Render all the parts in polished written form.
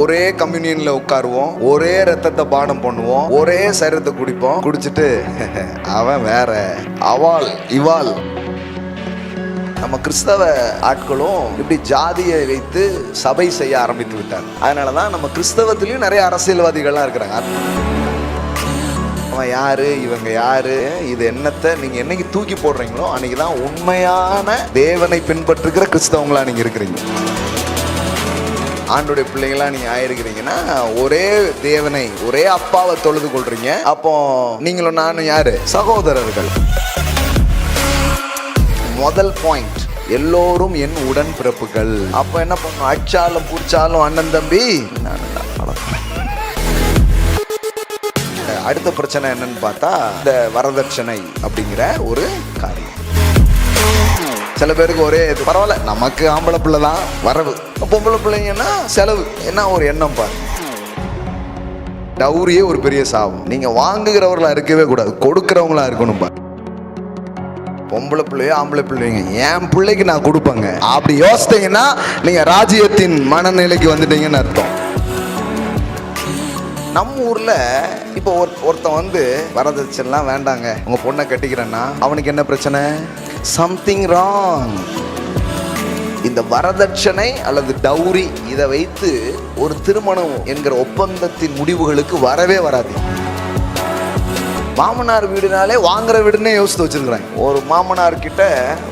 ஒரே கம்யூனியன்ல உட்காருவோம், ஒரே ரத்தத்தை பானம் பண்ணுவோம், ஒரே சரீரத்தை குடிப்போம். குடிச்சிட்டு அவன் வேற, அவள் இவாள். நம்ம கிறிஸ்தவ ஆட்களும் இப்படி ஜாதியை வைத்து சபை செய்ய ஆரம்பித்து விட்டாங்க. அதனாலதான் நம்ம கிறிஸ்தவத்திலையும் நிறைய அரசியல்வாதிகள்லாம் இருக்கிறாங்க. அவன் யாரு, இவங்க யாரு, இது என்னத்தை நீங்க என்னைக்கு தூக்கி போடுறீங்களோ அன்னைக்குதான் உண்மையான தேவனை பின்பற்றுகிற கிறிஸ்தவங்களா நீங்க இருக்கிறீங்க. ஆண்டோடைய பிள்ளைங்களா நீங்க ஆயிருக்கிறீங்கன்னா ஒரே தேவனை, ஒரே அப்பாவை தொழுது கொள்றீங்க. அப்போ நீங்களும் நானும் யாரு? சகோதரர்கள். முதல் பாயிண்ட், எல்லோரும் என் உடன் பிறப்புகள். அப்ப என்ன பண்ணும்? அச்சாலும் பூச்சாலும் அண்ணன் தம்பி. அடுத்த பிரச்சனை என்னன்னு பார்த்தா இந்த வரதட்சணை அப்படிங்கிற ஒரு காரியம். சில பேருக்கு ஒரே இது, பரவாயில்ல நமக்கு ஆம்பளை பிள்ளை தான் வரவு, பொம்பளை பிள்ளைங்கன்னா செலவு. என்ன ஒரு எண்ணம் பாரு. டவுரியே ஒரு பெரிய சாபம். நீங்க வாங்குகிறவர்களா இருக்கவே கூடாது, கொடுக்கிறவங்களா இருக்கணும் பாரு. பொம்பளை பிள்ளையோ ஆம்பளை பிள்ளைங்க, என் பிள்ளைக்கு நான் கொடுப்பேங்க அப்படி யோசித்தீங்கன்னா நீங்க ராஜ்யத்தின் மனநிலைக்கு வந்துட்டீங்கன்னு அர்த்தம். நம்ம ஊர்ல இப்போ ஒருத்தன் வந்து வரதட்சணைலாம் வேண்டாங்க, உங்க பொண்ணை கட்டிக்கிறேன்னா அவனுக்கு என்ன பிரச்சனை? Something wrong. இந்த வரதட்சணை அல்லது டவுரி இதை வைத்து ஒரு திருமணம் என்கிற ஒப்பந்தத்தின் முடிவுகளுக்கு வரவே வராது. மாமனார் வீடுனாலே வாங்குற வீடுன்னே யோசித்து வச்சிருக்கிறாங்க. ஒரு மாமனார் கிட்ட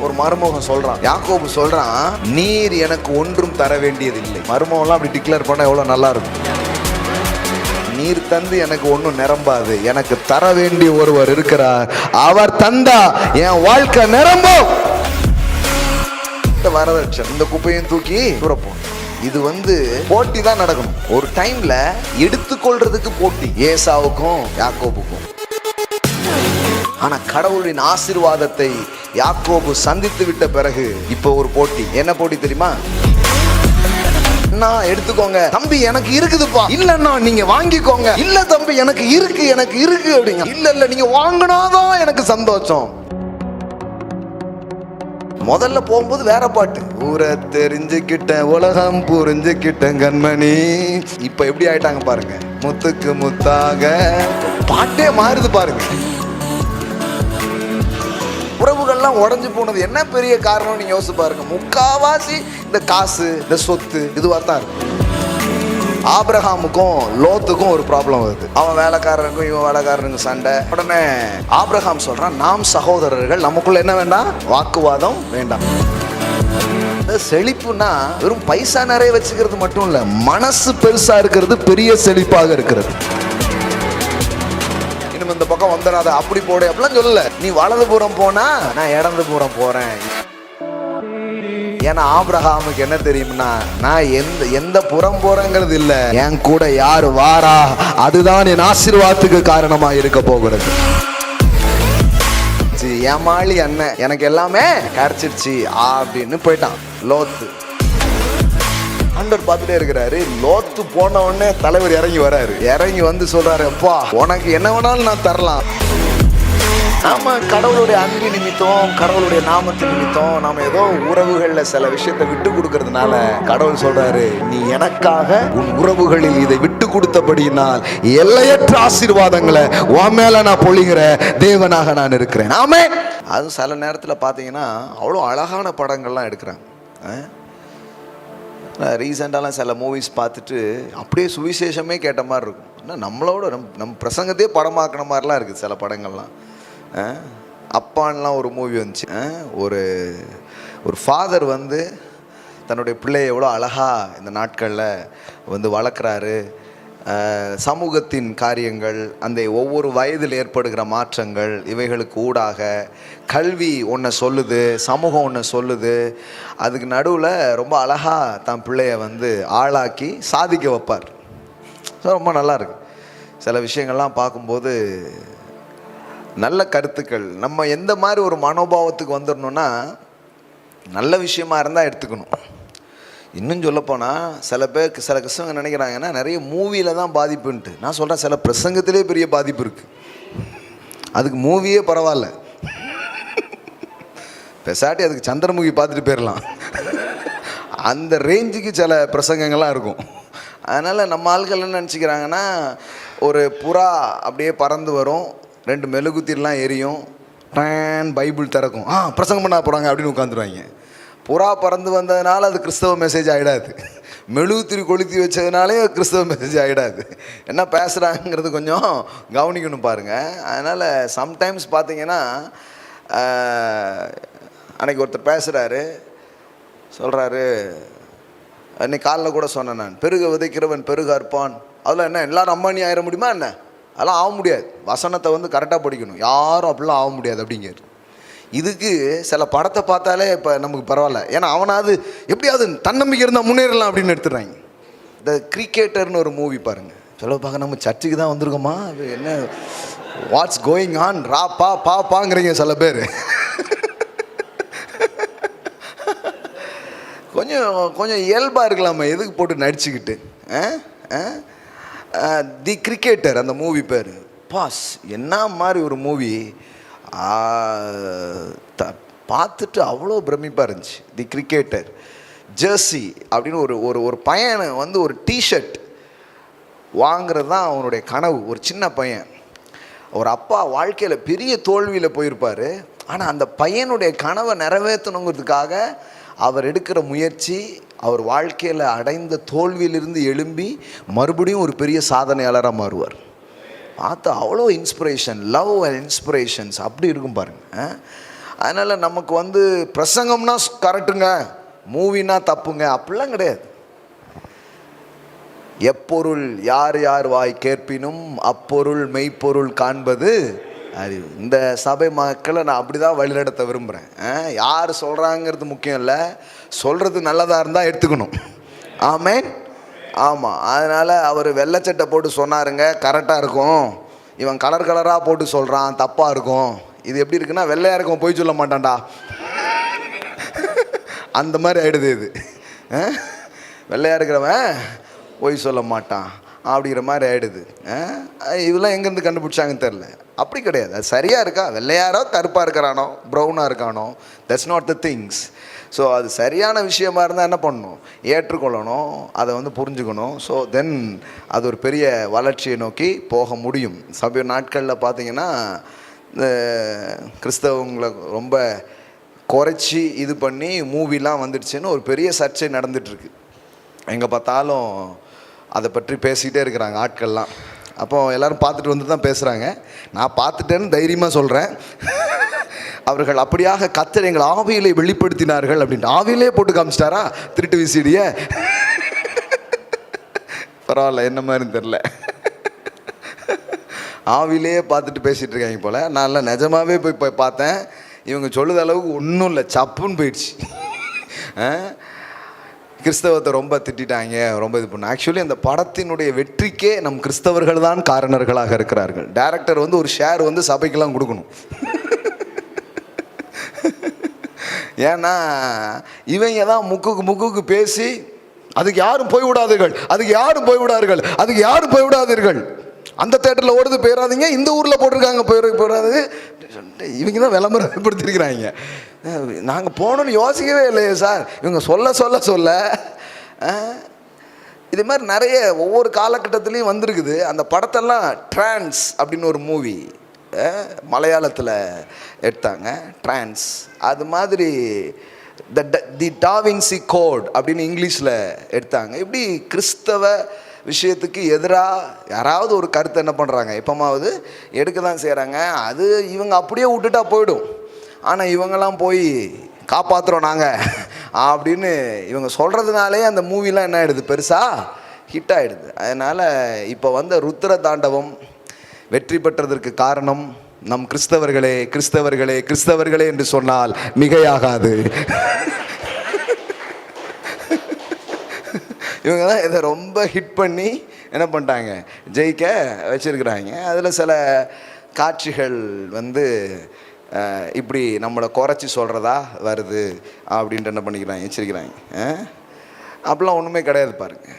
ஒரு மருமகன் சொல்றான், யாக்கோபு சொல்றான், நீர் எனக்கு ஒன்றும் தர வேண்டியது இல்லை. மருமகன்லாம் அப்படி டிக்ளேர் பண்ணா எவ்வளவு நல்லா இருக்கும். நீர் தந்து எனக்கு ஒன்றும் நிரம்பாது, எனக்கு தர வேண்டிய ஒருவர் இருக்கிறார், அவர் தந்தா என் வாழ்க்கை நிரம்பும். இந்த வரதட்சணை, இந்த குப்பையும் தூக்கி தூரப்போம். இது வந்து போட்டி தான் நடக்கணும். ஒரு டைம்ல எடுத்துக்கொள்றதுக்கு போட்டி, ஏசாவுக்கும் யாக்கோபுக்கும். ஆனா கடவுளின் ஆசீர்வாதத்தை யாக்கோபு சந்தித்து விட்ட பிறகு இப்ப ஒரு போட்டி. என்ன போட்டி தெரியுமா? நான் எடுத்துக்கோங்க தம்பி, எனக்கு இருக்குதுப்பா. இல்லன்னா நீங்க வாங்கிக்கோங்க. இல்ல தம்பி எனக்கு இருக்கு அப்படிங்க. இல்ல நீங்க வாங்கினாதான் எனக்கு சந்தோஷம். முதல்ல போகும்போது வேற பாட்டு, ஊரை தெரிஞ்சுக்கிட்டேன் உலகம் புரிஞ்சுக்கிட்டேன் கண்மணி. இப்ப எப்படி ஆயிட்டாங்க பாருங்க, முத்துக்கு முத்தாக. பாட்டே மாறுது பாருங்க. உறவுகள்லாம் உடஞ்சு போனது என்ன பெரிய காரணம் நீங்க யோசிச்சு பாருங்க. முக்காவாசி இந்த காசு, இந்த சொத்து, இதுவா தான் இருக்கு. ஆபிரகாமுக்கும் லோத்துக்கும் ஒரு ப்ராப்ளம் வருது. அவன் வேலைக்காரனுக்கும் இவன் வேலைக்காரனுக்கும் சண்டை. உடனே ஆபிரகாம் சொல்றான், நாம் சகோதரர்கள், நமக்குள்ள என்ன வேண்டாம்? வாக்குவாதம் வேண்டாம். செழிப்புனா வெறும் பைசா நிறைய வச்சுக்கிறது மட்டும் இல்ல, மனசு பெருசா இருக்கிறது பெரிய செழிப்பாக இருக்கிறது. இந்த பக்கம் வந்துடாத, அப்படி போட அப்படிலாம் சொல்லல. நீ வலது புறம் போனா நான் இடது புறம் போறேன். ஏன்னா ஆபிரகாமுக்கு என்ன தெரியும்னா, நான் எந்த புறம் போறேங்கிறது இல்ல, என் கூட யாரு வாரா அதுதான் என் ஆசீர்வாதத்துக்கு காரணமா இருக்க போகிறது. ஏமாளி அண்ணன், எனக்கு எல்லாமே கிடைச்சிருச்சு அப்படின்னு போயிட்டான் லோத்து. ஆண்டவர் பார்த்துட்டே இருக்கிறாரு. லோத்து போன உடனே தலைவர் இறங்கி வராரு. இறங்கி வந்து சொல்றாரு, அப்பா உனக்கு என்ன வேணாலும் நான் தரலாம். நாம கடவுளுடைய அன்பு நிமித்தம், கடவுளுடைய நாமத்தின் நிமித்தம் நாம ஏதோ உறவுகள்ல சில விஷயத்தை விட்டு கொடுக்கறதுனால கடவுள் சொல்றாரு, நீ எனக்காக உன் உறவுகளில் இதை விட்டு கொடுத்தபடியினால் எல்லையற்ற ஆசீர்வாதங்களை உன் மேல நான் பொழிகிற தேவனாக நான் இருக்கிறேன். ஆமே. அது சில நேரத்துல பாத்தீங்கன்னா அவ்வளோ அழகான படங்கள்லாம் எடுக்கிறாங்க. ரீசெண்டாலாம் சில மூவிஸ் பார்த்துட்டு அப்படியே சுவிசேஷமே கேட்ட மாதிரி இருக்கும். ஆனால் நம்மளோட நம்ம பிரசங்கத்தையே படமாக்கின மாதிரிலாம் இருக்குது சில படங்கள்லாம். அப்பான்லாம் ஒரு மூவி வந்துச்சு. ஒரு ஃபாதர் வந்து தன்னுடைய பிள்ளையை எவ்வளோ அழகாக இந்த நாட்களில் வந்து வளர்க்குறாரு. சமூகத்தின் காரியங்கள், அந்த ஒவ்வொரு வயதில் ஏற்படுகிற மாற்றங்கள், இவைகளுக்கு ஊடாக கல்வி ஒன்றை சொல்லுது, சமூகம் ஒன்றை சொல்லுது. அதுக்கு நடுவில் ரொம்ப அழகாக தன் பிள்ளைய வந்து ஆளாக்கி சாதிக்க வைப்பார். ரொம்ப நல்லா இருக்கு. சில விஷயங்கள்லாம் பார்க்கும்போது நல்ல கருத்துக்கள். நம்ம எந்த மாதிரி ஒரு மனோபாவத்துக்கு வந்துடணும்னா, நல்ல விஷயமா இருந்தால் எடுத்துக்கணும். இன்னும் சொல்லப்போனால் சில பேருக்கு சில கிறிஸ்தவங்க நினைக்கிறாங்கன்னா நிறைய மூவியில் தான் பாதிப்புன்ட்டு. நான் சொல்கிறேன், சில பிரசங்கத்திலே பெரிய பாதிப்பு இருக்குது. அதுக்கு மூவியே பரவாயில்ல, பெசாட்டி அதுக்கு சந்திரமுகி பார்த்துட்டு போயிடலாம். அந்த ரேஞ்சுக்கு சில பிரசங்கங்கள்லாம் இருக்கும். அதனால் நம்ம ஆட்கள் என்ன நினச்சிக்கிறாங்கன்னா, ஒரு புறா அப்படியே பறந்து வரும், 2 மெழுகுத்திரிலாம் எரியும், பைபிள் திறக்கும், பிரசங்கம் பண்ண போகிறாங்க அப்படின்னு உட்காந்துருவாங்க. புறா பறந்து வந்ததுனால அது கிறிஸ்தவ மெசேஜ் ஆகிடாது, மெழுகுத்திரி கொளுத்தி வச்சதுனாலே கிறிஸ்தவ மெசேஜ் ஆகிடாது. என்ன பேசுகிறாங்கிறது கொஞ்சம் கவனிக்கணும் பாருங்கள். அதனால் சம்டைம்ஸ் பார்த்தீங்கன்னா, அன்றைக்கி ஒருத்தர் பேசுகிறாரு, சொல்கிறாரு, அன்றைக்கி காலைல கூட சொன்னேன் நான், பெருக விதைக்கிறவன் பெருக அறுப்பான். அதில் என்ன எல்லோரும் அம்மானி ஆயிட முடியுமா என்ன? அதெல்லாம் ஆக முடியாது. வசனத்தை வந்து கரெக்டாக படிக்கணும், யாரும் அப்படிலாம் ஆக முடியாது அப்படிங்கிறது. இதுக்கு சில படத்தை பார்த்தாலே இப்போ நமக்கு பரவாயில்ல, ஏன்னா அவனாவது எப்படியாவது தன்னம்பிக்கை இருந்தால் முன்னேறலாம் அப்படின்னு எடுத்துடுறாங்க. இந்த கிரிக்கெட்டர்னு ஒரு மூவி பாருங்கள், சொல்ல பார்க்க நம்ம சர்ச்சுக்கு தான் வந்திருக்கோமா, என்ன வாட்ஸ் கோயிங் ஆன் பாங்கிறீங்க சில பேர். கொஞ்சம் இயல்பாக இருக்கலாமா, எதுக்கு போட்டு நடிச்சுக்கிட்டு. தி கிரிக்கெட்டர் அந்த மூவி பேர். பாஸ் என்ன மாதிரி ஒரு மூவி, பார்த்துட்டு அவ்வளோ பிரமிப்பாக இருந்துச்சு. தி கிரிக்கெட்டர் ஜெர்சி அப்படின்னு ஒரு பையனை வந்து ஒரு டிஷர்ட் வாங்கிறது தான் அவனுடைய கனவு. ஒரு சின்ன பையன், ஒரு அப்பா வாழ்க்கையில் பெரிய தோல்வியில் போயிருப்பார், ஆனால் அந்த பையனுடைய கனவை நிறைவேற்றணுங்கிறதுக்காக அவர் எடுக்கிற முயற்சி, அவர் வாழ்க்கையில் அடைந்த தோல்வியிலிருந்து எழும்பி மறுபடியும் ஒரு பெரிய சாதனையாளராக மாறுவார். பார்த்தா அவ்வளோ இன்ஸ்பிரேஷன், லவ் அண்ட் இன்ஸ்பிரேஷன்ஸ் அப்படி இருக்கும் பாருங்கள். அதனால் நமக்கு வந்து பிரசங்கம்னா கரெக்டுங்க, மூவினா தப்புங்க அப்படிலாம் கிடையாது. எப்பொருள் யார் யார் வாய் கேட்பினும் அப்பொருள் மெய்ப்பொருள் காண்பது அறிவு. இந்த சபை மக்களை நான் அப்படி தான் வழிநடத்த விரும்புகிறேன். யார் சொல்கிறாங்கிறது முக்கியம் இல்லை, சொல்கிறது நல்லதாக இருந்தால் எடுத்துக்கணும். ஆமென். ஆமாம். அதனால் அவர் வெள்ளைச்சட்டை போட்டு சொன்னாருங்க கரெக்டாக இருக்கும், இவன் கலர் கலராக போட்டு சொல்கிறான் தப்பாக இருக்கும். இது எப்படி இருக்குன்னா, வெள்ளையாக இருக்கும் போய் சொல்ல மாட்டான்டா, அந்த மாதிரி ஆகிடுது இது. வெள்ளையாக இருக்கிறவன் போய் சொல்ல மாட்டான் அப்படிங்கிற மாதிரி ஆகிடுது. இதெல்லாம் எங்கேருந்து கண்டுபிடிச்சாங்கன்னு தெரில. அப்படி கிடையாது, அது சரியாக இருக்கா, வெள்ளையாரோ கருப்பாக இருக்கிறானோ ப்ரௌனாக இருக்கானோ, that's not the things. So அது சரியான விஷயமா இருந்தால் என்ன பண்ணணும், ஏற்றுக்கொள்ளணும், அதை வந்து புரிஞ்சுக்கணும். ஸோ தென் அது ஒரு பெரிய வளர்ச்சியை நோக்கி போக முடியும். சமீப நாட்களில் பார்த்திங்கன்னா இந்த கிறிஸ்தவங்களை ரொம்ப குறைச்சி இது பண்ணி மூவிலாம் வந்துடுச்சுன்னு ஒரு பெரிய சர்ச்சை நடந்துகிட்ருக்கு. எங்கே பார்த்தாலும் அதை பற்றி பேசிக்கிட்டே இருக்கிறாங்க ஆட்கள்லாம். அப்போ எல்லோரும் பார்த்துட்டு வந்து தான் பேசுகிறாங்க. நான் பார்த்துட்டேன்னு தைரியமாக சொல்கிறேன். அவர்கள் அப்படியாக கர்த்தர் எங்கள் ஆவியிலே வெளிப்படுத்தினார்கள் அப்படின்ட்டு ஆவியிலே போட்டு காமிச்சிட்டாரா திருட்டு விசிடியை. பரவாயில்ல, என்ன மாதிரின்னு தெரில, ஆவிலே பார்த்துட்டு பேசிகிட்டு இருக்காங்க போல். நான் நிஜமாகவே போய் பார்த்தேன், இவங்க சொல்லுத அளவுக்கு ஒன்றும் இல்லை, சப்புன்னு போயிடுச்சு. கிறிஸ்தவத்தை ரொம்ப திட்டாங்க, ரொம்ப இது பண்ண. ஆக்சுவலி அந்த படத்தினுடைய வெற்றிக்கே நம் கிறிஸ்தவர்கள் தான் காரணர்களாக இருக்கிறார்கள். டைரக்டர் வந்து ஒரு ஷேர் வந்து சபைக்கெல்லாம் கொடுக்கணும். ஏன்னா இவங்க தான் முக்குக்கு பேசி அதுக்கு யாரும் போய்விடாதீர்கள், அதுக்கு யாரும் போய்விடார்கள், அதுக்கு யாரும் போய்விடாதீர்கள், அந்த தேட்டரில் ஓடுது போயிடாதீங்க, இந்த ஊரில் போட்டிருக்காங்க போயிடாது, இவங்க தான் விளம்பரம் ஏற்படுத்தியிருக்கிறாங்க. நாங்கள் போகணுன்னு யோசிக்கவே இல்லையே சார், இவங்க சொல்ல இது மாதிரி நிறைய ஒவ்வொரு காலகட்டத்துலேயும் வந்திருக்குது. அந்த படத்தெல்லாம் ட்ரான்ஸ் அப்படின்னு ஒரு மூவி மலையாளத்தில் எடுத்தாங்க, ட்ரான்ஸ். அது மாதிரி தி டாவின்சி கோட் அப்படின்னு இங்கிலீஷில் எடுத்தாங்க. இப்படி கிறிஸ்தவ விஷயத்துக்கு எதிராக யாராவது ஒரு கருத்தை என்ன பண்ணுறாங்க, எப்போமாவது எடுக்க தான் செய்கிறாங்க. அது இவங்க அப்படியே விட்டுட்டா போயிடும். ஆனால் இவங்கெல்லாம் போய் காப்பாற்றுறோம் நாங்கள் அப்படின்னு இவங்க சொல்கிறதுனாலே அந்த மூவிலாம் என்ன ஆகிடுது, பெருசாக ஹிட் ஆகிடுது. அதனால் இப்போ வந்த ருத்ர தாண்டவம் வெற்றி பெற்றதற்கு காரணம் நம் கிறிஸ்தவர்களே கிறிஸ்தவர்களே கிறிஸ்தவர்களே என்று சொன்னால் மிகையாகாது. இவங்க தான் இதை ரொம்ப ஹிட் பண்ணி என்ன பண்ணிட்டாங்க, ஜெயிக்க வச்சுருக்குறாங்க. அதில் சில காட்சிகள் வந்து இப்படி நம்மளை குறைச்சி சொல்கிறதா வருது அப்படின்ட்டு என்ன பண்ணிக்கிறாங்க, வச்சுருக்கிறாங்க. அப்படிலாம் ஒன்றுமே கிடையாது பாருங்க,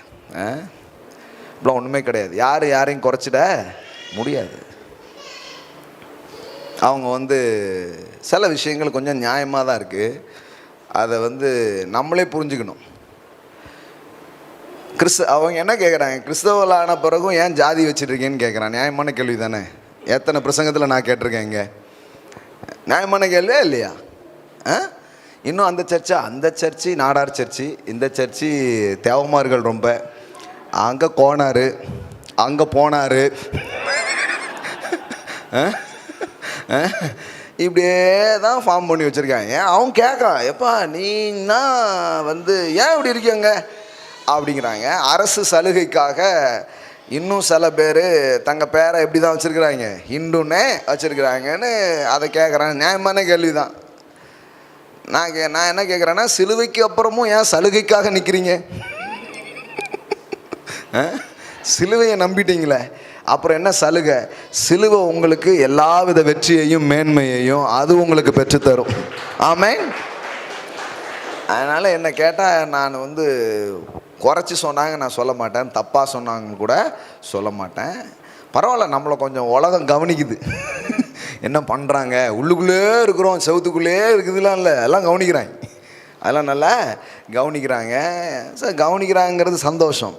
அப்படிலாம் ஒன்றுமே கிடையாது. யாரையும் குறைச்சிட முடியாது. அவங்க வந்து சில விஷயங்கள் கொஞ்சம் நியாயமாக தான் இருக்குது, அதை வந்து நம்மளே புரிஞ்சுக்கணும். அவங்க என்ன கேட்குறாங்க, கிறிஸ்தவர்களான பிறகும் ஏன் ஜாதி வச்சுருக்கேன்னு கேட்குறான். நியாயமான கேள்வி தானே? எத்தனை பிரசங்கத்தில் நான் கேட்டிருக்கேன். இங்கே நியாயமான கேள்வியா இல்லையா? இன்னும் அந்த சர்ச்சு நாடார் சர்ச்சு, இந்த சர்ச்சு தேவமார்கள் ரொம்ப, அங்கே கோனார், அங்கே போனார், இப்படியே தான் ஃபார்ம் பண்ணி வச்சுருக்காங்க. அவன் கேட்குறான், எப்பா நீன்னா ஏன் இப்படி இருக்கீங்க அப்படிங்கிறாங்க. அரசு சலுகைக்காக இன்னும் சில பேர் தங்கள் பேரை எப்படி தான் வச்சுருக்குறாங்க, ஹிந்துன்னே வச்சுருக்குறாங்கன்னு அதை கேட்குறாங்க. நியாயமான கேள்வி தான். நான் என்ன கேட்குறேன்னா, சிலுவைக்கு அப்புறமும் ஏன் சலுகைக்காக நிற்கிறீங்க? சிலுவையை நம்பிட்டீங்களே, அப்புறம் என்ன சலுகை? சிலுவை உங்களுக்கு எல்லாவித வெற்றியையும் மேன்மையையும் அது உங்களுக்கு பெற்றுத்தரும். ஆமென். அதனால் என்ன கேட்டால் நான் குறைச்சி சொன்னாங்க நான் சொல்ல மாட்டேன், தப்பாக சொன்னாங்க கூட சொல்ல மாட்டேன். பரவாயில்ல, நம்மளை கொஞ்சம் உலகம் கவனிக்குது. என்ன பண்ணுறாங்க, உள்ளுக்குள்ளே இருக்கிறோம், செவத்துக்குள்ளே இருக்குதுலாம் இல்லை, எல்லாம் கவனிக்கிறாங்க. அதெல்லாம் நல்லா கவனிக்கிறாங்க. சார் கவனிக்கிறாங்கிறது சந்தோஷம்.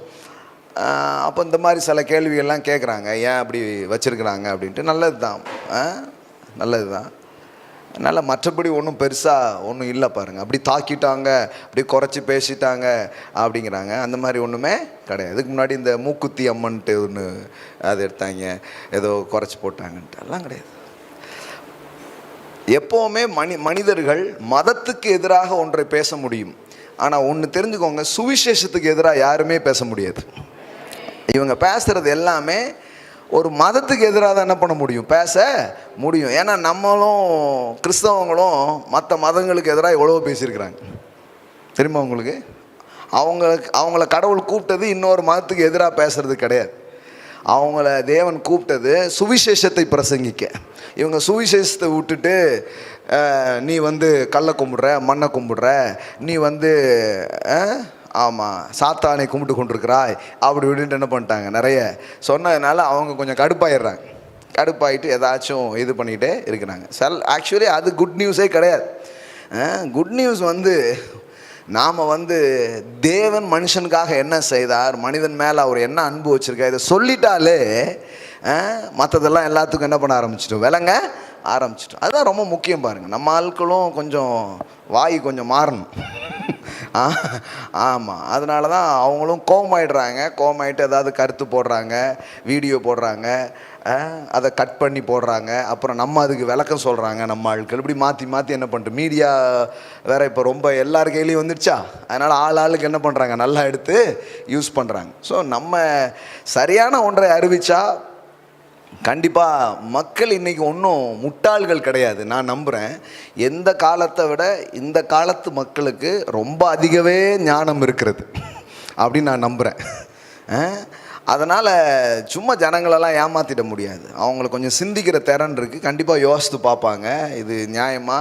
அப்போ இந்த மாதிரி சில கேள்விகள்லாம் கேட்குறாங்க, ஏன் அப்படி வச்சுருக்குறாங்க அப்படின்ட்டு. நல்லது தான், நல்லது தான். அதனால் மற்றபடி ஒன்றும் பெருசாக ஒன்றும் இல்லை பாருங்கள். அப்படி தாக்கிட்டாங்க, அப்படி குறைச்சி பேசிட்டாங்க அப்படிங்கிறாங்க, அந்த மாதிரி ஒன்றுமே கிடையாது. இதுக்கு முன்னாடி இந்த மூக்குத்தி அம்மன்ட்டு ஒன்று அது எடுத்தாங்க, ஏதோ குறைச்சி போட்டாங்கன்ட்டு எல்லாம் கிடையாது. எப்போவுமே மனிதர்கள் மதத்துக்கு எதிராக ஒன்றை பேச முடியும். ஆனால் ஒன்று தெரிஞ்சுக்கோங்க, சுவிசேஷத்துக்கு எதிராக யாருமே பேச முடியாது. இவங்க பேசுகிறது எல்லாமே ஒரு மதத்துக்கு எதிராக தான் என்ன பண்ண முடியும், பேச முடியும். ஏன்னா நம்மளும் கிறிஸ்தவங்களும் மற்ற மதங்களுக்கு எதிராக எவ்வளோ பேசியிருக்கிறாங்க தெரியுமா உங்களுக்கு? அவங்கள கடவுள் கூப்பிட்டது இன்னொரு மதத்துக்கு எதிராக பேசுறது கிடையாது. அவங்கள தேவன் கூப்பிட்டது சுவிசேஷத்தை பிரசங்கிக்க. இவங்க சுவிசேஷத்தை விட்டுட்டு நீ கல்லை கும்பிடுற, மண்ணை கும்பிடுற, நீ ஆமாம் சாத்தானை கும்பிட்டு கொண்டிருக்கிறாய் அப்படி இப்படின்ட்டு என்ன பண்ணிட்டாங்க, நிறைய சொன்னதுனால அவங்க கொஞ்சம் கடுப்பாயிடுறாங்க. கடுப்பாயிட்டு ஏதாச்சும் இது பண்ணிகிட்டே இருக்கிறாங்க. ஆக்சுவலி அது குட் நியூஸே கிடையாது. குட் நியூஸ் நாம் தேவன் மனுஷனுக்காக என்ன செய்தார், மனிதன் மேலே அவர் என்ன அன்பு வச்சுருக்கார், இதை சொல்லிட்டாலே மற்றதெல்லாம் எல்லாத்துக்கும் என்ன பண்ண ஆரம்பிச்சிட்டோம், விளங்க ஆரம்பிச்சிட்டோம். அதுதான் ரொம்ப முக்கியம். பாருங்கள், நம்ம ஆட்களும் கொஞ்சம் வாய் கொஞ்சம் மாறணும். ஆமாம், அதனால தான் அவங்களும் கோவமாயிடுறாங்க. கோவமாயிட்டு ஏதாவது கருத்து போடுறாங்க, வீடியோ போடுறாங்க, அதை கட் பண்ணி போடுறாங்க, அப்புறம் நம்ம அதுக்கு விளக்கம் சொல்கிறாங்க. நம்ம ஆட்கள் இப்படி மாற்றி மாற்றி என்ன பண்ணிட்டு, மீடியா வேறு இப்போ ரொம்ப எல்லார் கையிலையும் வந்துடுச்சா, அதனால் ஆளுக்கு என்ன பண்ணுறாங்க, நல்லா எடுத்து யூஸ் பண்ணுறாங்க. ஸோ நம்ம சரியான ஒன்றை அறிவித்தா கண்டிப்பாக மக்கள் இன்றைக்கி ஒன்றும் முட்டாள்கள் கிடையாது. நான் நம்புகிறேன் எந்த காலத்தை விட இந்த காலத்து மக்களுக்கு ரொம்ப அதிகவே ஞானம் இருக்கிறது அப்படின்னு நான் நம்புகிறேன். அதனால் சும்மா ஜனங்களெல்லாம் ஏமாற்றிட முடியாது. அவங்களுக்கு கொஞ்சம் சிந்திக்கிற திறன் இருக்குது. கண்டிப்பாக யோசித்து பார்ப்பாங்க, இது நியாயமா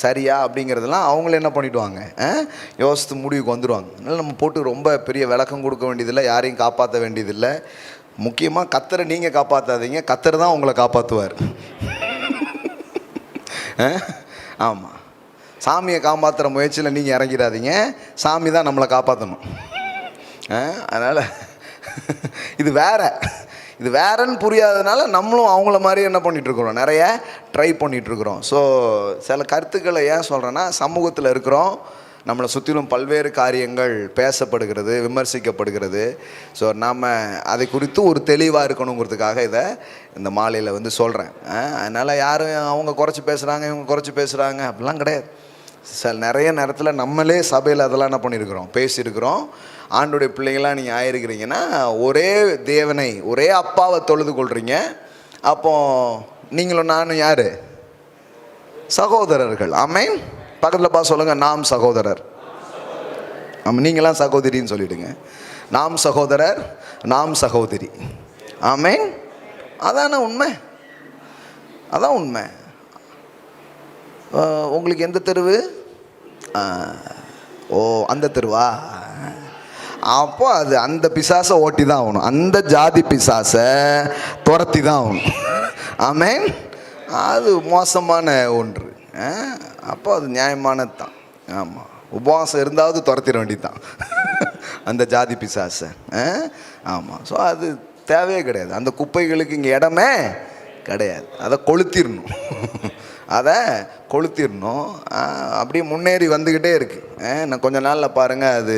சரியா அப்படிங்கிறதெல்லாம் அவங்கள என்ன பண்ணிவிடுவாங்க, யோசித்து முடிவுக்கு வந்துடுவாங்க. அதனால் நம்ம போட்டு ரொம்ப பெரிய விளக்கம் கொடுக்க வேண்டியதில்லை, யாரையும் காப்பாற்ற வேண்டியதில்லை. முக்கியமாக கத்தரை நீங்கள் காப்பாற்றாதீங்க, கத்தர் தான் உங்களை காப்பாற்றுவார். ஆமாம், சாமியை காப்பாற்றுற முயற்சியில் நீங்கள் இறங்கிடாதீங்க, சாமி தான் நம்மளை காப்பாற்றணும். அதனால் இது வேறன்னு புரியாததுனால நம்மளும் அவங்கள மாதிரி என்ன பண்ணிகிட்ருக்குறோம், நிறைய ட்ரை பண்ணிகிட்ருக்குறோம். ஸோ சில கருத்துக்களை ஏன் சொல்கிறேன்னா, சமூகத்தில் இருக்கிறோம், நம்மளை சுற்றிலும் பல்வேறு காரியங்கள் பேசப்படுகிறது, விமர்சிக்கப்படுகிறது. ஸோ நாம் அதை குறித்து ஒரு தெளிவாக இருக்கணுங்கிறதுக்காக இதை இந்த மாலையில் சொல்கிறேன். அதனால் யாரும் அவங்க குறைச்சி பேசுகிறாங்க, இவங்க குறைச்சி பேசுகிறாங்க அப்படிலாம் கிடையாது. நிறைய நேரத்தில் நம்மளே சபையில் அதெல்லாம் என்ன பண்ணியிருக்கிறோம், பேசியிருக்கிறோம். ஆண்டுடைய பிள்ளைங்களாம் நீங்கள் ஆயிருக்கிறீங்கன்னா ஒரே தேவனை, ஒரே அப்பாவை தொழுது கொள்கிறீங்க. அப்போ நீங்களும் நானும் யார், சகோதரர்கள். ஆமென். பக்கத்தில் பார்த்து சொல்லுங்கள், நாம் சகோதரர். ஆமாம், நீங்களாம் சகோதரின்னு சொல்லிவிடுங்க. நாம் சகோதரர், நாம் சகோதரி. ஆமென். அதான உண்மை, அதான் உண்மை. உங்களுக்கு எந்த தெருவு? ஓ, அந்த தெருவா? அப்போ அது அந்த பிசாசை ஓட்டி தான் ஆகணும், அந்த ஜாதி பிசாசை துரத்தி தான் ஆகணும். ஆமென். அது மோசமான ஒன்று. அப்போ அது நியாயமானது தான். ஆமாம், உபவாசம் இருந்தாவது துரத்திட வேண்டியது தான். அந்த ஜாதி பிசாசை. ஆமாம். ஸோ அது தேவையே கிடையாது. அந்த குப்பைகளுக்கு இங்கே இடமே கிடையாது. அதை கொளுத்திடணும். அதை கொளுத்திடணும். அப்படியே முன்னேறி வந்துக்கிட்டே இருக்குது. நான் கொஞ்ச நாளில் பாருங்கள், அது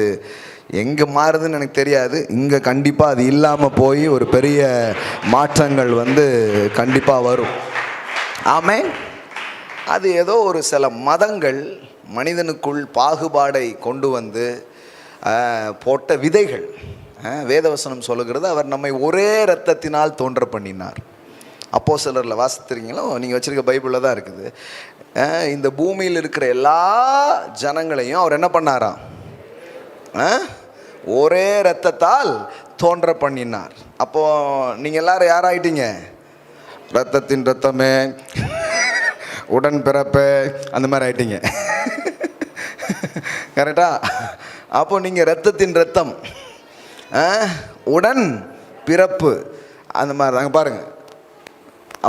எங்கே மாறுதுன்னு எனக்கு தெரியாது. இங்கே கண்டிப்பாக அது இல்லாமல் போய் ஒரு பெரிய மாற்றங்கள் கண்டிப்பாக வரும். ஆமென். அது ஏதோ ஒரு சில மதங்கள் மனிதனுக்குள் பாகுபாடை கொண்டு வந்து போட்ட விதைகள். வேதவசனம் சொல்லுகிறது, அவர் நம்மை ஒரே இரத்தத்தினால் தோன்ற பண்ணினார். அப்போஸ்தலரில் வாசித்திருக்கீங்களோ? நீங்கள் வச்சுருக்க பைபிளில் தான் இருக்குது. இந்த பூமியில் இருக்கிற எல்லா ஜனங்களையும் அவர் என்ன பண்ணாராம்? ஒரே இரத்தத்தால் தோன்ற பண்ணினார். அப்போது நீங்கள் எல்லாரும் யாராயிட்டீங்க? இரத்தத்தின் இரத்தமே, உடன் பிறப்பே, அந்த மாதிரி ஆயிட்டீங்க. கரெக்டா? அப்போ நீங்கள் இரத்தத்தின் இரத்தம், உடன் பிறப்பு, அந்த மாதிரி தாங்க. பாருங்கள்,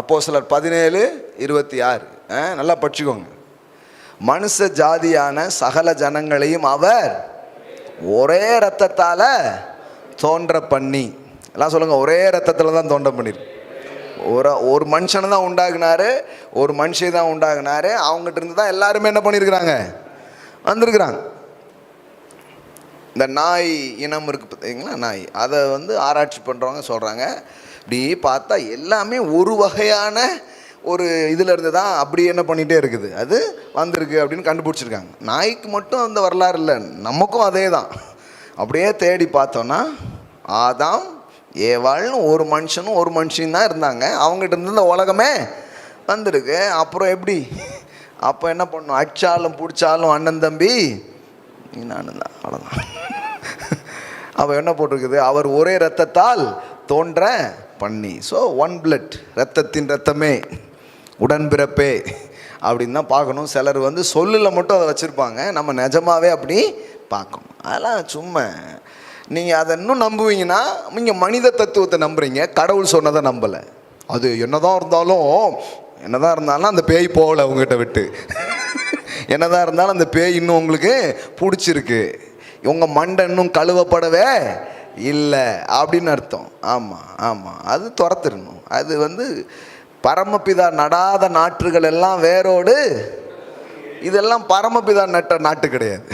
அப்போஸ்தலர் 17:26 நல்லா படிச்சுக்கோங்க. மனுஷ ஜாதியான சகல ஜனங்களையும் அவர் ஒரே இரத்தத்தால் தோன்ற பண்ணி, எல்லாம் சொல்லுங்கள், ஒரே இரத்தத்தில் தான் தோன்ற பண்ணிரு. ஒரு மனுஷனை தான் உண்டாக்குனாரு, ஒரு மனுஷை தான் உண்டாக்குனாரு. அவங்ககிட்ட இருந்து தான் எல்லாருமே என்ன பண்ணியிருக்கிறாங்க? வந்திருக்கிறாங்க. இந்த நாய் இனம் இருக்குது பார்த்தீங்களா, நாய், அதை ஆராய்ச்சி பண்ணுறவங்க சொல்கிறாங்க, இப்படி பார்த்தா எல்லாமே ஒரு வகையான ஒரு இதில் இருந்து தான் அப்படி என்ன பண்ணிகிட்டே இருக்குது, அது வந்திருக்கு அப்படின்னு கண்டுபிடிச்சிருக்காங்க. நாய்க்கு மட்டும் அந்த வரலாறு இல்லை, நமக்கும் அதே தான். அப்படியே தேடி பார்த்தோன்னா ஆதாம் ஏவாள்னு ஒரு மனுஷனும் ஒரு மனுஷன் தான் இருந்தாங்க. அவங்ககிட்ட இருந்து இந்த உலகமே வந்திருக்கு. அப்புறம் எப்படி? அப்போ என்ன பண்ணும்? அடிச்சாலும் பிடிச்சாலும் அண்ணன் தம்பி நீ நானும் தான், அவ்வளோதான். அவள் என்ன போட்டிருக்குது? அவர் ஒரே இரத்தத்தால் தோன்ற பண்ணி. ஸோ ஒன் பிளட், இரத்தத்தின் இரத்தமே, உடன்பிறப்பே அப்படின்னு தான் பார்க்கணும். சிலர் சொல்லில் மட்டும் அதை வச்சுருப்பாங்க, நம்ம நிஜமாகவே அப்படி பார்க்கணும். அதெல்லாம் சும்மா நீங்கள் அதை இன்னும் நம்புவீங்கன்னா, நீங்கள் மனித தத்துவத்தை நம்புறீங்க, கடவுள் சொன்னதை நம்பலை. அது என்னதான் இருந்தாலும் அந்த பேய் போகலை உங்ககிட்ட விட்டு. என்னதான் இருந்தாலும் அந்த பேய் இன்னும் உங்களுக்கு பிடிச்சிருக்கு, உங்கள் மண்டை இன்னும் கழுவப்படவே இல்லை அப்படின்னு அர்த்தம். ஆமாம், அது துரத்திடணும். அது பரமபிதா நடாத நாற்றுகள் எல்லாம் வேரோடு, இதெல்லாம் பரமபிதா நட்ட நாட்டு கிடையாது.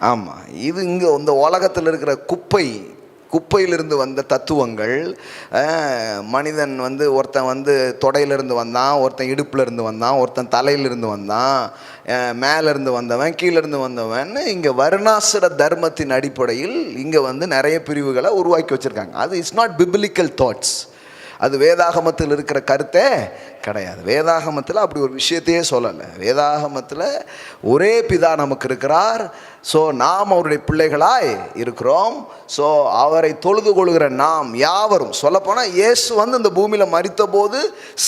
ஆமாம், இது இங்கே இந்த உலகத்தில் இருக்கிற குப்பையிலிருந்து வந்த தத்துவங்கள். மனிதன் ஒருத்தன் தொடையிலிருந்து வந்தான், ஒருத்தன் இடுப்பில் இருந்து வந்தான், ஒருத்தன் தலையிலிருந்து வந்தான், மேலேருந்து வந்தவன், கீழேருந்து வந்தவன். இங்கே வருணாசுர தர்மத்தின் அடிப்படையில் இங்கே நிறைய பிரிவுகளை உருவாக்கி வச்சுருக்காங்க. அது இட்ஸ் நாட் பிபிலிக்கல் தாட்ஸ். அது வேதாகமத்தில் இருக்கிற கருத்தே கிடையாது. வேதாகமத்தில் அப்படி ஒரு விஷயத்தையே சொல்லலை. வேதாகமத்தில் ஒரே பிதா நமக்கு இருக்கிறார். ஸோ நாம் அவருடைய பிள்ளைகளாய் இருக்கிறோம். ஸோ அவரை தொழுது கொள்கிற நாம் யாவரும், சொல்லப்போனால் இயேசு இந்த பூமியில் மரித்த போது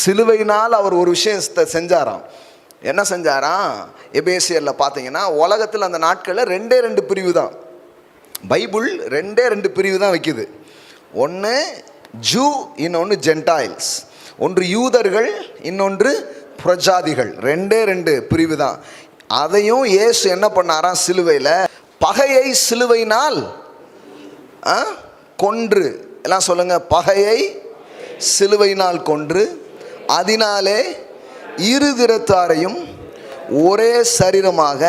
சிலுவையினால் அவர் ஒரு விஷயத்தை செஞ்சாராம். என்ன செஞ்சாராம்? எபேசியரில் பார்த்தீங்கன்னா, உலகத்தில் அந்த நாட்களில் 2 பிரிவு தான். பைபிள் 2 பிரிவு தான் வைக்குது. ஒன்று ஜூ, இன்னொன்று ஜென்டைல்ஸ். ஒன்று யூதர்கள், இன்னொன்று புறஜாதிகள். 2 பிரிவு தான். அதையும் இயேசு என்ன பண்ணாராம்? சிலுவையில் பகையை சிலுவையினால் கொன்று, எல்லாம் சொல்லுங்க, பகையை சிலுவையினால் கொன்று அதனாலே இரு திறத்தாரையும் ஒரே சரீரமாக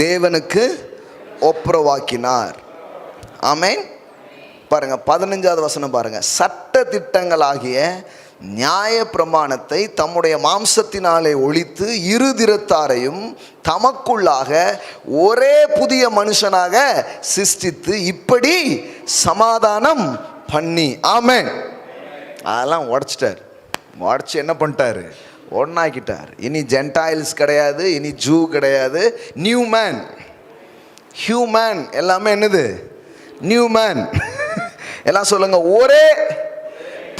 தேவனுக்கு ஒப்புரவாக்கினார். ஆமென். பாருங்க, 15வது வசனம் பாருங்க. சட்ட திட்டங்களாகிய நியாய பிரமாணத்தை தம்முடைய மாம்சத்தினாலே ஒழித்து இரு திறத்தாரையும் தமக்குள்ளாக ஒரே புதிய மனுஷனாக சிருஷ்டித்து இப்படி சமாதானம் பண்ணி. ஆமென். அதெல்லாம் உடைச்சிட்டார். உடச்சி என்ன பண்ணிட்டாரு? ஒன்னாக்கிட்டார். இனி ஜென்டைல்ஸ் கிடையாது, இனி ஜூ கிடையாது, நியூ மேன். ஹியூமன் எல்லாமே என்னது? New man. எல்லாம் சொல்லுங்க, ஒரே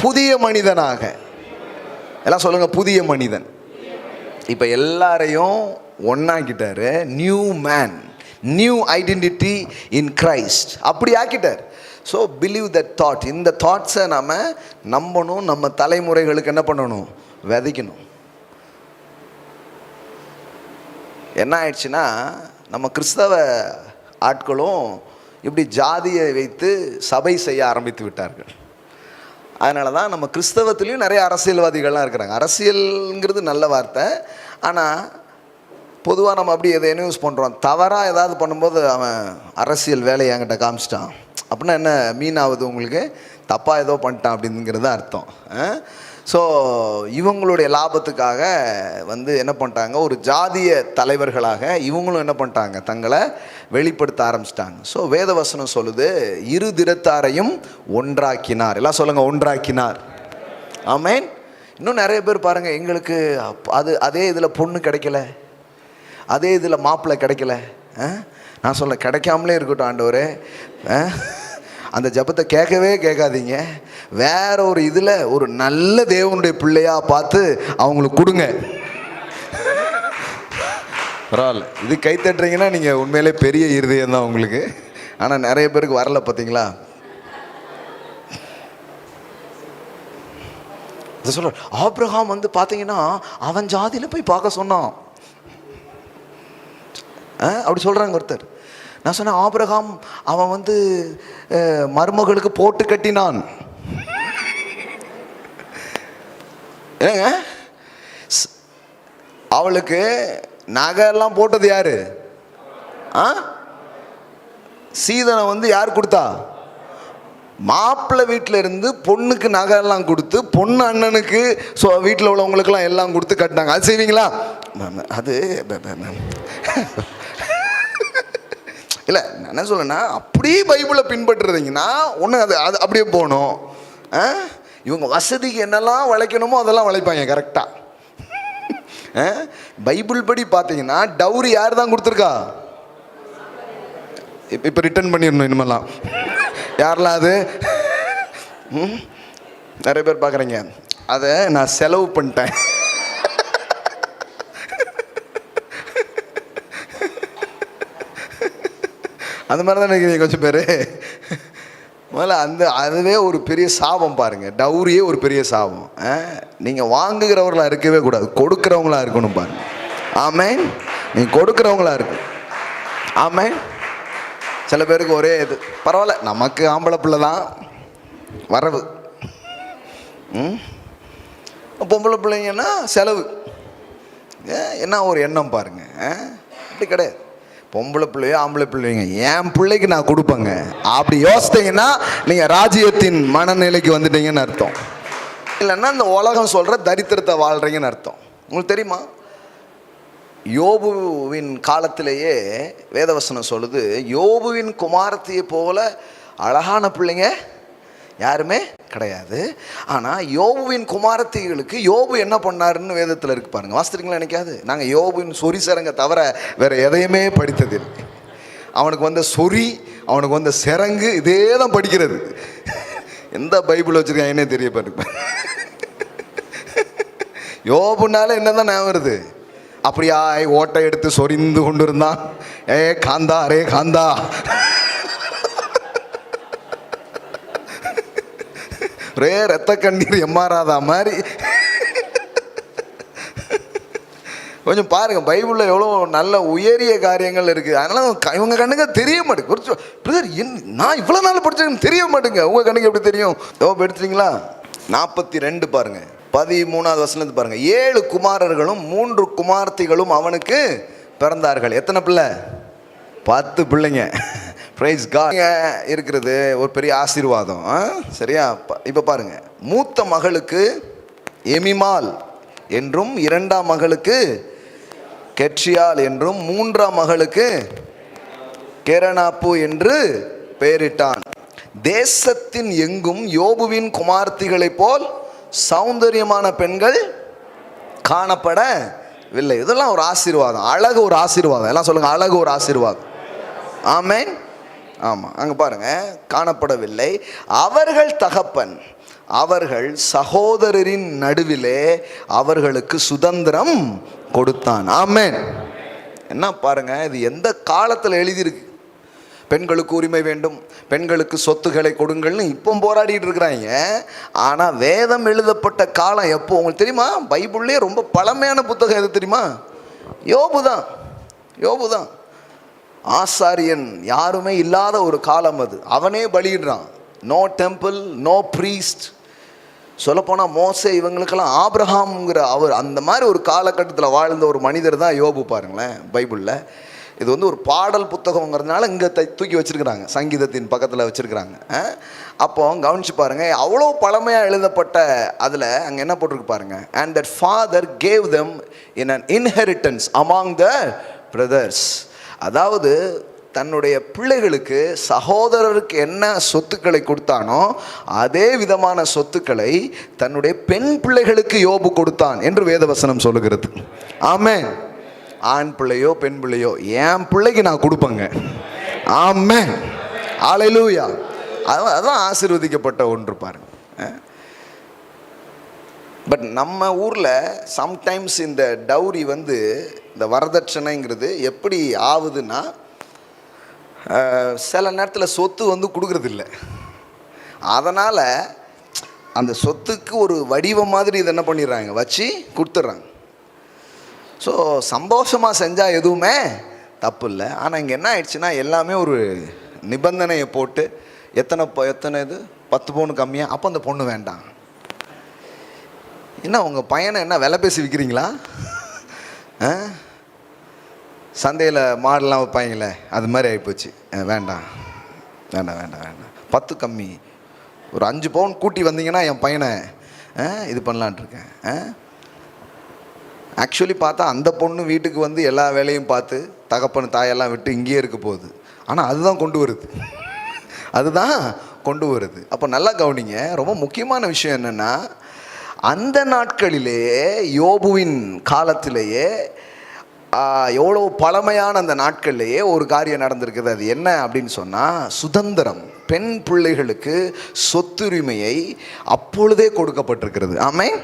புதிய மனிதனாக. எல்லாம் சொல்லுங்க, புதிய மனிதன். இப்ப எல்லாரையும் ஒன்னாக்கிட்டாரு. New man, new identity in Christ, அப்படி ஆக்கிட்டார். So believe that thought. இந்த தாட்ஸை நம்ம நம்பணும். நம்ம தலைமுறைகளுக்கு என்ன பண்ணணும்? விதைக்கணும். என்ன ஆயிடுச்சுன்னா, நம்ம கிறிஸ்தவ ஆட்களும் இப்படி ஜாதியை வைத்து சபை செய்ய ஆரம்பித்து விட்டார்கள். அதனால தான் நம்ம கிறிஸ்தவத்துலேயும் நிறைய அரசியல்வாதிகள்லாம் இருக்கிறாங்க. அரசியல்ங்கிறது நல்ல வார்த்தை, ஆனால் பொதுவாக நம்ம அப்படி எதை யூஸ் பண்ணுறோம். தவறாக ஏதாவது பண்ணும்போது அவன் அரசியல் வேலையை என்கிட்ட காமிச்சிட்டான் அப்படின்னா என்ன மீன் ஆகுது உங்களுக்கு? தப்பாக ஏதோ பண்ணிட்டான் அப்படிங்கிறது அர்த்தம். ஸோ இவங்களுடைய லாபத்துக்காக என்ன பண்ணிட்டாங்க, ஒரு ஜாதிய தலைவர்களாக இவங்களும் என்ன பண்ணிட்டாங்க, தங்களை வெளிப்படுத்த ஆரம்பிச்சிட்டாங்க. ஸோ வேதவசனம் சொல்லுது, இரு திறத்தாரையும் ஒன்றாக்கினார். எல்லாம் சொல்லுங்கள், ஒன்றாக்கினார். ஆமேன். இன்னும் நிறைய பேர் பாருங்கள், எங்களுக்கு அதே இதில் பொண்ணு கிடைக்கல, அதே இதில் மாப்பிள்ளை கிடைக்கல. நான் சொல்ல, கிடைக்காமலே இருக்கட்டும் ஆண்டவரே, அந்த ஜபத்தை கேட்கவே கேட்காதீங்க. வேற ஒரு இதில் ஒரு நல்ல தேவனுடைய பிள்ளையாக பார்த்து அவங்களுக்கு கொடுங்க. பரவாயில்ல, இது கை தட்டுறீங்கன்னா நீங்கள் உண்மையிலே பெரிய இருதயம் தான் உங்களுக்கு. ஆனால் நிறைய பேருக்கு வரல, பார்த்தீங்களா? சொல்ல ஆபிரகாம் பார்த்தீங்கன்னா அவன் ஜாதியில் போய் பார்க்க சொன்னான். அப்படி சொல்கிறாங்க ஒருத்தர். நான் சொன்னேன், ஆபிரகாம் அவன் மருமகளுக்கு போட்டு கட்டினான். ஏங்க, அவளுக்கு நகையெல்லாம் போட்டது யாரு? சீதனை யார் கொடுத்தா? மாப்பிள்ளை வீட்டில் இருந்து பொண்ணுக்கு நகையெல்லாம் கொடுத்து, பொண்ணு அண்ணனுக்கு வீட்டில் உள்ளவங்களுக்கெல்லாம் எல்லாம் கொடுத்து கட்டினாங்க. அது செய்வீங்களா? அது இல்லை, நான் என்ன சொல்லேன்னா, அப்படியே பைபிளை பின்பற்றுறீங்கன்னா ஒன்று அது அப்படியே போகணும். இவங்க வசதிக்கு என்னெல்லாம் வளைக்கணுமோ அதெல்லாம் வளைப்பாங்க கரெக்டாக. பைபிள் படி பார்த்தீங்கன்னா டவுரி யார் தான் கொடுத்துருக்கா? இப்போ ரிட்டர்ன் பண்ணிடணும் இனிமேலாம். யாரெல்லாம் அது? நிறைய பேர் பார்க்குறீங்க, அதை நான் செலவு பண்ணிட்டேன். அந்த மாதிரி தான் நினைக்கிறீங்க கொஞ்சம் பேர். முதல்ல அதுவே ஒரு பெரிய சாபம் பாருங்கள். டவுரியே ஒரு பெரிய சாபம். நீங்கள் வாங்குகிறவர்களாக இருக்கவே கூடாது, கொடுக்குறவங்களா இருக்கணும் பாருங்க. ஆமேன். நீங்கள் கொடுக்குறவங்களா இருக்கும். ஆமேன். சில பேருக்கு ஒரே இது, பரவாயில்ல நமக்கு ஆம்பளை பிள்ளை தான் வரவு, பொம்பளை பிள்ளைங்கன்னா செலவு. என்ன ஒரு எண்ணம் பாருங்க. அப்படி கிடையாது. பொம்பளை பிள்ளையோ ஆம்பளை பிள்ளைங்க என் பிள்ளைக்கு நான் கொடுப்பேங்க அப்படி யோசித்தீங்கன்னா நீங்கள் ராஜ்யத்தின் மனநிலைக்கு வந்துட்டீங்கன்னு அர்த்தம். இல்லைன்னா இந்த உலகம் சொல்கிற தரித்திரத்தை வாழ்கிறீங்கன்னு அர்த்தம். உங்களுக்கு தெரியுமா, யோபுவின் காலத்திலேயே வேதவசனம் சொல்லுது, யோபுவின் குமாரத்தியை போல அழகான பிள்ளைங்க யாருமே கிடையாது. ஆனால் யோபுவின் குமாரத்திகளுக்கு யோபு என்ன பண்ணாருன்னு வேதத்தில் இருக்கு பாருங்க. வாசிக்கிறீங்களா? நினைக்காது. நாங்கள் யோபுவின் சொறி சரங்க தவிர வேற எதையுமே படித்ததில்லை. அவனுக்கு சொறி, அவனுக்கு சிறங்கு, இதே தான் படிக்கிறது. எந்த பைபிள் வச்சிருக்காங்கன்னே தெரிய பாருங்க. யோபுனால என்னதான் ஞாபகம் வருது? அப்படியா ஓட்டை எடுத்து சொரிந்து கொண்டு இருந்தான். காந்தா அரே காந்தா, ரே ரத்த கண்ணீர் எம்மாறாதா மாதிரி. கொஞ்சம் பாருங்க, பைபிளில் எவ்வளோ நல்ல உயரிய காரியங்கள் இருக்குது. அதனால இவங்க கண்ணுங்க தெரிய மாட்டேங்குது. பிரதர், நான் இவ்வளோ நாள் படிச்சேன்னு தெரிய மாட்டேங்க. உங்கள் கண்ணுக்கு எப்படி தெரியும்? எடுத்துட்டீங்களா? 42 பாருங்க, 13வது வசனத்து பாருங்க. 7 குமாரர்களும் 3 குமார்த்திகளும் அவனுக்கு பிறந்தார்கள். எத்தனை பிள்ளை? 10 பிள்ளைங்க. Prize card. இருக்கிறது ஒரு பெரிய ஆசீர்வாதம். சரியா? இப்போ பாருங்க, மூத்த மகளுக்கு எமிமால் என்றும், 2ஆம் மகளுக்கு கெட்ரியால் என்றும், 3ஆம் மகளுக்கு கெரனாப்பு என்று பெயரிட்டான். தேசத்தின் எங்கும் யோபுவின் குமார்த்திகளைப் போல் சௌந்தரியமான பெண்கள் காணப்படவில்லை. இதெல்லாம் ஒரு ஆசீர்வாதம், அழகு ஒரு ஆசீர்வாதம். எல்லாம் சொல்லுங்க, அழகு ஒரு ஆசீர்வாதம். ஆமேன். ஆமாம், அங்கே பாருங்க, காணப்படவில்லை. அவர்கள் தகப்பன் அவர்கள் சகோதரரின் நடுவிலே அவர்களுக்கு சுதந்திரம் கொடுத்தான். ஆமேன். என்ன பாருங்க, இது எந்த காலத்தில் எழுதியிருக்கு? பெண்களுக்கு உரிமை வேண்டும், பெண்களுக்கு சொத்துக்களை கொடுங்கள்னு இப்போ போராடிட்டு இருக்கிறாங்க. ஆனால் வேதம் எழுதப்பட்ட காலம் எப்போ உங்களுக்கு தெரியுமா? பைபிள்லேயே ரொம்ப பழமையான புத்தகம் எது தெரியுமா? யோபு தான். யோபு தான். ஆசாரியன் யாருமே இல்லாத ஒரு காலம் அது. அவனே பலியிடுறான். No temple, no priest. சொல்லப்போனால் மோசே இவங்களுக்கெல்லாம் ஆபிரகாம்ங்கிற அவர் அந்த மாதிரி ஒரு காலகட்டத்தில் வாழ்ந்த ஒரு மனிதர் தான் யோபு. பாருங்களேன், பைபிளில் இது வந்து ஒரு பாடல் புத்தகங்கிறதுனால இங்கே தூக்கி வச்சுருக்கிறாங்க, சங்கீதத்தின் பக்கத்தில் வச்சுருக்கிறாங்க. அப்போ கவனிச்சு பாருங்கள், அவ்வளோ பழமையாக எழுதப்பட்ட அதில் அங்கே என்ன போட்டிருக்கு பாருங்கள். And that father cave them in an inheritance among the brothers. அதாவது தன்னுடைய பிள்ளைகளுக்கு சகோதரருக்கு என்ன சொத்துக்களை கொடுத்தானோ அதே விதமான சொத்துக்களை தன்னுடைய பெண் பிள்ளைகளுக்கு யோபு கொடுத்தான் என்று வேதவசனம் சொல்லுகிறது. ஆமென். ஆண் பிள்ளையோ பெண் பிள்ளையோ என் பிள்ளைக்கு நான் கொடுப்பேங்க. ஆமென், ஹல்லேலூயா. அதான் ஆசீர்வதிக்கப்பட்ட ஒன்று பாருங்க. பட் நம்ம ஊரில் சம்டைம்ஸ் இந்த டவுரி வந்து இந்த வரதட்சணைங்கிறது எப்படி ஆகுதுன்னா, சில நேரத்தில் சொத்து வந்து கொடுக்குறதில்ல. அதனால் அந்த சொத்துக்கு ஒரு வடிவம் மாதிரி இதை என்ன பண்ணிடுறாங்க, வச்சு கொடுத்துட்றாங்க. ஸோ சந்தோஷமாக செஞ்சால் எதுவுமே தப்பு இல்லை. ஆனால் இங்கே என்ன ஆயிடுச்சுன்னா, எல்லாமே ஒரு நிபந்தனையை போட்டு எத்தனை இது 10 பவுன் கம்மியாக, அப்போ அந்த பொண்ணு வேண்டாம். என்ன உங்கள் பையனை என்ன விலை பேசி விற்கிறீங்களா? சந்தையில் மாடெல்லாம் வைப்பாங்களே அது மாதிரி ஆகிப்போச்சு. வேண்டாம் வேண்டாம் வேண்டாம் வேண்டாம், 10 கம்மி, ஒரு 5 பவுன் கூட்டி வந்தீங்கன்னா என் பையனை இது பண்ணலான் இருக்கேன். ஆக்சுவலி பார்த்தா அந்த பொண்ணு வீட்டுக்கு வந்து எல்லா வேலையும் பார்த்து தகப்பன் தாயெல்லாம் விட்டு இங்கேயே இருக்க போகுது. ஆனால் அதுதான் கொண்டு வருது, அதுதான் கொண்டு வருது. அப்போ நல்லா கவனிங்க, ரொம்ப முக்கியமான விஷயம் என்னென்னா, அந்த நாட்களிலேயே யோபுவின் காலத்திலேயே எவ்வளோ பழமையான அந்த நாட்கள்லேயே ஒரு காரியம் நடந்திருக்குது. அது என்ன அப்படின்னு சொன்னால், சுதந்திரம், பெண் பிள்ளைகளுக்கு சொத்துரிமையை அப்பொழுதே கொடுக்கப்பட்டிருக்கிறது. ஆமென்.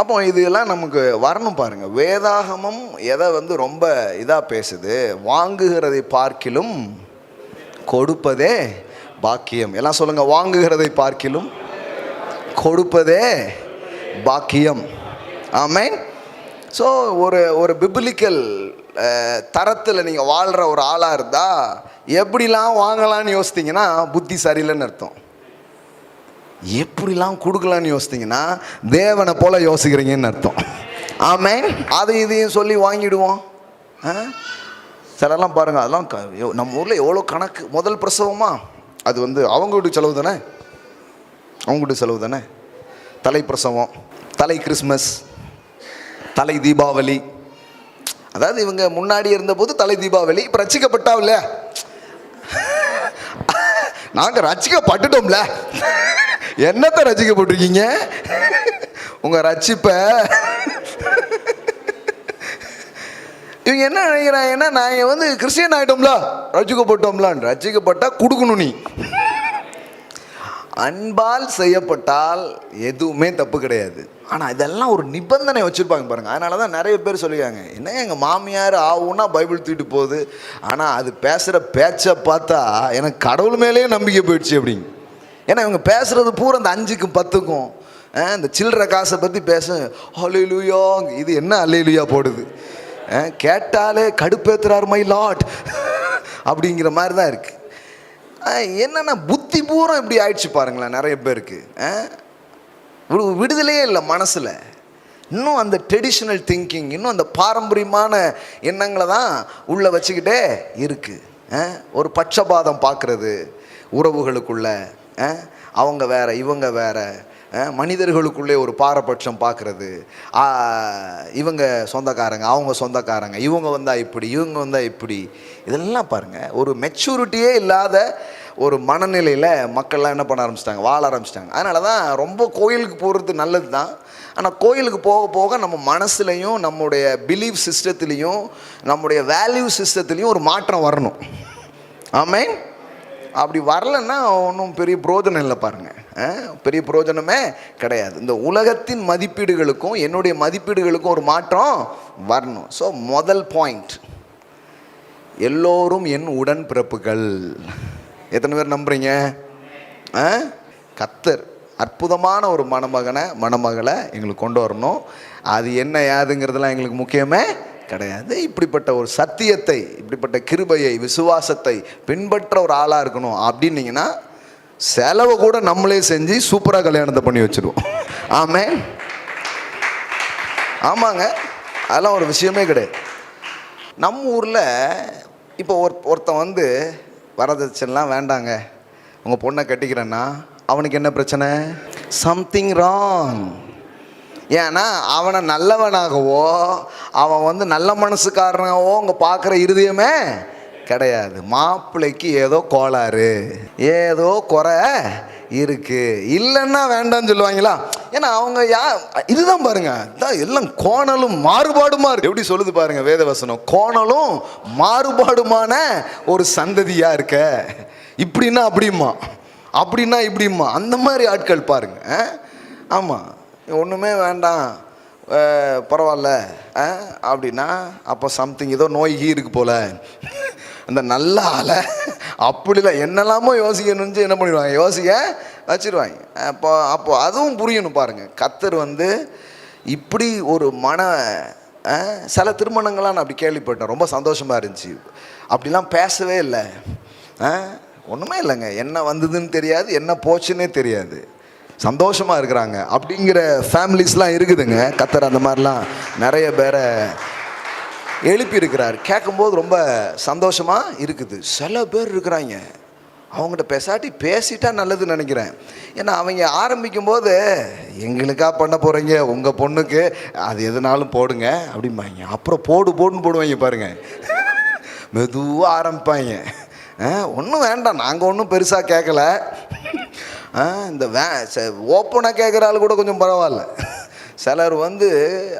அப்போ இதெல்லாம் நமக்கு வரணும் பாருங்கள். வேதாகமம் எதை வந்து ரொம்ப இதாக பேசுது, வாங்குகிறதை பார்க்கிலும் கொடுப்பதே பாக்கியம். எல்லாம் சொல்லுங்கள், வாங்குகிறதை பார்க்கிலும் கொடுப்பதே பாக்கியம். ஆமென். ஸோ ஒரு பிபிலிக்கல் தரத்தில் நீங்கள் வாழ்கிற ஒரு ஆளாக இருந்தால் எப்படிலாம் வாங்கலான்னு யோசித்தீங்கன்னா புத்தி சரியில்லைன்னு அர்த்தம். எப்படிலாம் கொடுக்கலான்னு யோசித்தீங்கன்னா தேவனை போல் யோசிக்கிறீங்கன்னு அர்த்தம். ஆமென். அதை இதையும் சொல்லி வாங்கிடுவோம். சிலர்லாம் பாருங்கள், அதெல்லாம் நம்ம ஊரில் எவ்வளோ கணக்கு. முதல் பிரசவமா அது வந்து அவங்க வீட்டு செலவு தானே, அவங்க வீட்டு செலவு தானே. தலை பிரசவம், தலை கிறிஸ்மஸ், தலை தீபாவளி. அதாவது இவங்க முன்னாடி இருந்தபோது தலை தீபாவளி, இப்போ ரசிக்கப்பட்டா இல்லையா, நாங்கள் ரசிக்கப்பட்டுட்டோம்ல. என்னத்தை ரசிக்கப்பட்டிருக்கீங்க? உங்கள் ரட்சிப்பை இவங்க என்ன நினைக்கிறாங்கன்னா, நாங்கள் வந்து கிறிஸ்டியன் ஆகிட்டோம்ல, ரசிக்கப்பட்டோம்லான். ரசிக்கப்பட்டால் கொடுக்கணும். நீ அன்பால் செய்யப்பட்டால் எதுவுமே தப்பு கிடையாது. ஆனால் இதெல்லாம் ஒரு நிபந்தனை வச்சுருப்பாங்க பாருங்கள். அதனால தான் நிறைய பேர் சொல்லியிருக்காங்க, என்ன எங்கள் மாமியார் ஆகுன்னா பைபிள் தூக்கிட்டு போகுது, ஆனால் அது பேசுகிற பேச்சை பார்த்தா எனக்கு கடவுள் மேலேயே நம்பிக்கை போயிடுச்சு அப்படிங்க. ஏன்னா இவங்க பேசுகிறது பூரா அந்த 5க்கும் 10க்கும் இந்த சில்லற காசை பற்றி பேச, அல்லேலூயா, இது என்ன அல்லேலூயா போடுது, கேட்டாலே கடுப்பேத்துறார் மை லாட் அப்படிங்கிற மாதிரி தான் இருக்குது. என்னென்னா புத்தி பூரம் இப்படி ஆயிடுச்சு பாருங்களேன் நிறைய பேருக்கு. விடுதலையே இல்லை மனசில். இன்னும் அந்த ட்ரெடிஷ்னல் திங்கிங், இன்னும் அந்த பாரம்பரியமான எண்ணங்களை தான் உள்ளே வச்சுக்கிட்டே இருக்குது. ஒரு பட்சபாதம் பார்க்குறது உறவுகளுக்குள்ள, அவங்க வேற இவங்க வேற, மனிதர்களுக்குள்ளே ஒரு பாரபட்சம் பார்க்குறது, இவங்க சொந்தக்காரங்க அவங்க சொந்தக்காரங்க, இவங்க வந்தால் இப்படி இவங்க வந்தால் இப்படி, இதெல்லாம் பாருங்கள் ஒரு மெச்சூரிட்டியே இல்லாத ஒரு மனநிலையில் மக்கள்லாம் என்ன பண்ண ஆரம்பிச்சிட்டாங்க, வாழ ஆரம்பிச்சிட்டாங்க. அதனால தான் ரொம்ப கோயிலுக்கு போகிறது நல்லது தான். ஆனால் கோயிலுக்கு போக போக நம்ம மனசுலையும் நம்முடைய பிலீஃப் சிஸ்டத்துலேயும் நம்முடைய வேல்யூ சிஸ்டத்துலேயும் ஒரு மாற்றம் வரணும். ஆமென். அப்படி வரலன்னா ஒன்றும் பெரிய புரோஜனம் இல்லை பாருங்கள், பெரிய புரோஜனமே கிடையாது. இந்த உலகத்தின் மதிப்பீடுகளுக்கும் என்னுடைய மதிப்பீடுகளுக்கும் ஒரு மாற்றம் வரணும். ஸோ முதல் பாயிண்ட், எல்லோரும் என் உடன் பிறப்புகள். எத்தனை பேர் நம்புறீங்க? கர்த்தர் அற்புதமான ஒரு மணமகனை எங்களுக்கு கொண்டு வரணும். அது என்ன ஏதுங்கிறதுலாம் எங்களுக்கு முக்கியமே கிடையாது. இப்படிப்பட்ட ஒரு சத்தியத்தை, இப்படிப்பட்ட கிருபையை, விசுவாசத்தை பின்பற்ற ஒரு ஆளாக இருக்கணும் அப்படின்னீங்கன்னா செலவை கூட நம்மளே செஞ்சு சூப்பராக கல்யாணத்தை பண்ணி வச்சுருவோம். ஆமென். ஆமாங்க, அதெல்லாம் ஒரு விஷயமே கிடையாது. நம்ம ஊரில் இப்போ ஒருத்தன் வந்து வரதட்சணைலாம் வேண்டாங்க, உங்கள் பொண்ணை கட்டிக்கிறேன்னா அவனுக்கு என்ன பிரச்சனை? Something wrong. ஏன்னா அவனை நல்லவனாகவோ அவன் வந்து நல்ல மனசுக்காரனாகவோ அவங்க பார்க்குற இருதயமே கிடையாது. மாப்பிள்ளைக்கு ஏதோ கோளாறு, ஏதோ குறை இருக்கு, இல்லைன்னா வேண்டாம்னு சொல்லுவாங்களா? ஏன்னா அவங்க இதுதான் பாருங்க, எல்லாம் கோணலும் மாறுபாடுமா இருக்கு. எப்படி சொல்லுது பாருங்க வேதவசனம், கோணலும் மாறுபாடுமான ஒரு சந்ததியா இருக்க. இப்படின்னா அப்படிமா, அப்படின்னா இப்படிமா, அந்த மாதிரி ஆட்கள் பாருங்க. ஆமாம், ஒன்றுமே வேண்டாம் பரவாயில்ல அப்படின்னா அப்போ சம்திங் ஏதோ நோய்கி இருக்கு போல. அந்த நல்ல ஆளை அப்படிலாம் என்னெல்லாமோ யோசிக்கணும்னு என்ன பண்ணிடுவாங்க, யோசிக்க வச்சிருவாங்க. அப்போ அதுவும் புரியணும் பாருங்கள். கர்த்தர் வந்து இப்படி ஒரு சில திருமணங்கள்லாம் நான் அப்படி கேள்விப்பட்டேன், ரொம்ப சந்தோஷமாக இருந்துச்சு. அப்படிலாம் பேசவே இல்லை, ஒன்றுமே இல்லைங்க, என்ன வந்ததுன்னு தெரியாது, என்ன போச்சுன்னே தெரியாது, சந்தோஷமாக இருக்கிறாங்க அப்படிங்கிற ஃபேமிலிஸ்லாம் இருக்குதுங்க. கர்த்தர் அந்த மாதிரிலாம் நிறைய பேரை எழுப்பி இருக்கிறார். கேட்கும்போது ரொம்ப சந்தோஷமாக இருக்குது. சில பேர் இருக்கிறாங்க, அவங்கள்ட்ட பேசிட்டா நல்லதுன்னு நினைக்கிறேன். ஏன்னா அவங்க ஆரம்பிக்கும் போது எங்களுக்கா பண்ண போகிறீங்க, உங்கள் பொண்ணுக்கு அது எதுனாலும் போடுங்க அப்படிம்பாங்க. அப்புறம் போடுன்னு போடுவாங்க பாருங்க, மெதுவாக ஆரம்பிப்பாங்க. ஒன்றும் வேண்டாம், நாங்கள் ஒன்றும் பெருசாக கேட்கல, இந்த ஓப்பனாக கேட்குற ஆள் கூட கொஞ்சம் பரவாயில்ல. சிலர் வந்து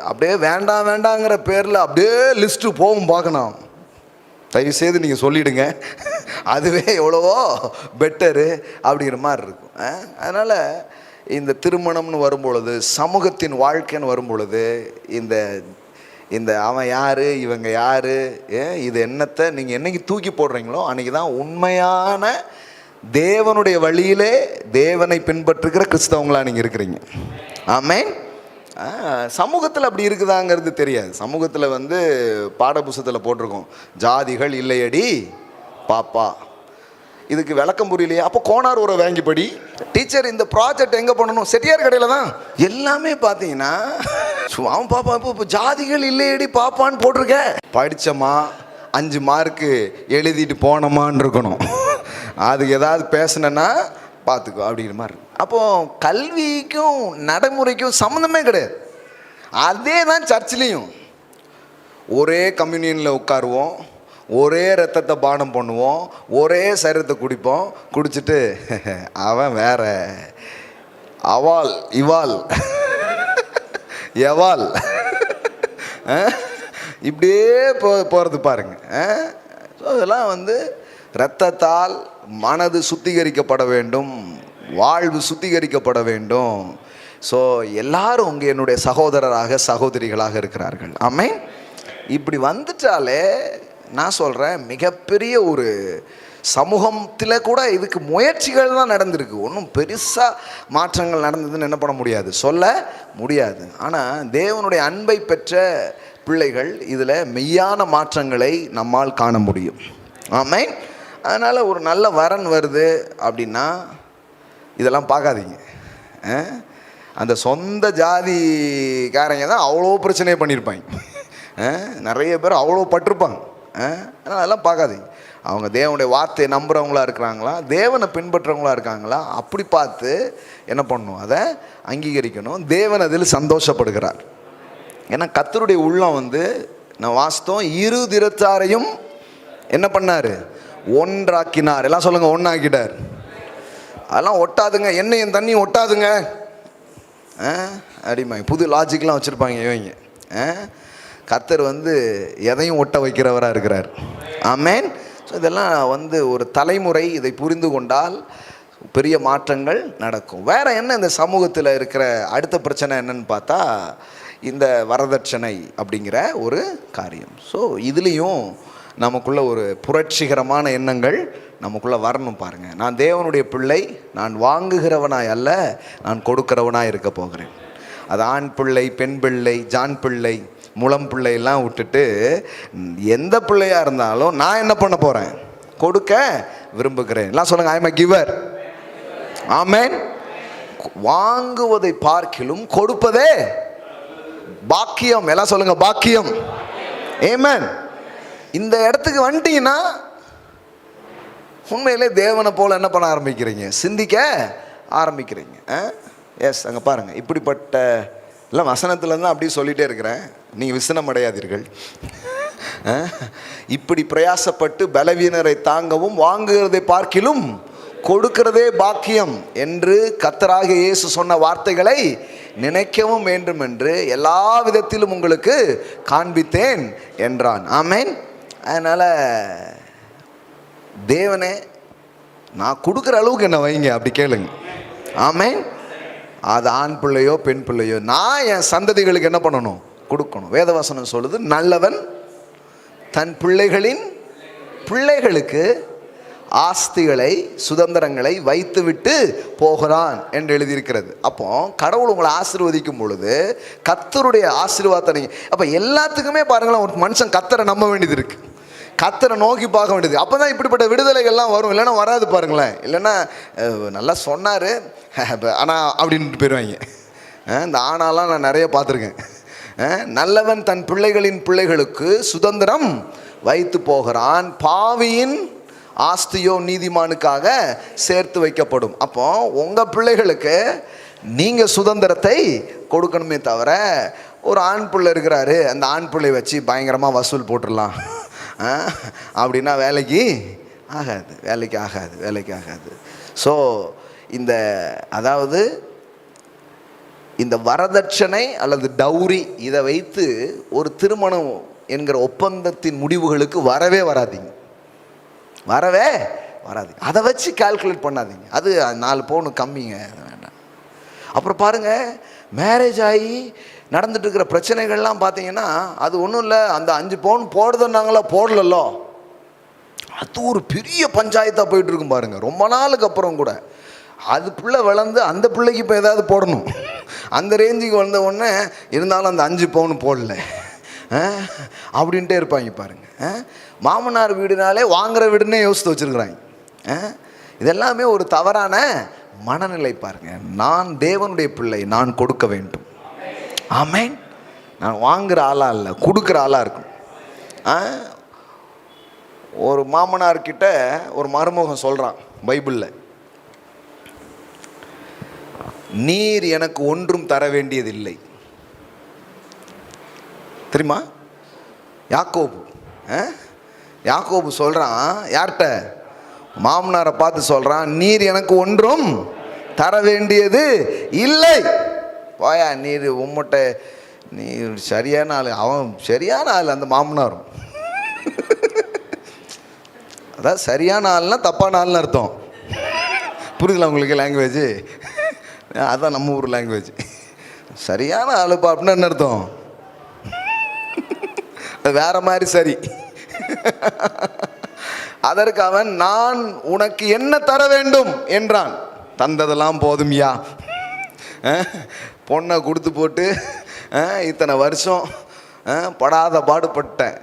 அப்படியே வேண்டாங்கிற பேரில் அப்படியே லிஸ்ட்டு போகும் பார்க்கணும். தயவுசெய்து நீங்கள் சொல்லிவிடுங்க, அதுவே எவ்வளவோ பெட்டரு அப்படிங்கிற மாதிரி இருக்கும். அதனால் இந்த திருமணம்னு வரும்பொழுது, சமூகத்தின் வாழ்க்கைன்னு வரும்பொழுது, இந்த அவன் யார் இவங்க யார் இது என்னத்தை நீங்கள் என்னைக்கு தூக்கி போடுறீங்களோ அன்றைக்கி தான் உண்மையான தேவனுடைய வழியிலே தேவனை பின்பற்றுகிற கிறிஸ்தவங்களாக நீங்கள் இருக்கிறீங்க. ஆமென். சமூகத்தில் அப்படி இருக்குதாங்கிறது தெரியாது. சமூகத்தில் வந்து பாடப்புஸ்தகத்தில் போட்டிருக்கோம், ஜாதிகள் இல்லையடி பாப்பா. இதுக்கு விளக்கம் புரியலையா? அப்போ கோனார் உரை வாங்கிப்படி. டீச்சர் இந்த ப்ராஜெக்ட் எங்கே பண்ணணும்? செட்டியார் கடையில் தான். எல்லாமே பார்த்தீங்கன்னா அவன் பாப்பா இப்போ ஜாதிகள் இல்லையடி பாப்பான்னு போட்டிருக்க. படித்தமா 5 மார்க்கு எழுதிட்டு போனோமான்னு இருக்கணும். அதுக்கு ஏதாவது பேசினேன்னா பார்த்துக்கோ அப்படிங்கிற மாதிரி. அப்போது கல்விக்கும் நடைமுறைக்கும் சம்மந்தமே கிடையாது. அதே தான் சர்ச்சிலையும். ஒரே கம்யூனியனில் உட்காருவோம், ஒரே ரத்தத்தை பானம் பண்ணுவோம், ஒரே சரீரத்தை குடிப்போம். குடிச்சிட்டு அவன் வேற, அவாள் இவாள் எவாள் இப்படியே போகிறது பாருங்க. ஸோ இதெல்லாம் வந்து இரத்தத்தால் மனது சுத்திகரிக்கப்பட வேண்டும், வாழ்வு சுத்திகரிக்கப்பட வேண்டும். ஸோ எல்லாரும் உங்க என்னுடைய சகோதரராக சகோதரிகளாக இருக்கிறார்கள். ஆமென். இப்படி வந்துட்டாலே நான் சொல்கிறேன், மிகப்பெரிய ஒரு சமூகத்தில் கூட இதுக்கு முயற்சிகள் தான் நடந்திருக்கு. ஒன்றும் பெருசாக மாற்றங்கள் நடந்ததுன்னு என்ன பண்ண முடியாது, சொல்ல முடியாது. ஆனால் தேவனுடைய அன்பை பெற்ற பிள்ளைகள் இதில் மெய்யான மாற்றங்களை நம்மால் காண முடியும். ஆமென். அதனால் ஒரு நல்ல வரன் வருது அப்படின்னா இதெல்லாம் பார்க்காதீங்க. அந்த சொந்த ஜாதிக்காரங்க தான் அவ்வளோ பிரச்சனையை பண்ணியிருப்பாங்க. நிறைய பேர் அவ்வளோ பட்டிருப்பாங்க. ஆனால் அதெல்லாம் பார்க்காதீங்க. அவங்க தேவனுடைய வார்த்தையை நம்புகிறவங்களா இருக்கிறாங்களா, தேவனை பின்பற்றுறவங்களா இருக்காங்களா, அப்படி பார்த்து என்ன பண்ணணும், அதை அங்கீகரிக்கணும். தேவன் அதில் சந்தோஷப்படுகிறார். ஏன்னா கர்த்தருடைய உள்ளம் வந்து நான் வாஸ்தவம், இரு திறத்தாரையும் என்ன பண்ணார், ஒன்றாக்கினார். எல்லாம் சொல்லுங்கள், ஒன்றாக்கிட்டார். அதெல்லாம் ஒட்டாதுங்க, எண்ணெயும் தண்ணியும் ஒட்டாதுங்க அப்படிம்பாங்க. புது லாஜிக்லாம் வச்சுருப்பாங்க இவங்க. கர்த்தர் வந்து எதையும் ஒட்ட வைக்கிறவராக இருக்கிறார். ஆமென். ஸோ இதெல்லாம் வந்து ஒரு தலைமுறை இதை புரிந்து கொண்டால் பெரிய மாற்றங்கள் நடக்கும். வேறு என்ன இந்த சமூகத்தில் இருக்கிற அடுத்த பிரச்சனை என்னன்னு பார்த்தா இந்த வரதட்சணை அப்படிங்கிற ஒரு காரியம். ஸோ இதுலேயும் நமக்குள்ள ஒரு புரட்சிகரமான எண்ணங்கள் நமக்குள்ளே வரணும். பாருங்கள், நான் தேவனுடைய பிள்ளை, நான் வாங்குகிறவனாய் அல்ல, நான் கொடுக்கிறவனாய் இருக்க போகிறேன். அது ஆண் பிள்ளை, பெண் பிள்ளை, ஜான் பிள்ளை, முளம் பிள்ளையெல்லாம் விட்டுட்டு எந்த பிள்ளையா இருந்தாலும் நான் என்ன பண்ண போகிறேன்? கொடுக்க விரும்புகிறேன். எல்லாம் சொல்லுங்க, ஐ எம் எ கிவர். ஆமென். வாங்குவதை பார்க்கிலும் கொடுப்பதே பாக்கியம். எல்லாம் சொல்லுங்க, பாக்கியம். ஆமென். இந்த இடத்துக்கு வந்துட்டீங்கன்னா உண்மையிலே தேவனை போல என்ன பண்ண ஆரம்பிக்கிறீங்க? சிந்திக்க ஆரம்பிக்கிறீங்க. எஸ், அங்கே பாருங்கள், இப்படிப்பட்ட எல்லாம் வசனத்துலேருந்து தான் அப்படியே சொல்லிகிட்டே இருக்கிறேன், நீங்கள் விசனம் அடையாதீர்கள். இப்படி பிரயாசப்பட்டு பலவீனரை தாங்கவும் வாங்குகிறதை பார்க்கிலும் கொடுக்கிறதே பாக்கியம் என்று கர்த்தராகிய இயேசு சொன்ன வார்த்தைகளை நினைக்கவும் வேண்டும் என்று எல்லா விதத்திலும் உங்களுக்கு காண்பித்தேன் என்றான். ஆமென். அதனால் தேவனே, நான் கொடுக்குற அளவுக்கு என்ன வைங்க, அப்படி கேளுங்க. ஆமென். அது ஆண் பிள்ளையோ பெண் பிள்ளையோ, நான் என் சந்ததிகளுக்கு என்ன பண்ணணும்? கொடுக்கணும். வேதவசனம் சொல்லுது, நல்லவன் தன் பிள்ளைகளின் பிள்ளைகளுக்கு ஆஸ்திகளை சுதந்திரங்களை வைத்துவிட்டு போகிறான் என்று எழுதியிருக்கிறது. அப்போ கடவுள் உங்களை ஆசீர்வதிக்கும் பொழுது கர்த்தருடைய ஆசீர்வாதத்தை நீங்கள், அப்போ எல்லாத்துக்குமே பாருங்களேன், ஒரு மனுஷன் கர்த்தரை நம்ப வேண்டியது இருக்குது, கர்த்தரை நோக்கி பார்க்க வேண்டியது. அப்போ தான் இப்படிப்பட்ட விடுதலைகள்லாம் வரும். இல்லைன்னா வராது பாருங்களேன். இல்லைன்னா நல்லா சொன்னார் ஆனால் அப்படின்ட்டு போயிடுவாங்க. இந்த ஆனாலாம் நான் நிறைய பார்த்துருக்கேன். நல்லவன் தன் பிள்ளைகளின் பிள்ளைகளுக்கு சுதந்திரம் வைத்து போகிறான், பாவியின் ஆஸ்தியோ நீதிமானுக்காக சேர்த்து வைக்கப்படும். அப்போ உங்கள் பிள்ளைகளுக்கு நீங்கள் சுதந்திரத்தை கொடுக்கணுமே தவிர, ஒரு ஆண் பிள்ளை இருக்கிறாரு, அந்த ஆண் பிள்ளை வச்சு பயங்கரமாக வசூல் போட்டுடலாம் அப்படின்னா வேலைக்கு ஆகாது. ஸோ இந்த அதாவது இந்த வரதட்சணை அல்லது டௌரி இதை வைத்து ஒரு திருமணம் என்கிற ஒப்பந்தத்தின் முடிவுகளுக்கு வரவே வராதீங்க. அதை வச்சு கால்குலேட் பண்ணாதீங்க. அது 4 பவுன் கம்மிங்க, வேண்டாம். அப்புறம் பாருங்கள், மேரேஜ் ஆகி நடந்துட்டு இருக்கிற பிரச்சனைகள்லாம் பார்த்தீங்கன்னா அது ஒன்றும் இல்லை, அந்த 5 பவுன் போடுதுன்னாங்களா போடலല്ലോ, அது ஒரு பெரிய பஞ்சாயத்தாக போயிட்டு இருக்கும் பாருங்கள். ரொம்ப நாளுக்கு அப்புறம் கூட அது பிள்ளை வளர்ந்து அந்த பிள்ளைக்கு இப்போ ஏதாவது போடணும், அந்த ரேஞ்சுக்கு வந்த உடனே இருந்தாலும் அந்த 5 பவுன் போடல அப்படின்ட்டே இருப்பாங்க பாருங்கள். மாமனார் வீடுனாலே வாங்குகிற வீடுன்னே யோசித்து வச்சுருக்குறாங்க. இதெல்லாமே ஒரு தவறான மனநிலை பாருங்கள். நான் தேவனுடைய பிள்ளை, நான் கொடுக்க வேண்டும். ஆமென். நான் வாங்குகிற ஆளாக இல்லை, கொடுக்குற ஆளாக இருக்கும். ஒரு மாமனார்கிட்ட ஒரு மருமகன் சொல்கிறான் பைபிளில், நீர் எனக்கு ஒன்றும் தர வேண்டியதில்லை. தெரியுமா? யாக்கோபு சொல்கிறான், யார்கிட்ட? மாமனாரை பார்த்து சொல்கிறான், நீர் எனக்கு ஒன்றும் தர வேண்டியது இல்லை. போயா நீர் உம்மட்ட, நீ சரியான ஆள். அவன் சரியான ஆள், அந்த மாமனாரும். அதாவது சரியான ஆள்னா தப்பான ஆள்னு அர்த்தம். புரியுதுல உங்களுக்கு லாங்குவேஜ்? அதான் நம்ம ஊர் லாங்குவேஜ். சரியான ஆளுப்பா அப்படின்னா என்ன அர்த்தம்? வேற மாதிரி சரி. அதற்கு அவன், நான் உனக்கு என்ன தர வேண்டும் என்றான். தந்ததெல்லாம் போதும்யா, பொண்ணை கொடுத்து போட்டு இத்தனை வருஷம் படாத பாடுபட்டேன்.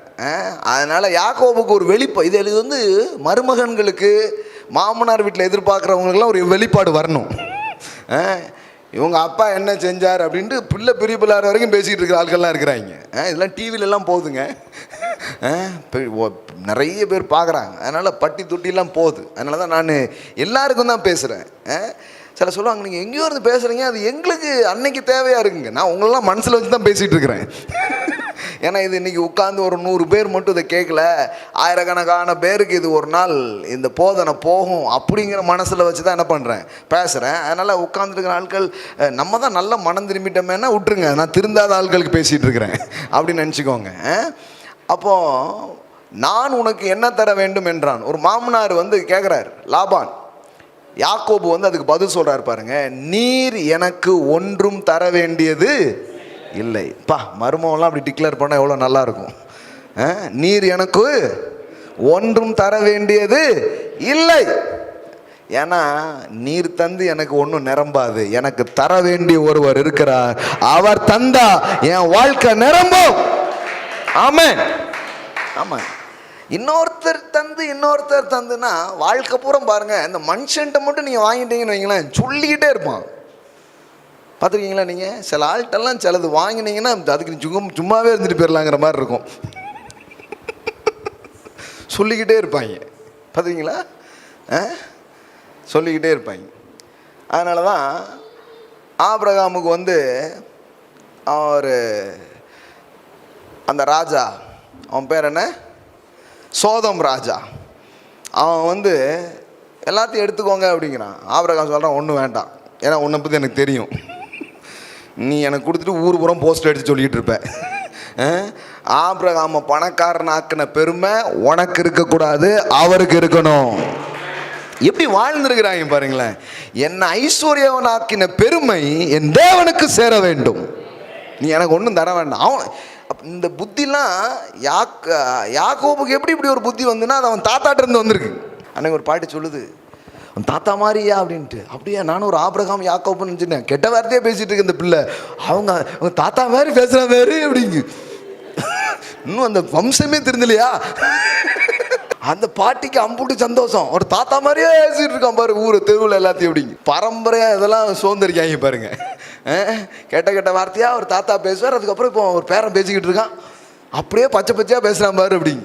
அதனால் யாக்கோபுக்கு ஒரு வெளிப்பாடு, இது வந்து மருமகன்களுக்கு மாமனார் வீட்டில் எதிர்பார்க்குறவங்களுக்குலாம் ஒரு வெளிப்பாடு வரணும். இவங்க அப்பா என்ன செஞ்சார் அப்படின்ட்டு பிள்ளை பெரிய பிள்ளார் வரைக்கும் பேசிகிட்டு இருக்கிற ஆட்கள்லாம் இருக்கிறாங்க. இதெல்லாம் டிவிலெலாம் போகுதுங்க, நிறைய பேர் பார்க்குறாங்க. அதனால் பட்டி தொட்டிலாம் போகுது. அதனால தான் நான் எல்லாருக்கும் தான் பேசுகிறேன். சில சொல்லுவாங்க, நீங்கள் எங்கேயோ இருந்து பேசுகிறீங்க, அது எங்களுக்கு அன்னைக்கு தேவையாக இருக்குங்க. நான் உங்களெல்லாம் மனசில் வச்சு தான் பேசிகிட்டு இருக்கிறேன். ஏன்னா இது இன்றைக்கி உட்காந்து ஒரு 100 பேர் மட்டும் இதை கேட்கல, ஆயிரக்கணக்கான பேருக்கு இது ஒரு நாள் இந்த போதனை போகும் அப்படிங்கிற மனசில் வச்சு தான் என்ன பண்ணுறேன், பேசுகிறேன். அதனால் உட்காந்துருக்கிற ஆட்கள் நம்ம தான் நல்ல மனம் திரும்பிட்டோமேனா விட்டுருங்க, நான் திருந்தாத ஆட்களுக்கு பேசிகிட்டு இருக்கிறேன் அப்படின்னு நினச்சிக்கோங்க. அப்போது நான் உனக்கு என்ன தர வேண்டும் என்றான். ஒரு மாமனார் வந்து கேட்குறார் லாபான். யாக்கோபு வந்து அதுக்கு பதில் சொல்கிறார் பாருங்க, நீர் எனக்கு ஒன்றும் தர வேண்டியது இல்லை. மருமகன்லாம் அப்படி டிக்ளேர் பண்ணால் எவ்வளோ நல்லாயிருக்கும். நீர் எனக்கு ஒன்றும் தர வேண்டியது இல்லை. ஏன்னா நீர் தந்து எனக்கு ஒன்றும் நிரம்பாது, எனக்கு தர வேண்டிய ஒருவர் இருக்கிறார், அவர் தந்தா என் வாழ்க்கை நிரம்பும். ஆமென். ஆமாம். இன்னொருத்தர் தந்துன்னா வாழ்க்கை பூரா பாருங்க, இந்த மனுஷன்ட்ட மட்டும் நீங்கள் வாங்கிட்டீங்கன்னு வைங்களேன், சொல்லிக்கிட்டே இருப்பான். பார்த்துருக்கீங்களா நீங்கள்? சில ஆள்கிட்டலாம் சிலது வாங்கினீங்கன்னா அதுக்கு சும்மாவே இருந்துட்டு போயிடலாங்கிற மாதிரி இருக்கும். சொல்லிக்கிட்டே இருப்பாங்க. பார்த்துருக்கீங்களா? சொல்லிக்கிட்டே இருப்பாங்க. அதனால தான் ஆபிரகாமுக்கு அவர் அந்த ராஜா, அவன் பேர் என்ன, சோதம் ராஜா, அவன் எல்லாத்தையும் எடுத்துக்கோங்க அப்படிங்கிறான். ஆபிரகாம் சொல்கிறான், ஒன்றும் வேண்டாம், ஏன்னா உன்னை பற்றி எனக்கு தெரியும், நீ எனக்கு கொடுத்துட்டு ஊர் புறம் போஸ்ட் அடித்து சொல்லிக்கிட்டு இருப்ப. ஆபிரகாம பணக்காரனாக்குன பெருமை உனக்கு இருக்கக்கூடாது, அவருக்கு இருக்கணும். எப்படி வாழ்ந்துருக்கிறாங்க பாருங்களேன். என்னை ஐஸ்வர்யவனாக்கின பெருமை என் தேவனுக்கு சேர வேண்டும், நீ எனக்கு ஒன்றும் தர வேண்டாம். அவன் இந்த புத்திலாம் யாக்கோபுக்கு எப்படி இப்படி ஒரு புத்தி வந்துன்னா அது அவன் தாத்தாட்ட இருந்து வந்திருக்கு. அன்னைக்கு ஒரு பாட்டு சொல்லுது, அவன் தாத்தா மாதிரியா அப்படின்ட்டு. அப்படியா, நானும் ஒரு ஆபிரகாம் யாக்கோபுன்னு நினச்சிட்டேன். கெட்ட வார்த்தையே பேசிகிட்டு இருக்கு இந்த பிள்ளை. அவங்க தாத்தா மாதிரி பேசுகிற மாதிரி அப்படிங்கு. இன்னும் அந்த வம்சமே தெரிஞ்சலையா? அந்த பாட்டிக்கு அம்புட்டு சந்தோஷம், ஒரு தாத்தா மாதிரியே பேசிட்டு இருக்கான் பாரு ஊர் தெருவில் எல்லாத்தையும். அப்படிங்க பரம்பரையாக இதெல்லாம் சோர்ந்திருக்காங்க பாருங்க. கெட்ட வார்த்தையா ஒரு தாத்தா பேசுவார், அதுக்கப்புறம் இப்போ ஒரு பேரன் பேசிக்கிட்டு இருக்கான், அப்படியே பச்சை பச்சையாக பேசுகிறான் பாரு அப்படிங்க.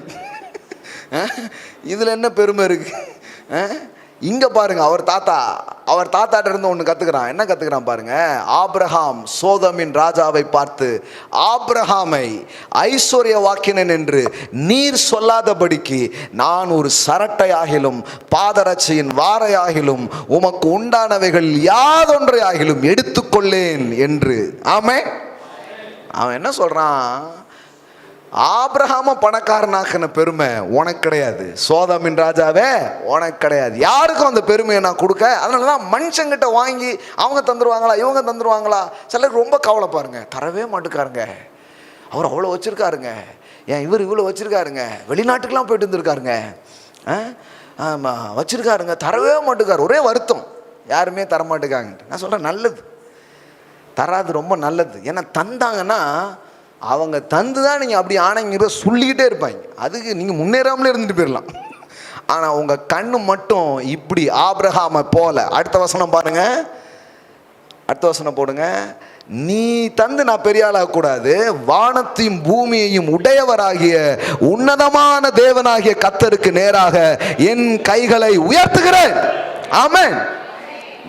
இதில் என்ன பெருமை இருக்கு? இங்கே பாருங்க, அவர் தாத்தாட்ட இருந்து ஒன்று கற்றுக்கிறான். என்ன கற்றுக்கிறான் பாருங்க. ஆபிரகாம் சோதமின் ராஜாவை பார்த்து, ஆபிரகாமை ஐஸ்வர்ய வாக்கினன் என்று நீர் சொல்லாதபடிக்கு நான் ஒரு சரட்டையாகிலும் பாதரட்சையின் வாரையாகிலும் உமக்கு உண்டானவைகள் யாதொன்றையாகிலும் எடுத்துக்கொள்ளேன் என்று. ஆமென். அவன் என்ன சொல்றான்? ஆபிரகாம பணக்காரனாக்கின பெருமை உனக்கு கிடையாது, சோதமின் ராஜாவே உனக்கு கிடையாது. யாருக்கும் அந்த பெருமையை நான் கொடுக்க. அதனால தான் மனுஷங்கிட்ட வாங்கி அவங்க தந்துடுவாங்களா இவங்க தந்துடுவாங்களா, சிலருக்கு ரொம்ப கவலை பாருங்க, தரவே மாட்டுக்காருங்க. அவர் அவ்வளோ வச்சுருக்காருங்க, ஏன் இவர் இவ்வளோ வச்சுருக்காருங்க, வெளிநாட்டுக்கெலாம் போயிட்டு இருந்திருக்காருங்க, ஆமாம் வச்சுருக்காருங்க, தரவே மாட்டுக்காரு. ஒரே வருத்தம், யாருமே தரமாட்டுக்காங்கன்ட்டு. நான் சொல்கிறேன், நல்லது, தராது ரொம்ப நல்லது. ஏன்னா தந்தாங்கன்னா அவங்க தந்து தான் நீங்கள் அப்படி ஆணைங்கிறத சொல்லிக்கிட்டே இருப்பாங்க. அதுக்கு நீங்கள் முன்னேறாமலே இருந்துட்டு போயிடலாம். ஆனால் உங்கள் கண்ணு மட்டும் இப்படி ஆபிரகாமை போல. அடுத்த வசனம் பாருங்க, அடுத்த வசனம் போடுங்க. நீ தந்து நான் பெரிய ஆளாகக்கூடாது, வானத்தையும் பூமியையும் உடையவராகிய உன்னதமான தேவனாகிய கர்த்தருக்கு நேராக என் கைகளை உயர்த்துகிறேன். ஆமென்.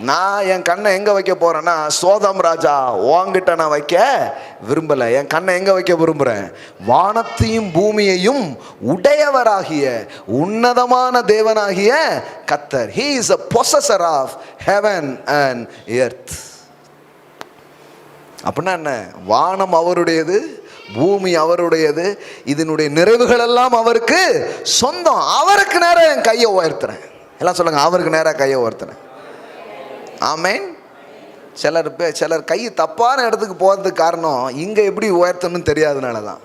நான் என் கண்ணை எங்கே வைக்க போகிறேன்னா, சோதம் ராஜா உன்கிட்ட நான் வைக்க விரும்பலை. என் கண்ணை எங்கே வைக்க விரும்புகிறேன்? வானத்தையும் பூமியையும் உடையவராகிய உன்னதமான தேவனாகிய கர்த்தர். He is a possessor of heaven and earth. அப்படின்னா என்ன? வானம் அவருடையது, பூமி அவருடையது, இதனுடைய நிறைவுகள் எல்லாம் அவருக்கு சொந்தம். அவருக்கு நேரம் என் கையை உயர்த்துறேன். எல்லாம் சொல்லுங்க, அவருக்கு நேராக கையை உயர்த்துறேன். ஆமென். சிலர் கை தப்பான இடத்துக்கு போகிறதுக்கு காரணம் இங்கே எப்படி உயர்த்தணும்னு தெரியாதனால தான்.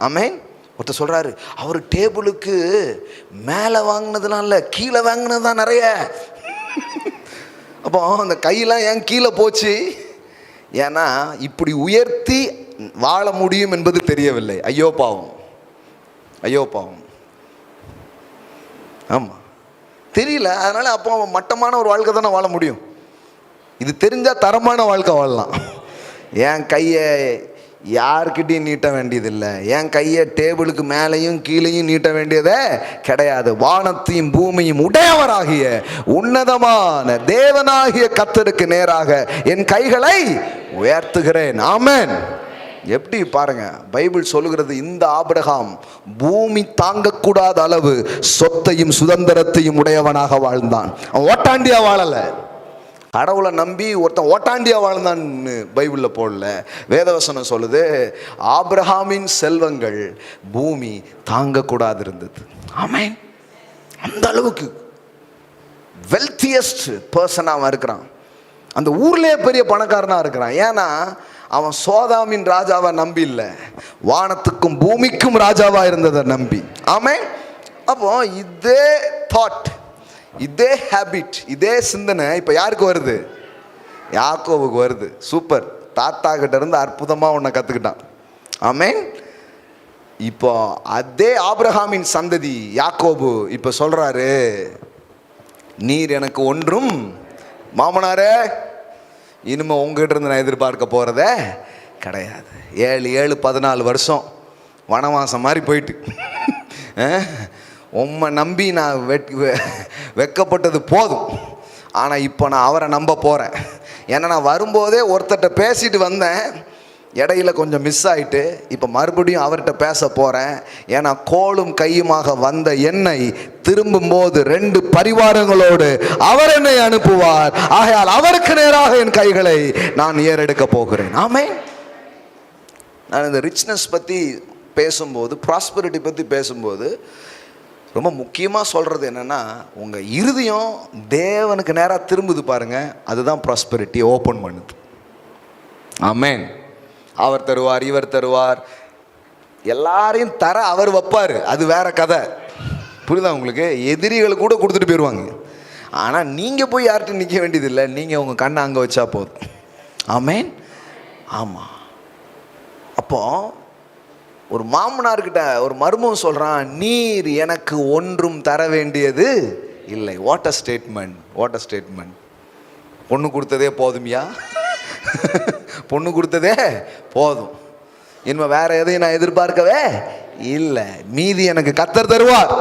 ஆமென். ஒருத்தர் சொல்கிறாரு, அவர் டேபிளுக்கு மேலே வாங்கினதுனால கீழே வாங்கினது தான் நிறைய. அப்போ அந்த கையெல்லாம் ஏன் கீழே போச்சு? ஏன்னா இப்படி உயர்த்தி வாழ முடியும் என்பது தெரியவில்லை. ஐயோ பாவம், ஐயோ பாவம். ஆமாம், தெரியல. அதனால் அப்போ மட்டமான ஒரு வாழ்க்கை தானே வாழ முடியும். இது தெரிஞ்சால் தரமான வாழ்க்கை வாழலாம். என் கையை யார்கிட்டையும் நீட்ட வேண்டியதில்லை, என் கையை டேபிளுக்கு மேலேயும் கீழேயும் நீட்ட வேண்டியதே கிடையாது. வானத்தையும் பூமியும் உடையவராகிய உன்னதமான தேவனாகிய கர்த்தருக்கு நேராக என் கைகளை உயர்த்துகிறேன். ஆமென். எப்படி பாருங்க, பைபிள் சொல்லுகிறது, இந்த ஆபிரகாம் பூமி தாங்கக்கூடாத அளவு சொத்தையும் சுதந்திரத்தையும் உடையவனாக வாழ்ந்தான். அவன் ஓட்டாண்டியா வாழலை. கடவுளை நம்பி ஒருத்தன் ஓட்டாண்டியா வாழ்ந்தான்னு பைபிளில் போடல. வேதவசனம் சொல்லுது, ஆபிரகாமின் செல்வங்கள் பூமி தாங்கக்கூடாது இருந்தது. ஆமென். அந்த அளவுக்கு வெல்த்தியஸ்ட் பர்சனாக அவன் இருக்கிறான். அந்த ஊர்லேயே பெரிய பணக்காரனாக இருக்கிறான். ஏன்னா அவன் சோதாமின் ராஜாவை நம்பி இல்லை, வானத்துக்கும் பூமிக்கும் ராஜாவா இருந்ததை நம்பி. ஆமென். அப்போ இதே தாட், இதே ஹேபிட், இதே சிந்தனை இப்போ யாருக்கு வருது? யாக்கோவுக்கு வருது. சூப்பர். தாத்தா கிட்ட இருந்து அற்புதமாக உன்னை கற்றுக்கிட்டான். ஆமென். இப்போ அதே ஆபிரகாமின் சந்ததி யாக்கோபு இப்போ சொல்றாரு, நீர் எனக்கு ஒன்றும் மாமனாரே, இனிமே உங்ககிட்ட இருந்து நான் எதிர்பார்க்க போறதே கிடையாது. 14 வருஷம் வனவாசம் மாதிரி போயிட்டு உம்மை நம்பி நான் வெட்கப்பட்டது போதும். ஆனால் இப்போ நான் அவரை நம்ப போகிறேன். ஏன்னா நான் வரும்போதே ஒருத்தர்கிட்ட பேசிட்டு வந்தேன், இடையில கொஞ்சம் மிஸ் ஆகிட்டு, இப்போ மறுபடியும் அவர்கிட்ட பேச போகிறேன். ஏன்னா கோலும் கையுமாக வந்த என்னை திரும்பும்போது 2 பரிவாரங்களோடு அவர் என்னை அனுப்புவார். ஆகையால் அவருக்கு நேராக என் கைகளை நான் ஏறெடுக்க போகிறேன். ஆமென். நான் இந்த ரிச்னஸ் பற்றி பேசும்போது, ப்ராஸ்பரிட்டி பற்றி பேசும்போது ரொம்ப முக்கியமாக சொல்கிறது என்னென்னா, உங்கள் இருதயம் தேவனுக்கு நேராக திரும்புது பாருங்கள், அதுதான் ப்ராஸ்பரிட்டி ஓப்பன் பண்ணுது. ஆமென். அவர் தருவார், இவர் தருவார், எல்லாரையும் தர அவர் வைப்பார், அது வேற கதை. புரியுதா உங்களுக்கு? எதிரிகள் கூட கொடுத்துட்டு போயிடுவாங்க. ஆனால் நீங்கள் போய் யார்கிட்ட நிற்க வேண்டியதில்லை, நீங்கள் உங்கள் கண்ணை அங்கே வச்சா போதும். ஆமென். ஆமாம். அப்போ ஒரு மாமனார்கிட்ட ஒரு மருமகன் சொல்கிறான், நீர் எனக்கு ஒன்றும் தர வேண்டியது இல்லை. What a statement, what a statement. பொண்ணு கொடுத்ததே போதுமியா? பொண்ணு கொடுத்ததே போதும், இனிமே வேற எதையும் நான் எதிர்பார்க்கவே இல்லை, மீதி எனக்கு கர்த்தர் தருவார்.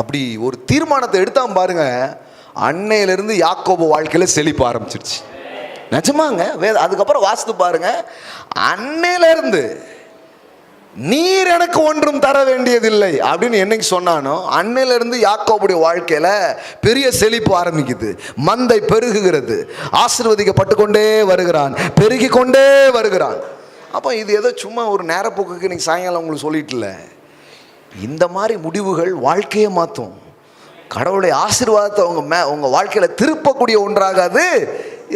அப்படி ஒரு தீர்மானத்தை எடுத்தான் பாருங்க. அன்னையிலிருந்து யாக்கோபு வாழ்க்கையில செழிப்பு ஆரம்பிச்சிருச்சு. நிஜமாங்க. அதுக்கப்புறம் வாசித்து பாருங்க. அன்னையிலிருந்து நீர் எனக்கு ஒன்றும் தர வேண்டியதில்லை அப்படின்னு என்னைக்கு சொன்னானோ, அன்னையிலிருந்து யாக்கோபுடைய வாழ்க்கையில பெரிய செழிப்பு ஆரம்பிக்குது. மந்தை பெருகுகிறது, ஆசீர்வதிக்கப்பட்டு கொண்டே வருகிறான், பெருகி கொண்டே வருகிறான். அப்போ இது ஏதோ சும்மா ஒரு நேரப்போக்குக்கு இன்னைக்கு சாயங்காலம் உங்களுக்கு சொல்லிட்டுல, இந்த மாதிரி முடிவுகள் வாழ்க்கையை மாற்றும். கடவுளுடைய ஆசீர்வாதத்தை உங்க வாழ்க்கையில திருப்பக்கூடிய ஒன்றாக அது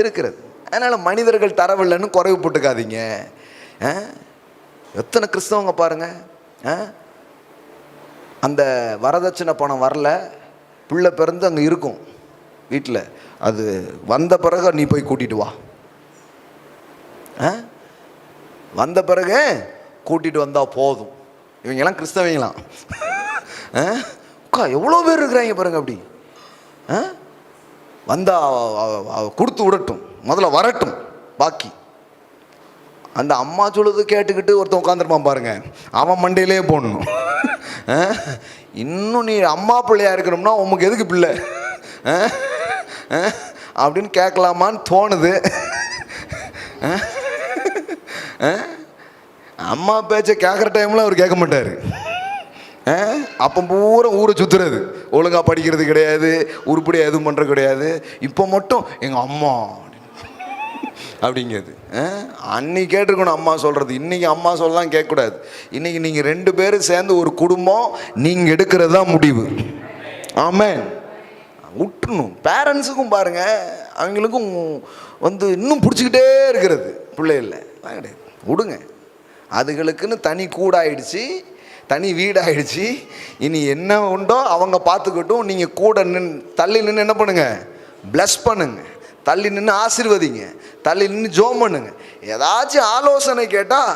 இருக்கிறது. அதனால மனிதர்கள் தரவில்லைன்னு குறைவு போட்டுக்காதீங்க. எத்தனை கிறிஸ்தவங்க பாருங்க, அந்த வரதட்சணை பணம் வரல, பிள்ளை பிறந்து அங்கே இருக்கும் வீட்டில், அது வந்த பிறகு நீ போய் கூட்டிட்டு வா, வந்த பிறகு கூட்டிட்டு வந்தா போதும். இவங்கெல்லாம் கிறிஸ்தவங்களாம். எவ்வளோ பேர் இருக்கிறாங்க பாருங்க. அப்படி வந்தா கொடுத்து விடட்டும், முதல்ல வரட்டும், பாக்கி அந்த அம்மா சொல்லுது கேட்டுக்கிட்டு ஒருத்தன் உட்காந்துருப்பான் பாருங்க, அவன் மண்டையிலே போடணும். இன்னும் நீ அம்மா பிள்ளையா இருக்கணும்னா உமக்கு எதுக்கு பிள்ளை அப்படின்னு கேட்கலாமான்னு தோணுது. அம்மா பேச்சை கேட்குற டைமில் அவர் கேட்க மாட்டார். அப்போ பூரா ஊரை சுற்றுறது, ஒழுங்காக படிக்கிறது கிடையாது, உருப்படியாக எதுவும் பண்ணுறது கிடையாது. இப்போ மட்டும் எங்கள் அம்மா அப்படிங்கிறது. அன்னைக்கு கேட்டிருக்கணும் அம்மா சொல்கிறது, இன்றைக்கி அம்மா சொல்லலாம் கேட்கக்கூடாது. இன்றைக்கி நீங்கள் 2 பேரும் சேர்ந்து ஒரு குடும்பம், நீங்கள் எடுக்கிறது தான் முடிவு. ஆமென். விட்டுணும். பேரண்ட்ஸுக்கும் பாருங்கள், அவங்களுக்கும் இன்னும் பிடிச்சிக்கிட்டே இருக்கிறது பிள்ளைகள கிடையாது, விடுங்க. அதுகளுக்குன்னு தனி கூடாயிடுச்சு, தனி வீடாயிடுச்சு. இனி என்ன உண்டோ அவங்க பார்த்துக்கிட்டும். நீங்கள் கூட தள்ளி நின்று என்ன பண்ணுங்க, பிளஸ் பண்ணுங்க, தள்ளி நின்று ஆசீர்வதிங்க, தள்ளி நின்று ஜோம் பண்ணுங்க. ஏதாச்சும் ஆலோசனை கேட்டால்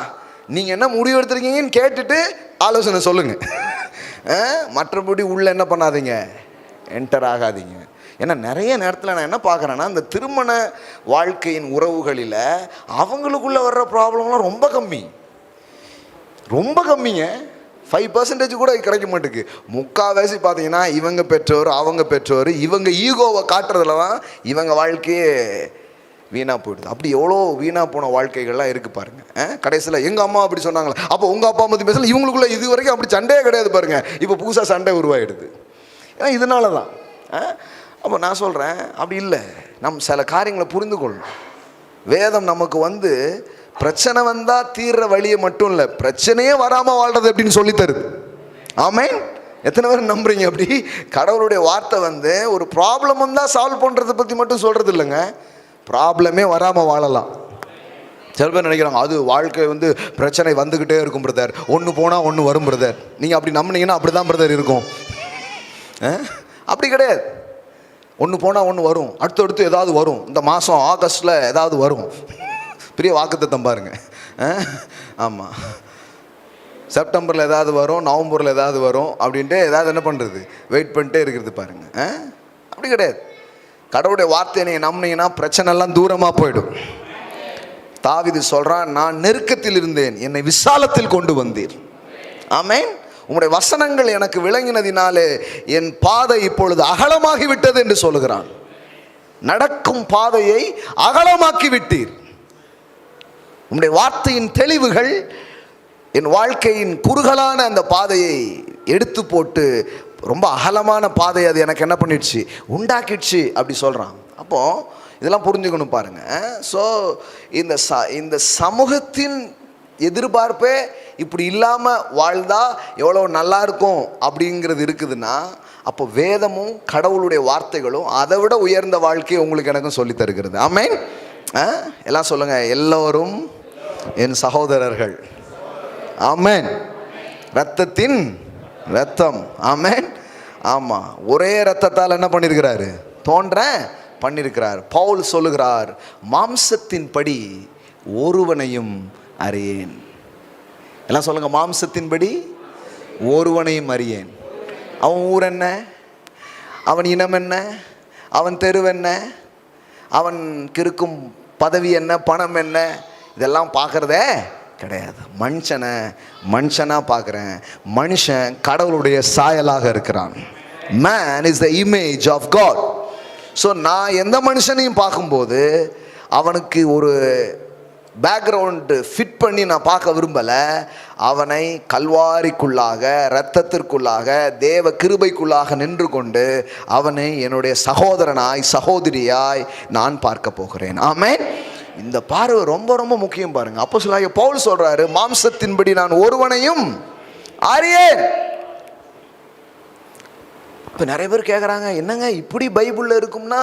நீங்கள் என்ன முடிவு எடுத்துருக்கீங்கன்னு கேட்டுட்டு ஆலோசனை சொல்லுங்க. மற்றபடி உள்ள என்ன பண்ணாதீங்க, என்டர் ஆகாதீங்க. ஏன்னா நிறைய நேரத்தில் நான் என்ன பார்க்குறேன்னா, இந்த திருமண வாழ்க்கையின் உறவுகளில் அவங்களுக்குள்ள வர்ற ப்ராப்ளம்லாம் ரொம்ப கம்மி, ரொம்ப கம்மிங்க. 5% கூட கிடைக்க மாட்டேங்குது. முக்கால்வாசி பார்த்தீங்கன்னா இவங்க பெற்றோர், அவங்க பெற்றோர், இவங்க ஈகோவை காட்டுறதுல தான் இவங்க வாழ்க்கையே வீணாக போயிடுது. அப்படி எவ்வளோ வீணாக போன வாழ்க்கைகள்லாம் இருக்குது பாருங்கள். கடைசியில் எங்கள் அம்மா அப்படி சொன்னாங்களே, அப்போ உங்கள் அப்பா பற்றி பேசல, இவங்களுக்குள்ள இது வரைக்கும் அப்படி சண்டையே கிடையாது பாருங்கள். இப்போ புதுசாக சண்டை உருவாயிடுது. ஏன்னா இதனால தான். அப்போ நான் சொல்கிறேன், அப்படி இல்லை. நம் சில காரியங்களை புரிந்து கொள்ளணும். வேதம் நமக்கு பிரச்சனை வந்தால் தீர்ற வழியை மட்டும் இல்லை, பிரச்சனையே வராமல் வாழ்றது எப்படின்னு சொல்லி தருது. ஆமென். எத்தனை பேர் நம்புறீங்க? அப்படி கடவுளுடைய வார்த்தை ஒரு ப்ராப்ளம் வந்தால் சால்வ் பண்ணுறதை பற்றி மட்டும் சொல்கிறது இல்லைங்க, ப்ராப்ளமே வராமல் வாழலாம். சில பேர் நினைக்கிறாங்க அது வாழ்க்கை பிரச்சனை வந்துக்கிட்டே இருக்கும் பிரதர், ஒன்று போனால் ஒன்று வரும் பிரதர். நீங்கள் அப்படி நம்பினீங்கன்னா அப்படி தான் பிரதர் இருக்கும். அப்படி கிடையாது. ஒன்று போனால் ஒன்று வரும், அடுத்தடுத்து ஏதாவது வரும். இந்த மாதம் ஆகஸ்ட்டில் ஏதாவது வரும். பெரிய வாக்குத்தத்தம் பாருங்க. ஆமாம். செப்டம்பரில் ஏதாவது வரும், நவம்பரில் ஏதாவது வரும் அப்படின்ட்டு ஏதாவது என்ன பண்ணுறது, வெயிட் பண்ணிட்டே இருக்கிறது பாருங்கள். அப்படி கிடையாது. கடவுளுடைய வார்த்தையை நீங்கள் நம்பினீங்கன்னா பிரச்சனைலாம் தூரமாக போயிடும். தாவீது சொல்கிறான், நான் நெருக்கத்தில் இருந்தேன், என்னை விசாலத்தில் கொண்டு வந்தீர். ஆமென். உங்களுடைய வசனங்கள் எனக்கு விளங்கினதினாலே என் பாதை இப்பொழுது அகலமாகி விட்டது என்று சொல்லுகிறான். நடக்கும் பாதையை அகலமாக்கி விட்டீர். உங்களுடைய வார்த்தையின் தெளிவுகள் என் வாழ்க்கையின் குறுகலான அந்த பாதையை எடுத்து போட்டு ரொம்ப அகலமான பாதை அது எனக்கு என்ன பண்ணிடுச்சு, உண்டாக்கிடுச்சு அப்படி சொல்கிறான். அப்போது இதெல்லாம் புரிஞ்சுக்கணும் பாருங்கள். ஸோ இந்த சமூகத்தின் எதிர்பார்ப்பே இப்படி இல்லாமல் வாழ்ந்தா எவ்வளோ நல்லா இருக்கும் அப்படிங்கிறது இருக்குதுன்னா, அப்போ வேதமும் கடவுளுடைய வார்த்தைகளும் அதை விட உயர்ந்த வாழ்க்கையை உங்களுக்கு எனக்கும் சொல்லி தருகிறது. ஆமென். எல்லாம் சொல்லுங்கள், எல்லோரும் என் சகோதரர்கள். ஆமென். இரத்தத்தின் இரத்தம். ஆமென். ஆமாம், ஒரே இரத்தத்தால் என்ன பண்ணியிருக்கிறாரு, தோன்ற பண்ணியிருக்கிறார். பவுல் சொல்லுகிறார், மாம்சத்தின்படி ஒருவனையும் அறியேன். எல்லாம் சொல்லுங்க, மாம்சத்தின்படி ஒருவனையும் அறியேன். அவன் ஊர் என்ன, அவன் இனம் என்ன, அவன் தெருவென்ன, அவனுக்கு இருக்கும் பதவி என்ன, பணம் என்ன, இதெல்லாம் பார்க்குறதே கிடையாது. மனுஷனை மனுஷனாக பார்க்குறேன். மனுஷன் கடவுளுடைய சாயலாக இருக்கிறான். Man is the image of God. So நான் எந்த மனுஷனையும் பார்க்கும்போது அவனுக்கு ஒரு பேக்ரவுண்டு ஃபிட் பண்ணி நான் பார்க்க விரும்பலை. அவனை கல்வாரிக்குள்ளாக, இரத்தத்திற்குள்ளாக, தேவ கிருபைக்குள்ளாக நின்று கொண்டு அவனை என்னுடைய சகோதரனாய் சகோதரியாய் நான் பார்க்க போகிறேன். ஆமென். இந்த பார்வை ரொம்ப ரொம்ப முக்கியம் பாருங்க. அப்போஸ்தலனாகிய பவுல் சொல்றாரு, மாம்சத்தின்படி நான் ஒருவனையும் அறியேன். இப்போ நிறைய பேர் கேட்குறாங்க, என்னங்க இப்படி பைபிளில் இருக்கும்னா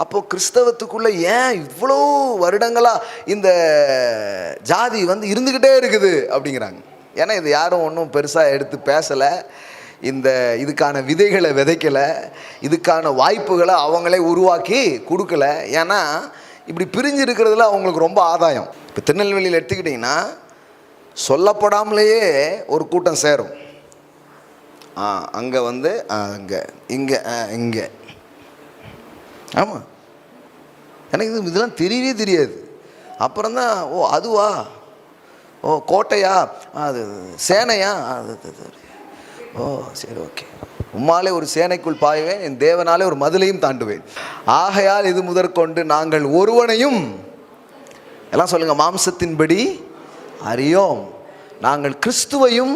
அப்போ கிறிஸ்தவத்துக்குள்ளே ஏன் இவ்வளோ வருடங்களாக இந்த ஜாதி இருந்துக்கிட்டே இருக்குது அப்படிங்கிறாங்க. ஏன்னா இது யாரும் ஒன்றும் பெருசாக எடுத்து பேசலை, இதுக்கான விதைகளை விதைக்கலை, இதுக்கான வாய்ப்புகளை அவங்களே உருவாக்கி கொடுக்கல. ஏன்னா இப்படி பிரிஞ்சு இருக்கிறதுல அவங்களுக்கு ரொம்ப ஆதாயம். இப்போ திருநெல்வேலியில் எடுத்துக்கிட்டிங்கன்னா சொல்லப்படாமலேயே ஒரு கூட்டம் சேரும். அங்கே அங்கே இங்கே இங்கே. ஆமாம், எனக்கு இதெல்லாம் தெரியவே தெரியாது. அப்புறம் தான், ஓ அதுவா, ஓ கோட்டையா, அது சேனையா, அது ஓ சரி ஓகே, உம்மாலே ஒரு சேனைக்குள் பாய்வேன், என் தேவனாலே ஒரு மதிலையும் தாண்டுவேன். ஆகையால் இது முதற்கொண்டு நாங்கள் ஒருவனையும், எல்லாம் சொல்லுங்கள், மாம்சத்தின்படி அறியோம். நாங்கள் கிறிஸ்துவையும்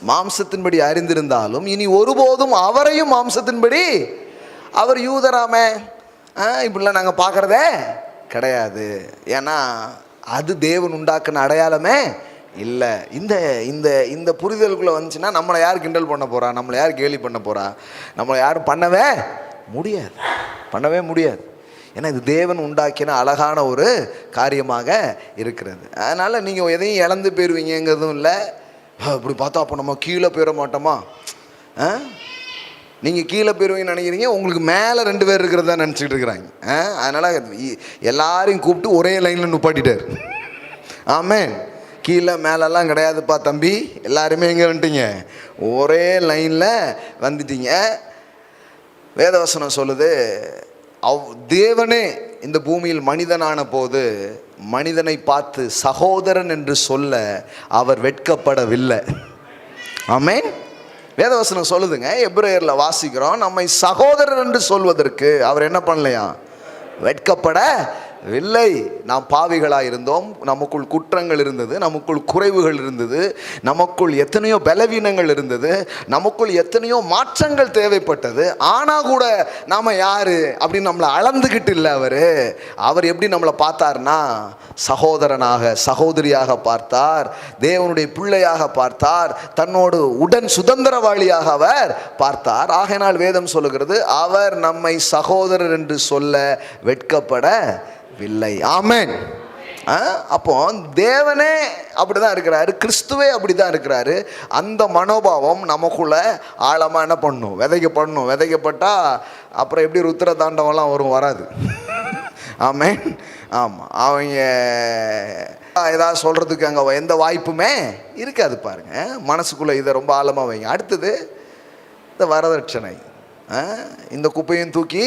மாம்சத்தின்படி அறிந்திருந்தாலும் இனி ஒருபோதும் அவரையும் மாம்சத்தின்படி, அவர் யூதராமே, இப்படிலாம் நாங்கள் பார்க்குறதே கிடையாது. ஏன்னா அது தேவன் உண்டாக்குன அடையாளமே இல்லை. இந்த புரிதலுக்குள்ளே வந்துச்சுன்னா நம்மளை யார் கிண்டல் பண்ண போகிறா, நம்மளை யார் கேலி பண்ண போகிறா, நம்மளை யாரும் பண்ணவே முடியாது. ஏன்னா இது தேவன் உண்டாக்கின அழகான ஒரு காரியமாக இருக்கிறது. அதனால் நீங்கள் எதையும் இழந்து போயிடுவீங்கிறதும் இல்லை. இப்படி பார்த்தா அப்போ நம்ம கீழே போயிட மாட்டோமா? நீங்கள் கீழே போயிடுவீங்கன்னு நினைக்கிறீங்க, உங்களுக்கு மேலே 2 பேர் இருக்கிறதா நினச்சிக்கிட்டு இருக்கிறாங்க. அதனால் எல்லாரையும் கூப்பிட்டு ஒரே லைனில் நுப்பாட்டிட்டார். ஆமென். கீழே மேலெல்லாம் கிடையாதுப்பா தம்பி, எல்லாருமே எங்கே வந்துட்டீங்க, ஒரே லைனில் வந்துட்டீங்க. வேதவசனம் சொல்லுது, தேவனே இந்த பூமியில் மனிதனான போது மனிதனை பார்த்து சகோதரன் என்று சொல்ல அவர் வெட்கப்படவில்லை. ஆமென். வேதவசனம் சொல்லுதுங்க, எபிரேயரில் வாசிக்கிறோம், நம்மை சகோதரர் என்று சொல்வதற்கு அவர் என்ன பண்ணலையா, வெட்கப்படவில்லை. நாம் பாவிகளாக இருந்தோம், நமக்குள் குற்றங்கள் இருந்தது, நமக்குள் குறைவுகள் இருந்தது, நமக்குள் எத்தனையோ பலவீனங்கள் இருந்தது, நமக்குள் எத்தனையோ மாற்றங்கள் தேவைப்பட்டது. ஆனால் கூட நாம் யார் அப்படின்னு நம்மளை அளந்துக்கிட்டு இல்லை. அவர் எப்படி நம்மளை பார்த்தார்னா, சகோதரனாக சகோதரியாக பார்த்தார், தேவனுடைய பிள்ளையாக பார்த்தார், தன்னோடு உடன் சுதந்திரவாளியாக அவர் பார்த்தார். ஆகையினால் வேதம் சொல்லுகிறது, அவர் நம்மை சகோதரர் என்று சொல்ல வெட்கப்படவில்லை. ஆமென். அப்போ தேவனே அப்படிதான் இருக்கிறாரு, கிறிஸ்துவே அப்படிதான் இருக்கிறாரு. அந்த மனோபாவம் நமக்குள்ள ஆழமாக என்ன பண்ணணும், விதைக்கப்பட்டால் அப்புறம் எப்படி ருத்திர தாண்டவம்லாம் வராது. ஆமென். ஆமாம், அவங்க ஏதாவது சொல்கிறதுக்கு அங்கே எந்த வாய்ப்புமே இருக்காது பாருங்க. மனசுக்குள்ளே இதை ரொம்ப ஆழமாக வைங்க. அடுத்தது இந்த வரதட்சணை, இந்த குப்பையும் தூக்கி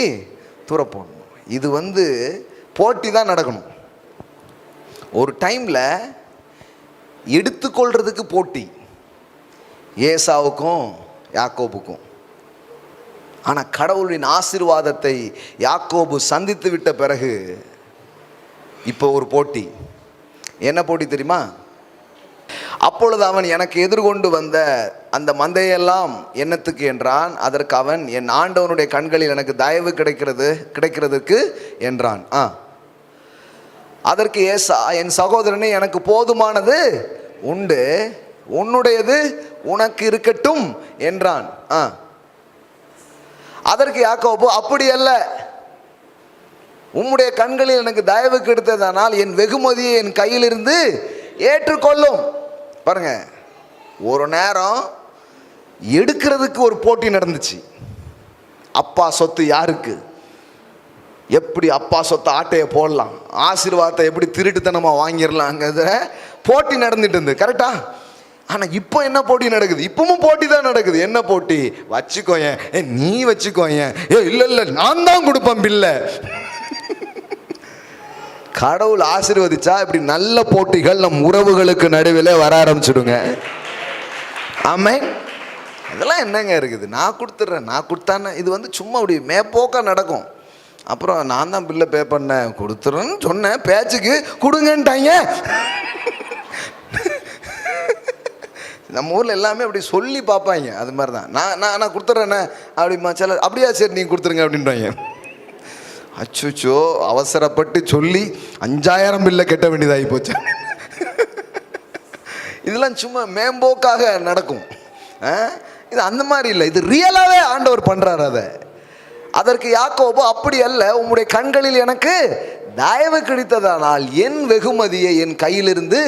தூர போடணும். இது போட்டி தான் நடக்கணும். ஒரு டைமில் எடுத்துக்கொள்றதுக்கு போட்டி ஏசாவுக்கும் யாக்கோபுக்கும். ஆனால் கடவுளின் ஆசீர்வாதத்தை யாக்கோபு சந்தித்து விட்ட பிறகு இப்போ ஒரு போட்டி. என்ன போட்டி தெரியுமா? அப்பொழுது அவன் எனக்கு எதிர்கொண்டு வந்த அந்த மந்தையெல்லாம் என்னத்துக்கு என்றான். அதற்கு அவன், என் ஆண்டவனுடைய கண்களில் எனக்கு தயவு கிடைக்கிறதுக்கு என்றான். அதற்கு ஏசா, என் சகோதரனே, எனக்கு போதுமானது உண்டு, உன்னுடையது உனக்கு இருக்கட்டும் என்றான். அதற்கு யாக்கோபு, அப்படி அல்ல, உம்முடைய கண்களில் எனக்கு தயவு கிடைத்ததானால் என் வெகுமதியை என் கையிலிருந்து ஏற்றுக்கொள்ளும். பாருங்க, ஒரு நேரம் எடுக்கிறதுக்கு ஒரு போட்டி நடந்துச்சு. அப்பா சொத்து யாருக்கு, எப்படி அப்பா சொத்தை ஆட்டையை போடலாம், ஆசீர்வாதத்தை எப்படி திருட்டுத்தனமாக வாங்கிடலாங்கிறத போட்டி நடந்துட்டு இருந்து. கரெக்டா? ஆனால் இப்போ என்ன போட்டி நடக்குது? இப்பவும் போட்டி தான் நடக்குது. என்ன போட்டி? வச்சுக்கோயேன், நீ வச்சுக்கோயேன், இல்லை நான் தான் கொடுப்பேன் பில்லை. கடவுள் ஆசீர்வதிச்சா இப்படி நல்ல போட்டிகள் நம் உறவுகளுக்கு நடுவில் வர ஆரம்பிச்சுடுங்க. ஆமென். இதெல்லாம் என்னங்க இருக்குது? நான் கொடுத்துட்றேன், நான் கொடுத்தானே. இது சும்மா அப்படி மேப்போக்கா நடக்கும். அப்புறம் நான் தான் பில்லை பே பண்ணேன், கொடுத்துறேன்னு சொன்னேன், பேச்சுக்கு கொடுங்கன்ட்டாங்க. நம்ம ஊரில் எல்லாமே அப்படி சொல்லி பார்ப்பாங்க. அது மாதிரி தான் நான் கொடுத்துட்றேண்ணே அப்படிமா. சில அப்படியா, சரி நீங்கள் கொடுத்துருங்க அப்படின்றாங்க. அச்சுச்சோ, அவசரப்பட்டு சொல்லி 5000 பில்லை கட்ட வேண்டியதாகி போச்சு. இதெல்லாம் சும்மா மேம்போக்காக நடக்கும். இது அந்த மாதிரி இல்லை, இது ரியலாகவே ஆண்டவர் பண்ணுறாரு அதை. அதற்கு யாக்கோபு, அப்படி அல்ல, உம்முடைய கண்களில் எனக்கு தயவு கிடைத்ததானால் என் வெகுமதியை என் கையிலிருந்து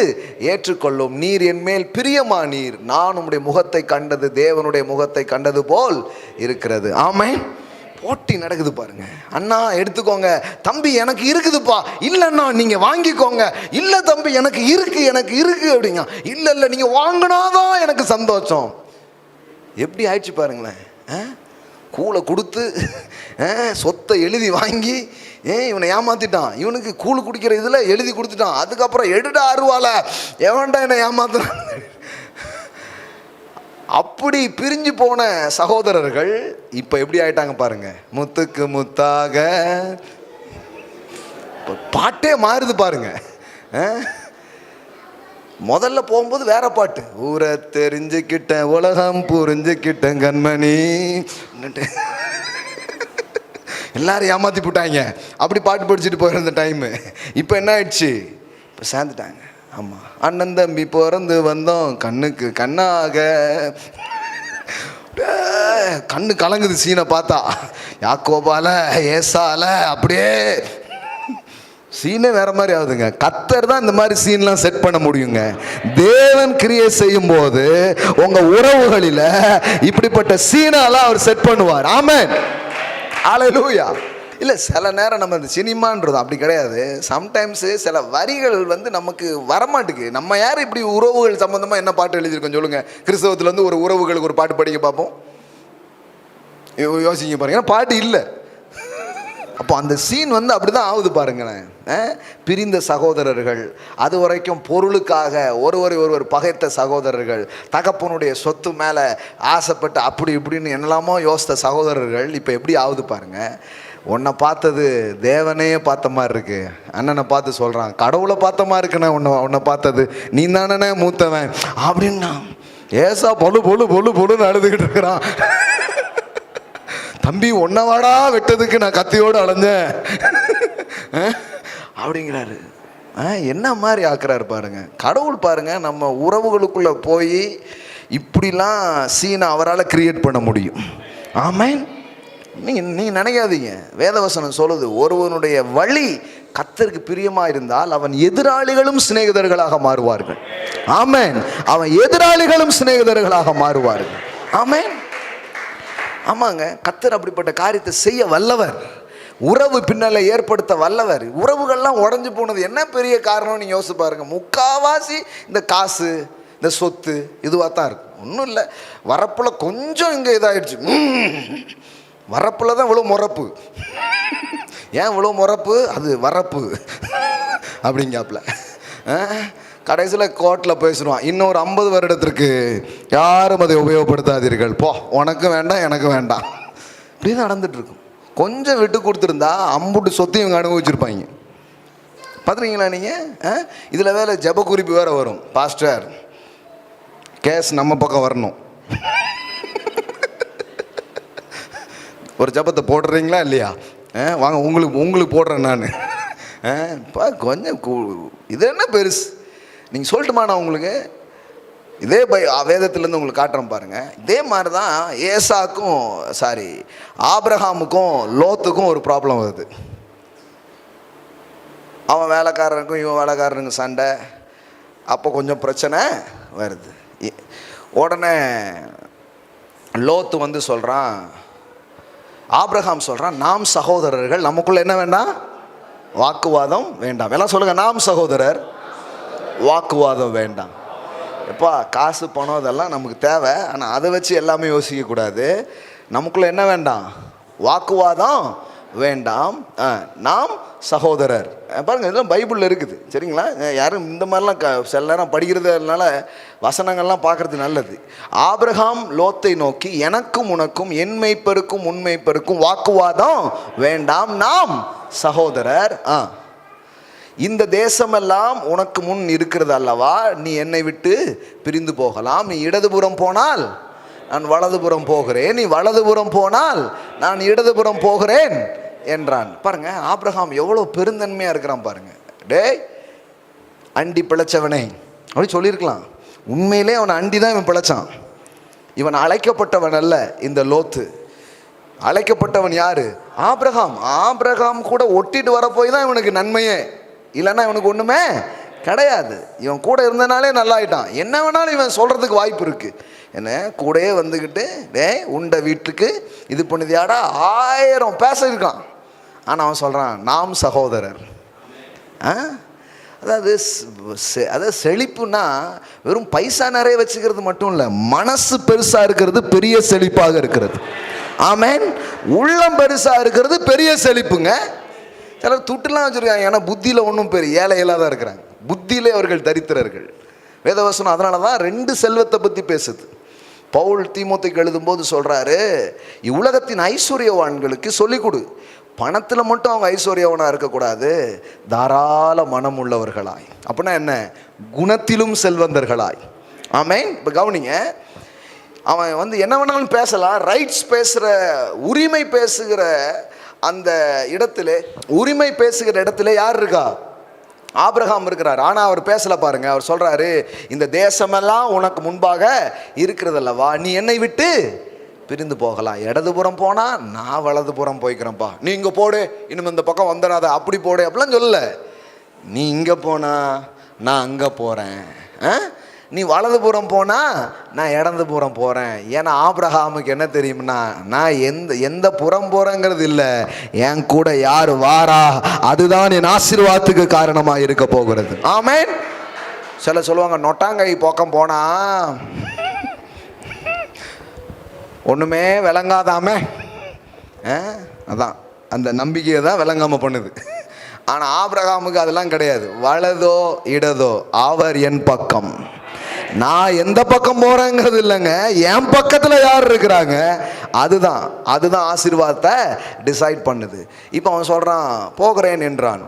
ஏற்றுக்கொள்ளும். நீர் என் மேல் பிரியமானீர், நான் உம்முடைய முகத்தை கண்டது தேவனுடைய முகத்தை கண்டது போல் இருக்கிறது. ஆமென். போட்டி நடக்குது பாருங்க. அண்ணா எடுத்துக்கோங்க, தம்பி எனக்கு இருக்குதுப்பா, இல்லைண்ணா நீங்க வாங்கிக்கோங்க, இல்லை தம்பி எனக்கு இருக்கு அப்படிங்க, இல்லை நீங்க வாங்கினாதான் எனக்கு சந்தோஷம். எப்படி ஆயிடுச்சு பாருங்களேன். கூலை கொடுத்து சொத்தை எழுதி வாங்கி இவனை ஏமாத்திட்டான். இவனுக்கு கூழ் குடிக்கிற இதில் எழுதி கொடுத்துட்டான். அதுக்கப்புறம் எடுடா அருவால, எவன்டா என்னை ஏமாத்துறான். அப்படி பிரிஞ்சு போன சகோதரர்கள் இப்போ எப்படி ஆயிட்டாங்க பாருங்க. முத்துக்கு முத்தாக பாட்டே மாறுது பாருங்க. முதல்ல போகும்போது வேற பாட்டு, ஊரை தெரிஞ்சுக்கிட்டேன் உலகம் புரிஞ்சுக்கிட்டேன் கண்மணி, எல்லாரும் ஏமாத்தி போட்டாங்க. அப்படி பாட்டு படிச்சுட்டு போயிருந்த டைமு. இப்போ என்ன ஆயிடுச்சு? இப்போ சேர்ந்துட்டாங்க. ஆமாம், அண்ணன் தம்பி பிறந்து வந்தோம் கண்ணுக்கு கண்ணாக. கண்ணு கலங்குது சீனை பார்த்தா. யாக்கோபால ஏசால அப்படியே சீனே வேற மாதிரி ஆகுதுங்க. கர்த்தர் தான் இந்த மாதிரி சீன்லாம் செட் பண்ண முடியுங்க. தேவன் கிரியை செய்யும் போது உங்க உறவுகளில் இப்படிப்பட்ட சீனாலாம் அவர் செட் பண்ணுவார். ஆமென். ஹல்லேலூயா. இல்லை, சில நேரம் நம்ம இந்த சினிமான்றது அப்படி கிடையாது. சம்டைம்ஸு சில வரிகள் நமக்கு வரமாட்டுக்கு. நம்ம யார் இப்படி உறவுகள் சம்மந்தமாக என்ன பாட்டு எழுதியிருக்கோம் சொல்லுங்கள். கிறிஸ்தவத்துலேருந்து ஒரு உறவுகளுக்கு ஒரு பாட்டு படிக்க பார்ப்போம், யோசிங்க பாருங்க. ஏன்னா பாட்டு இல்லை. அப்போ அந்த சீன் அப்படி தான் ஆகுது பாருங்களேன். பிரிந்த சகோதரர்கள், அது வரைக்கும் பொருளுக்காக ஒருவர் பகைத்த சகோதரர்கள், தகப்பனுடைய சொத்து மேலே ஆசைப்பட்டு அப்படி இப்படின்னு என்னெல்லாமோ யோசித்த சகோதரர்கள் இப்போ எப்படி ஆகுது பாருங்க. உன்னை பார்த்தது தேவனையே பார்த்த மாதிரி இருக்கு. அண்ணனை பார்த்து சொல்கிறான், கடவுளை பார்த்த மாதிரி இருக்குண்ணே உன்னை பார்த்தது, நீ தானே மூத்தவன் அப்படின்னா. ஏசா பொழு பொழு பொழு பொழுன்னு அழுதுகிட்டு இருக்கிறான். தம்பி ஒன்னவாடா வெட்டதுக்கு நான் கத்தியோடு அலைஞ்சேன் அப்படிங்கிறாரு. என்ன மாதிரி ஆக்குறாரு பாருங்க கடவுள். பாருங்க, நம்ம உறவுகளுக்குள்ள போய் இப்படிலாம் சீனை அவரால் கிரியேட் பண்ண முடியும். ஆமென். நீங்கள் நினைக்காதீங்க, வேதவசனம் சொல்லுது, ஒருவனுடைய வழி கர்த்தருக்கு பிரியமா இருந்தால் அவன் எதிராளிகளும் சிநேகிதர்களாக மாறுவார்கள். ஆமென். அவன் எதிராளிகளும் சிநேகிதர்களாக மாறுவார்கள். ஆமென். ஆமாங்க, கர்த்தர் அப்படிப்பட்ட காரியத்தை செய்ய வல்லவர். உறவு பின்னலை ஏற்படுத்த வல்லவர். உறவுகள்லாம் உடஞ்சி போனது என்ன பெரிய காரணம் நீங்கள் யோசிச்சு பாருங்க. முக்காவாசி இந்த காசு, இந்த சொத்து இதுவாக தான் இருக்கும். ஒன்றும் இல்லை, வரப்பில் கொஞ்சம் இங்கே இதாகிடுச்சு, வரப்பில் தான் இவ்வளோ முறப்பு. ஏன் இவ்வளோ முறப்பு? அது வரப்பு அப்படிங்காப்புல. கடைசியில் கோர்ட்டில் பேசுவான், இன்னொரு 50 வருடத்திற்கு யாரும் அதை உபயோகப்படுத்தாதீர்கள், போ, உனக்கு வேண்டாம் எனக்கு வேண்டாம். இப்படி தான் நடந்துட்டுருக்கும். கொஞ்சம் விட்டு கொடுத்துருந்தா அம்புட்டு சொத்தையும் இவங்க அனுபவிச்சிருப்பாங்க. பார்த்துருக்கீங்களா நீங்கள்? இதில் வேலை ஜப குறிப்பு வேறு வரும். பாஸ்டர், கேஸ் நம்ம பக்கம் வரணும், ஒரு ஜபத்தை போடுறீங்களா இல்லையா? வாங்க உங்களுக்கு போடுறேன் நான். கொஞ்சம் இது என்ன பெருசு நீங்கள் சொல்லட்டுமா? நான் உங்களுக்கு இதே வேதத்துலேருந்து உங்களுக்கு காட்டுறேன் பாருங்கள். இதே மாதிரி தான் ஆபிரகாமுக்கும் லோத்துக்கும் ஒரு ப்ராப்ளம் வருது. அவன் வேலைக்காரனுக்கும் இவன் வேலைக்காரனுக்கும் சண்டை. அப்போ கொஞ்சம் பிரச்சனை வருது. உடனே லோத்து வந்து சொல்கிறான், ஆபிரகாம் சொல்கிறான், நாம் சகோதரர்கள், நமக்குள்ள என்ன வேண்டாம்? வாக்குவாதம் வேண்டாம். எல்லாம் சொல்லுங்கள், நாம் சகோதரர், வாக்குவாதம் வேண்டாம். எப்பா, காசு பணம் இதெல்லாம் நமக்கு தேவை, ஆனால் அதை வச்சு எல்லாமே யோசிக்கக்கூடாது. நமக்குள்ளே என்ன வேண்டாம்? வாக்குவாதம் வேண்டாம், நாம் சகோதரர். பாருங்கள், இதெல்லாம் பைபிளில் இருக்குது, சரிங்களா? யாரும் இந்த மாதிரிலாம் சில நேரம் படிக்கிறதுனால வசனங்கள்லாம் பார்க்குறது நல்லது. ஆபிரகாம் லோத்தை நோக்கி, எனக்கும் உனக்கும் என் மேய்ப்பருக்கும் உன் மேய்ப்பருக்கும் வாக்குவாதம் வேண்டாம், நாம் சகோதரர். இந்த தேசமெல்லாம் உனக்கு முன் இருக்கிறது அல்லவா, நீ என்னை விட்டு பிரிந்து போகலாம். நீ இடதுபுறம் போனால் நான் வலதுபுறம் போகிறேன், நீ வலதுபுறம் போனால் நான் இடதுபுறம் போகிறேன் என்றான். பாருங்க, ஆபிரகாம் எவ்வளோ பெருந்தன்மையாக இருக்கிறான் பாருங்க. டேய் அண்டி பிழைச்சவனே அப்படி சொல்லியிருக்கலாம். உண்மையிலே அவன் அண்டி தான் இவன் பிழைச்சான். இவன் அழைக்கப்பட்டவன் அல்ல. இந்த லோத்து அழைக்கப்பட்டவன் யாரு? ஆபிரகாம். ஆபிரகாம் கூட ஒட்டிட்டு வர போய் தான் இவனுக்கு நன்மையே, இல்லைன்னா இவனுக்கு ஒன்றுமே கிடையாது. இவன் கூட இருந்தனாலே நல்லாயிட்டான். என்ன வேணாலும் இவன் சொல்கிறதுக்கு வாய்ப்பு இருக்குது. என்ன கூடயே வந்துக்கிட்டு, டேய் உண்ட வீட்டுக்கு இது பண்ணுதியாடா 1000 பேசியிருக்கான். ஆனால் அவன் சொல்கிறான், நாம் சகோதரர். அதாவது செழிப்புன்னா வெறும் பைசா நிறைய வச்சுக்கிறது மட்டும் இல்லை, மனசு பெருசாக இருக்கிறது பெரிய செழிப்பாக இருக்கிறது. ஆமேன். உள்ளம் பெருசாக இருக்கிறது பெரிய செழிப்புங்க. சிலர் துட்டுலாம் வச்சுருக்காங்க, ஏன்னா புத்தியில் ஒன்றும் பெரிய ஏழைகளாக தான் இருக்கிறாங்க. புத்தியிலே அவர்கள் தரித்திரர்கள். வேதவசனம் அதனால தான் 2 செல்வத்தை பற்றி பேசுது. பவுல் தீமோத்தேயுக்கு எழுதும்போது சொல்கிறாரு, இவ்வுலகத்தின் ஐஸ்வர்யவான்களுக்கு சொல்லிக் கொடு, பணத்தில் மட்டும் அவங்க ஐஸ்வர்யவனாக இருக்கக்கூடாது, தாராள மனம் உள்ளவர்களாய். அப்படின்னா என்ன? குணத்திலும் செல்வந்தர்களாய். ஆமேன். இப்போ கவனிங்க, அவன் வந்து என்ன வேணாலும் பேசலாம், ரைட்ஸ் பேசுகிற, உரிமை பேசுகிற அந்த இடத்துல, உரிமை பேசுகிற இடத்துல யார் இருக்கா? ஆபிரகாம் இருக்கிறார். ஆனால் அவர் பேசல பாருங்க. அவர் சொல்றாரு, இந்த தேசமெல்லாம் உனக்கு முன்பாக இருக்கிறதல்லவா, நீ என்னை விட்டு பிரிந்து போகலாம். இடதுபுறம் போனா நான் வலதுபுறம் போய்க்கிறேன்ப்பா, நீ இங்கே போடு, இன்னும் இந்த பக்கம் வந்துடாத, அப்படி போடு அப்படிலாம் சொல்லல. நீ இங்கே போனா நான் அங்கே போகிறேன், நீ வலதுபுறம் போனால் நான் இடதுபுறம் போகிறேன். ஏன்னா ஆபிரகாமுக்கு என்ன தெரியும்னா, நான் எந்த புறம் போகிறேங்கிறது இல்லை, என் கூட யார் வாரா அதுதான் என் ஆசீர்வாதத்துக்கு காரணமாக இருக்க போகிறது. ஆமேன். சில சொல்லுவாங்க, நொட்டாங்கை பக்கம் போனா ஒன்றுமே விளங்காதாமே. அதான் அந்த நம்பிக்கையை தான் விளங்காமல் பண்ணுது. ஆனால் ஆபிரகாமுக்கு அதெல்லாம் கிடையாது. வலதோ இடதோ அவர் என் பக்கம், நான் எந்த பக்கம் போறேங்கிறது இல்லைங்க, என் பக்கத்துல யார் இருக்கிறாங்க அதுதான் ஆசீர்வாதத்தை டிசைட் பண்ணுது. இப்போ அவன் சொல்றான், போகிறேன் என்றான்.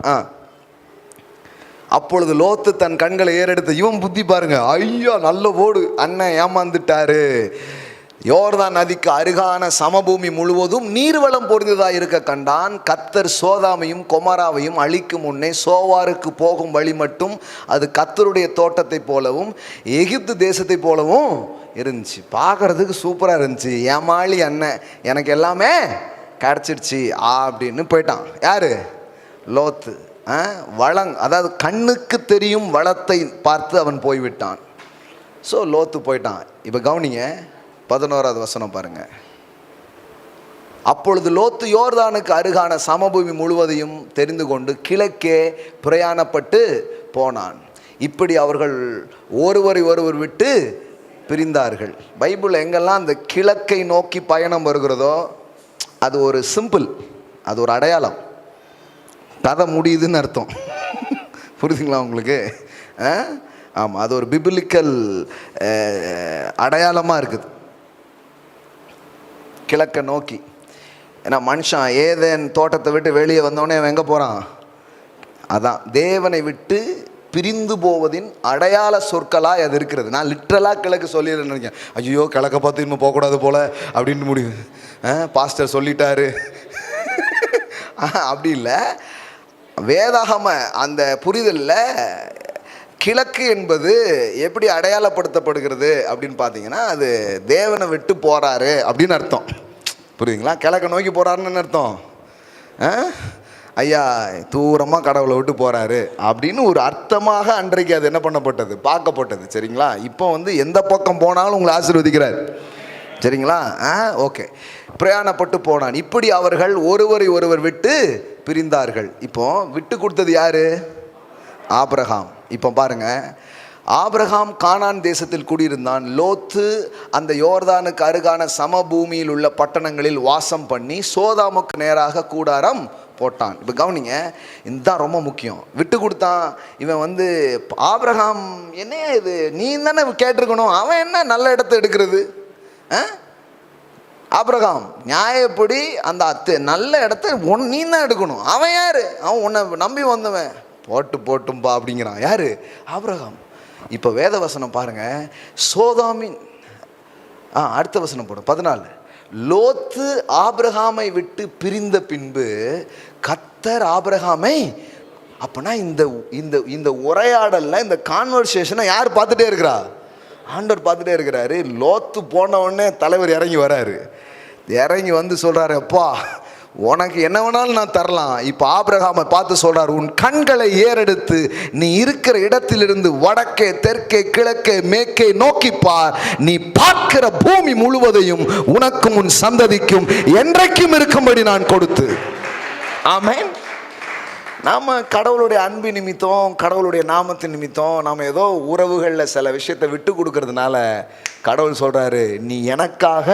அப்பொழுது லோத்து தன் கண்களை ஏறெடுத்து, இவன் புத்தி பாருங்க, ஐயோ நல்ல ஓடு, அண்ணன் ஏமாந்துட்டாரு. யோர்தான் நதிக்கு அருகான சமபூமி முழுவதும் நீர்வளம் பொருந்ததாக இருக்க கண்டான். கர்த்தர் சோதாமையும் கொமராவையும் அழிக்கும் முன்னே சோவாருக்கு போகும் வழி மட்டும் அது கர்த்தருடைய தோட்டத்தை போலவும் எகிப்து தேசத்தை போலவும் இருந்துச்சு. பார்க்கறதுக்கு சூப்பராக இருந்துச்சு. ஏமாளி அண்ணன், எனக்கு எல்லாமே கிடச்சிடுச்சு அப்படின்னு போயிட்டான். யாரு? லோத்து. அதாவது கண்ணுக்கு தெரியும் வளத்தை பார்த்து அவன் போய்விட்டான். ஸோ லோத்து போயிட்டான். இப்போ கவனிங்க, 11வது வசனம் பாருங்க. அப்பொழுது லோத்து யோர்தானுக்கு அருகான சமபூமி முழுவதையும் தெரிந்து கொண்டு கிழக்கே பிரயாணப்பட்டு போனான். இப்படி அவர்கள் ஒருவரை ஒருவர் விட்டு பிரிந்தார்கள். பைபிள் எங்கெல்லாம் அந்த கிழக்கை நோக்கி பயணம் வருகிறதோ அது ஒரு சிம்பிள், அது ஒரு அடையாளம், கதை முடியுதுன்னு அர்த்தம். புரியுதுங்களா உங்களுக்கு? ஆமாம், அது ஒரு பிபிலிக்கல் அடையாளமாக இருக்குது, கிழக்கை நோக்கி. ஏன்னா மனுஷன் ஏதேன் தோட்டத்தை விட்டு வெளியே வந்தோடனே அவன் எங்கே போகிறான்? அதான் தேவனை விட்டு பிரிந்து போவதின் அடையாள சொற்களாக அது இருக்கிறது. நான் லிட்ரலாக கிழக்கு சொல்லிடுறேன்னு நினைக்கிறேன். ஐயோ கிழக்க பார்த்து இன்னும் போகக்கூடாது போல் அப்படின்னு முடிவு, பாஸ்டர் சொல்லிட்டாரு அப்படி இல்லை. வேதாகம அந்த புரிதலில் கிழக்கு என்பது எப்படி அடையாளப்படுத்தப்படுகிறது அப்படின்னு பார்த்தீங்கன்னா, அது தேவனை விட்டு போகிறாரு அப்படின்னு அர்த்தம். புரியுதுங்களா? கிழக்க நோக்கி போகிறாருன்னு அர்த்தம். ஐயா தூரமாக கடவுளை விட்டு போகிறாரு அப்படின்னு ஒரு அர்த்தமாக அன்றைக்கு அது என்ன பண்ணப்பட்டது, பார்க்கப்பட்டது. சரிங்களா? இப்போ எந்த பக்கம் போனாலும் உங்களை ஆசீர்வதிக்கிறார். சரிங்களா? ஓகே. பிரயாணப்பட்டு போனான். இப்படி அவர்கள் ஒருவரை ஒருவர் விட்டு பிரிந்தார்கள். இப்போ விட்டு கொடுத்தது யாரு? ஆபிரகாம். இப்போ பாருங்க, ஆபிரகாம் கானான் தேசத்தில் குடியிருந்தான். லோத்து அந்த யோர்தானுக்கு அருகான சமபூமியில் உள்ள பட்டணங்களில் வாசம் பண்ணி சோதாமுக்கு நேராக கூடாரம் போட்டான். இப்போ கவனிங்க, இதுதான் ரொம்ப முக்கியம். விட்டு கொடுத்தான் இவன். ஆபிரகாம் என்னையா இது, நீ தானே கேட்டிருக்கணும், அவன் என்ன நல்ல இடத்த எடுக்கிறது? ஆபிரகாம் நியாயப்படி அந்த நல்ல இடத்த நீ தான் எடுக்கணும். அவன் யாரு? அவன் உன்னை நம்பி வந்தவன். போட்டும்பா அப்படிங்கிறான். யாரு? ஆபிரகாம். இப்போ வேத வசனம் பாருங்க, சோதாமின் அடுத்த வசனம் போடும் 14. லோத்து ஆபிரகாமை விட்டு பிரிந்த பின்பு கர்த்தர் ஆபிரகாமை, அப்பனா இந்த உரையாடல்ல இந்த கான்வர்சேஷனை யார் பார்த்துட்டே இருக்கிறா? ஆண்டவர் பார்த்துட்டே இருக்கிறாரு. லோத்து போன உடனே தலைவர் இறங்கி வராரு. இறங்கி சொல்றாரு, அப்பா உனக்கு என்ன வேணாலும் நான் தரலாம். இப்போ ஆபிரகாமை பார்த்து சொல்றாரு, உன் கண்களை ஏறெடுத்து நீ இருக்கிற இடத்திலிருந்து வடக்கே தெற்கே கிழக்கே மேற்கே நோக்கிப்பார். நீ பார்க்கிற பூமி முழுவதையும் உனக்கும் உன் சந்ததிக்கும் என்றைக்கும் இருக்கும்படி நான் கொடுத்து. ஆமென். நாம் கடவுளுடைய அன்பு நிமித்தம், கடவுளுடைய நாமத்தின் நிமித்தம் நாம் ஏதோ உறவுகளில் சில விஷயத்தை விட்டு கொடுக்கறதுனால கடவுள் சொல்கிறாரு, நீ எனக்காக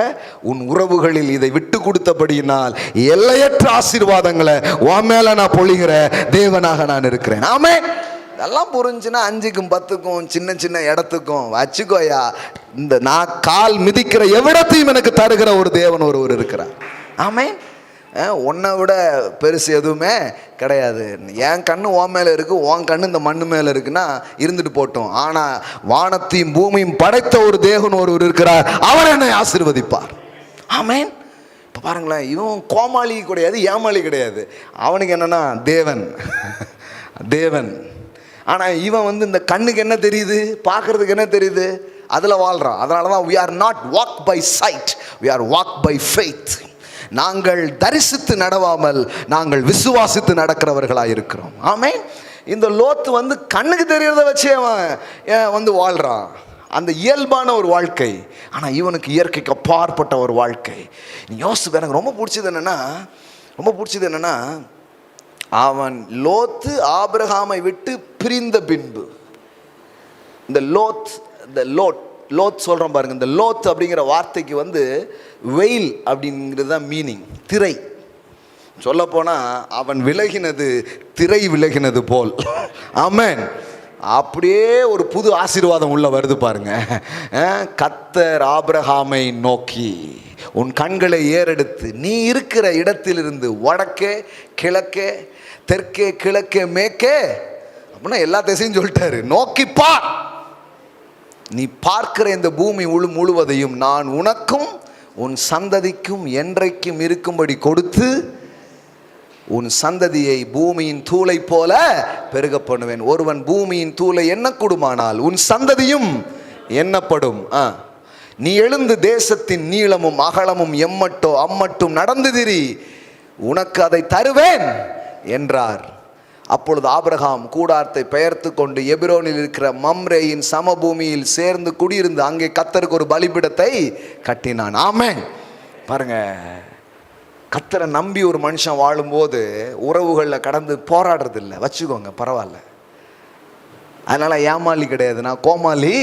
உன் உறவுகளில் இதை விட்டு கொடுத்தபடியினால் எல்லையற்ற ஆசீர்வாதங்களை உன் மேலே நான் பொழிகிற தேவனாக நான் இருக்கிறேன். ஆமென். இதெல்லாம் புரிஞ்சுன்னா 5க்கும் 10க்கும் சின்ன சின்ன இடத்துக்கும் வச்சுக்கோயா, இந்த நான் கால் மிதிக்கிற எவ்விடத்தையும் எனக்கு தருகிற ஒரு தேவன் ஒருவர் இருக்கிறார். ஆமென். உன்னை விட பெருசு எதுவுமே கிடையாது. என் கண்ணு உன் மேலே இருக்குது, உன் கண்ணு இந்த மண்ணு மேலே இருக்குன்னா இருந்துட்டு போட்டோம். ஆனால் வானத்தையும் பூமியும் படைத்த ஒரு தேவன் ஒருவர் இருக்கிறார், அவர் என்னை ஆசீர்வதிப்பார். ஆமென். இப்போ பாருங்களேன், இவன் கோமாளி கிடையாது, ஏமாளி கிடையாது. அவனுக்கு என்னன்னா தேவன் தேவன். ஆனால் இவன் இந்த கண்ணுக்கு என்ன தெரியுது, பார்க்கறதுக்கு என்ன தெரியுது, அதில் வாழ்கிறான். அதனால தான் we are not walk by sight, we are walk by faith. நாங்கள் தரிசித்து நடவாமல் நாங்கள் விசுவாசித்து நடக்கிறவர்களாக இருக்கிறோம். ஆமென். இந்த லோத்து கண்ணுக்கு தெரியறத வச்சே அவன் வாழ்றான், அந்த இயல்பான ஒரு வாழ்க்கை. ஆனால் இவனுக்கு இயற்கைக்கு அப்பாற்பட்ட ஒரு வாழ்க்கை. நீ யோசிச்சு, எனக்கு ரொம்ப பிடிச்சது என்னன்னா அவன் லோத்து ஆபிரகாமை விட்டு பிரிந்த பின்பு, இந்த லோத் சொல்கிறோம் பாருங்க. இந்த லோத் அப்படிங்கிற வார்த்தைக்கு வெயில் அப்படிங்கிறது தான் மீனிங், திரை. சொல்லப்போனால் அவன் விலகினது திரை விலகினது போல். ஆமென். அப்படியே ஒரு புது ஆசீர்வாதம் உள்ள வருது பாருங்க. கர்த்தர் ஆபிரகாமை நோக்கி உன் கண்களை ஏறெடுத்து நீ இருக்கிற இடத்திலிருந்து வடக்கே கிழக்கே தெற்கே கிழக்கே மேற்கே அப்படின்னா எல்லா திசையும் சொல்லிட்டாரு, நோக்கிப்பா. நீ பார்க்கிற இந்த பூமி முழுவதையும் நான் உனக்கும் உன் சந்ததிக்கும் என்றைக்கும் இருக்கும்படி கொடுத்து உன் சந்ததியை பூமியின் தூளை போல பெருக பண்ணுவேன். ஒருவன் பூமியின் தூளை எண்ணக்கூடுமானால் உன் சந்ததியும் எண்ணப்படும். நீ எழுந்து தேசத்தின் நீளமும் அகலமும் அம்மட்டும் நடந்து திரி, உனக்கு அதை தருவேன் என்றார். அப்பொழுது ஆபிரகாம் கூடாரத்தை பெயர்த்து கொண்டு எபிரோனில் இருக்கிற மம்ரேயின் சமபூமியில் சேர்ந்து குடியிருந்து அங்கே கர்த்தருக்கு ஒரு பலிபீடத்தை கட்டினான். ஆமென். பாருங்க, கர்த்தரை நம்பி ஒரு மனுஷன் வாழும்போது உறவுகளில் கடந்து போராடுறது இல்லை, வச்சுக்கோங்க, பரவாயில்ல. அதனால் ஏமாளி கிடையாது, நான் கோமாளி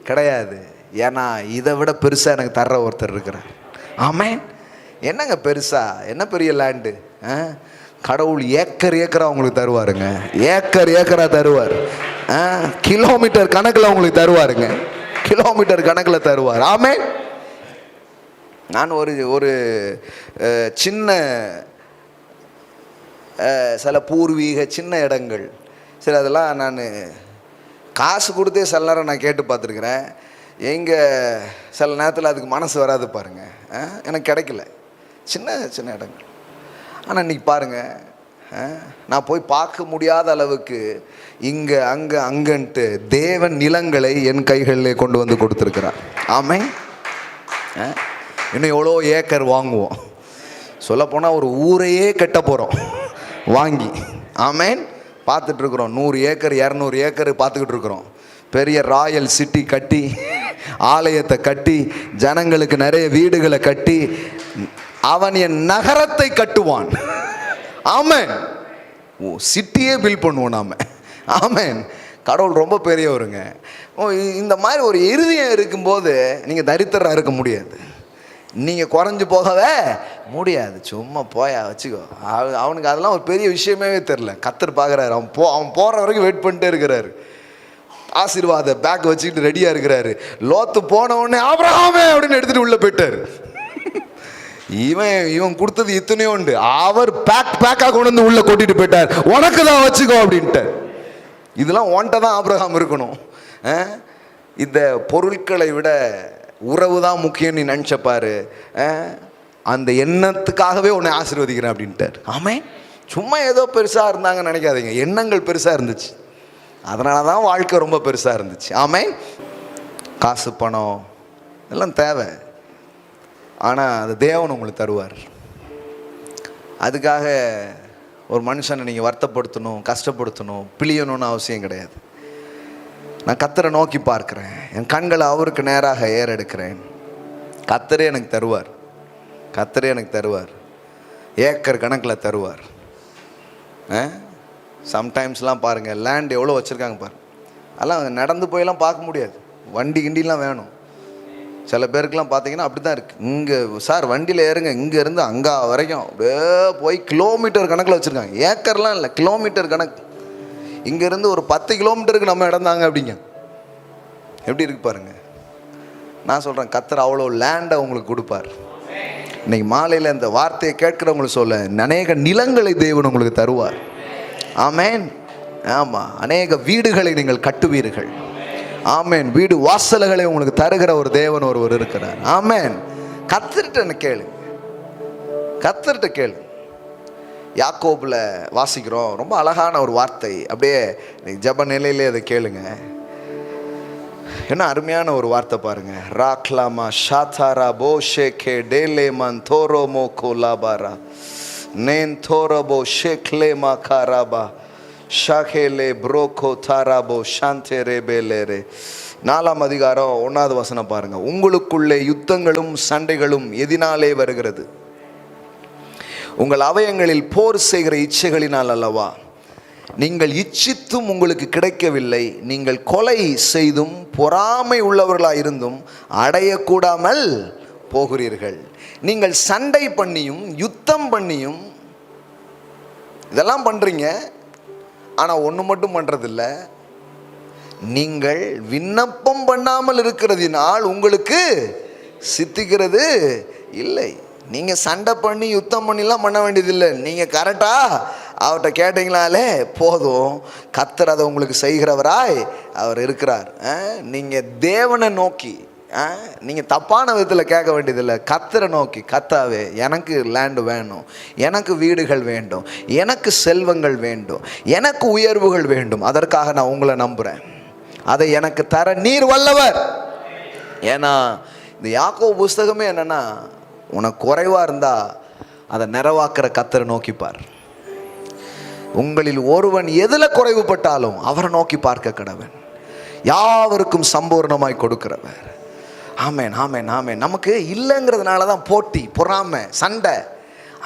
கிடையாது. ஏன்னா இதை விட பெருசாக எனக்கு தர்ற ஒருத்தர் இருக்கிறார். ஆமென். என்னங்க பெருசா, என்ன பெரிய லேண்டு? கடவுள் ஏக்கர் ஏக்கரா உங்களுக்கு தருவாருங்க, ஏக்கர் ஏக்கரா தருவார். கிலோமீட்டர் கணக்கில் உங்களுக்கு தருவாருங்க, கிலோமீட்டர் கணக்கில் தருவார். ஆமென். நான் ஒரு சின்ன சில பூர்வீக சின்ன இடங்கள் சில அதெல்லாம் நான் காசு கொடுத்தே சில நேரம் நான் கேட்டு பார்த்துருக்குறேன். எங்கே சில நேரத்தில் அதுக்கு மனசு வராது பாருங்கள், எனக்கு கிடைக்கல சின்ன சின்ன இடங்கள். ஆனால் இன்றைக்கி பாருங்கள், நான் போய் பார்க்க முடியாத அளவுக்கு இங்கே அங்கே அங்கன்ட்டு தேவன் நிலங்களை என் கைகளிலே கொண்டு வந்து கொடுத்துருக்கிறார். ஆமென். இன்னும் எவ்வளோ ஏக்கர் வாங்குவோம், சொல்லப்போனால் ஒரு ஊரையே கட்ட போகிறோம் வாங்கி. ஆமென். பார்த்துட்ருக்குறோம், 100 ஏக்கர் 200 ஏக்கர் பார்த்துக்கிட்டு இருக்கிறோம். பெரிய ராயல் சிட்டி கட்டி, ஆலயத்தை கட்டி, ஜனங்களுக்கு நிறைய வீடுகளை கட்டி, அவன் என் நகரத்தை கட்டுவான். ஆமென். சிட்டியே பில்ட் பண்ணுவோம் நாம. ஆமென். கடவுள் ரொம்ப பெரியவருங்க. இந்த மாதிரி ஒரு இருதயம் இருக்கும்போது நீங்கள் தரித்திரம் இருக்க முடியாது, நீங்கள் குறைஞ்சி போகவே முடியாது. சும்மா போயா வச்சுக்கோ. அவனுக்கு அதெல்லாம் ஒரு பெரிய விஷயமே தெரில. கர்த்தர் பார்க்குறாரு, அவன் போகிற வரைக்கும் வெயிட் பண்ணிட்டே இருக்கிறாரு. ஆசீர்வாத பேக் வச்சுக்கிட்டு ரெடியாக இருக்கிறாரு. லோத்து போன உடனே ஆபிரகாமே அப்படின்னு எடுத்துகிட்டு உள்ளே போயிட்டார். இவன் கொடுத்தது இத்தனையோ உண்டு, அவர் பேக்காக கொண்டு வந்து உள்ளே கொட்டிட்டு போயிட்டார். உனக்கு தான் வச்சுக்கோ அப்படின்ட்டு. இதெல்லாம் ஒன்ட்ட தான் ஆபிரகாம் இருக்கணும். இந்த பொருட்களை விட உறவு தான் முக்கியம் நீ நினச்சப்பாரு, அந்த எண்ணத்துக்காகவே உன்னை ஆசீர்வதிக்கிறேன் அப்படின்ட்டார். ஆமே. சும்மா ஏதோ பெருசாக இருந்தாங்கன்னு நினைக்காதீங்க, எண்ணங்கள் பெருசாக இருந்துச்சு, அதனால தான் வாழ்க்கை ரொம்ப பெருசாக இருந்துச்சு. ஆமே. காசு பணம் எல்லாம் தேவை, ஆனால் அது தேவன் உங்களுக்கு தருவார். அதுக்காக ஒரு மனுஷனை நீங்கள் வருத்தப்படுத்தணும், கஷ்டப்படுத்தணும், பிழியணும்னு அவசியம் கிடையாது. நான் கர்த்தரை நோக்கி பார்க்குறேன், என் கண்களை அவருக்கு நேராக ஏறெடுக்கிறேன். கர்த்தரே எனக்கு தருவார், கர்த்தரே எனக்கு தருவார், ஏக்கர் கணக்கில் தருவார். சம்டைம்ஸ்லாம் பாருங்கள், லேண்ட் எவ்வளோ வச்சுருக்காங்க பாருங்கள், அதெல்லாம் நடந்து போயெல்லாம் பார்க்க முடியாது, வண்டி கிண்டிலாம் வேணும். சில பேருக்குலாம் பார்த்தீங்கன்னா அப்படி தான் இருக்குது. இங்கே சார் வண்டியில் ஏறுங்க, இங்கேருந்து அங்கே வரைக்கும் அப்படியே போய் கிலோமீட்டர் கணக்கில் வச்சுருக்காங்க. ஏக்கர்லாம் இல்லை, கிலோமீட்டர் கணக்கு. இங்கேருந்து ஒரு 10 கிலோமீட்டருக்கு நம்ம இடம் தாங்க அப்படிங்க. எப்படி இருக்கு பாருங்க. நான் சொல்கிறேன், கர்த்தர் அவ்வளோ லேண்டை உங்களுக்கு கொடுப்பார். இன்னைக்கு மாலையில் இந்த வார்த்தையை கேட்குறவங்களுக்கு சொல்ல, அநேக நிலங்களை தேவன் உங்களுக்கு தருவார். ஆமேன். ஆமாம், அநேக வீடுகளை நீங்கள் கட்டுவீர்கள். ஆமேன். வீடு வாசல்களை உங்களுக்கு தருகிற ஒரு தேவன் ஒருவர் இருக்கிறார். ஆமேன். கர்த்தர்கிட்ட கேளு, கர்த்தர்கிட்ட கேளு. யாக்கோபில் வாசிக்கிறோம், ரொம்ப அழகான ஒரு வார்த்தை. அப்படியே ஜப நிலையிலே அதை கேளுங்க. என்ன அருமையான ஒரு வார்த்தை பாருங்க. ராக்லாமா ஷாத்தாரா போஷே கே டேலே மன் தோரோ மோ கோலாபாரா நேன் தோரபோ ஷேக்லே மா காராபா ஷாகேலே ப்ரோகோ தாராபோ ஷாந்தே ரேபேலேரே. 4ஆம் அதிகாரம் 1வது வசனம் பாருங்க. உங்களுக்குள்ளே யுத்தங்களும் சண்டைகளும் எதினாலே வருகிறது? உங்கள் அவயங்களில் போர் செய்கிற இச்சைகளினால் அல்லவா? நீங்கள் இச்சித்தும் உங்களுக்கு கிடைக்கவில்லை, நீங்கள் கொலை செய்தும் பொறாமை உள்ளவர்களாயிருந்தும் அடையக்கூடாமல் போகிறீர்கள். நீங்கள் சண்டை பண்ணியும் யுத்தம் பண்ணியும் இதெல்லாம் பண்ணுறீங்க, ஆனால் ஒன்று மட்டும் பண்ணுறதில்ல, நீங்கள் விண்ணப்பம் பண்ணாமல் இருக்கிறதினால் உங்களுக்கு சித்திக்கிறது இல்லை. நீங்கள் சண்டை பண்ணி யுத்தம் பண்ணிலாம் பண்ண வேண்டியதில்லை. நீங்கள் கரெக்டாக அவர்கிட்ட கேட்டீங்களாலே போதும், கர்த்தர் அதை உங்களுக்கு செய்கிறவராய் அவர் இருக்கிறார். நீங்கள் தேவனை நோக்கி, நீங்கள் தப்பான விதத்தில் கேட்க வேண்டியதில்லை, கர்த்தரை நோக்கி, கர்த்தாவே எனக்கு லேண்டு வேணும், எனக்கு வீடுகள் வேண்டும், எனக்கு செல்வங்கள் வேண்டும், எனக்கு உயர்வுகள் வேண்டும், அதற்காக நான் உங்களை நம்புகிறேன், அதை எனக்கு தர நீர் வல்லவர். ஏன்னா இந்த யாக்கோபு புஸ்தகமே என்னென்னா, உனக்கு குறைவாக இருந்தால் அதை நிறைவாக்குற கர்த்தரை நோக்கிப்பார். உங்களில் ஒருவன் எதில் குறைவுபட்டாலும் அவரை நோக்கி பார்க்க கடவன், யாவருக்கும் சம்பூர்ணமாய் கொடுக்கிறவர். ஆமேன், ஆமேன், ஆமேன். நமக்கு இல்லைங்கிறதுனால தான் போட்டி, பொறாமை, சண்டை.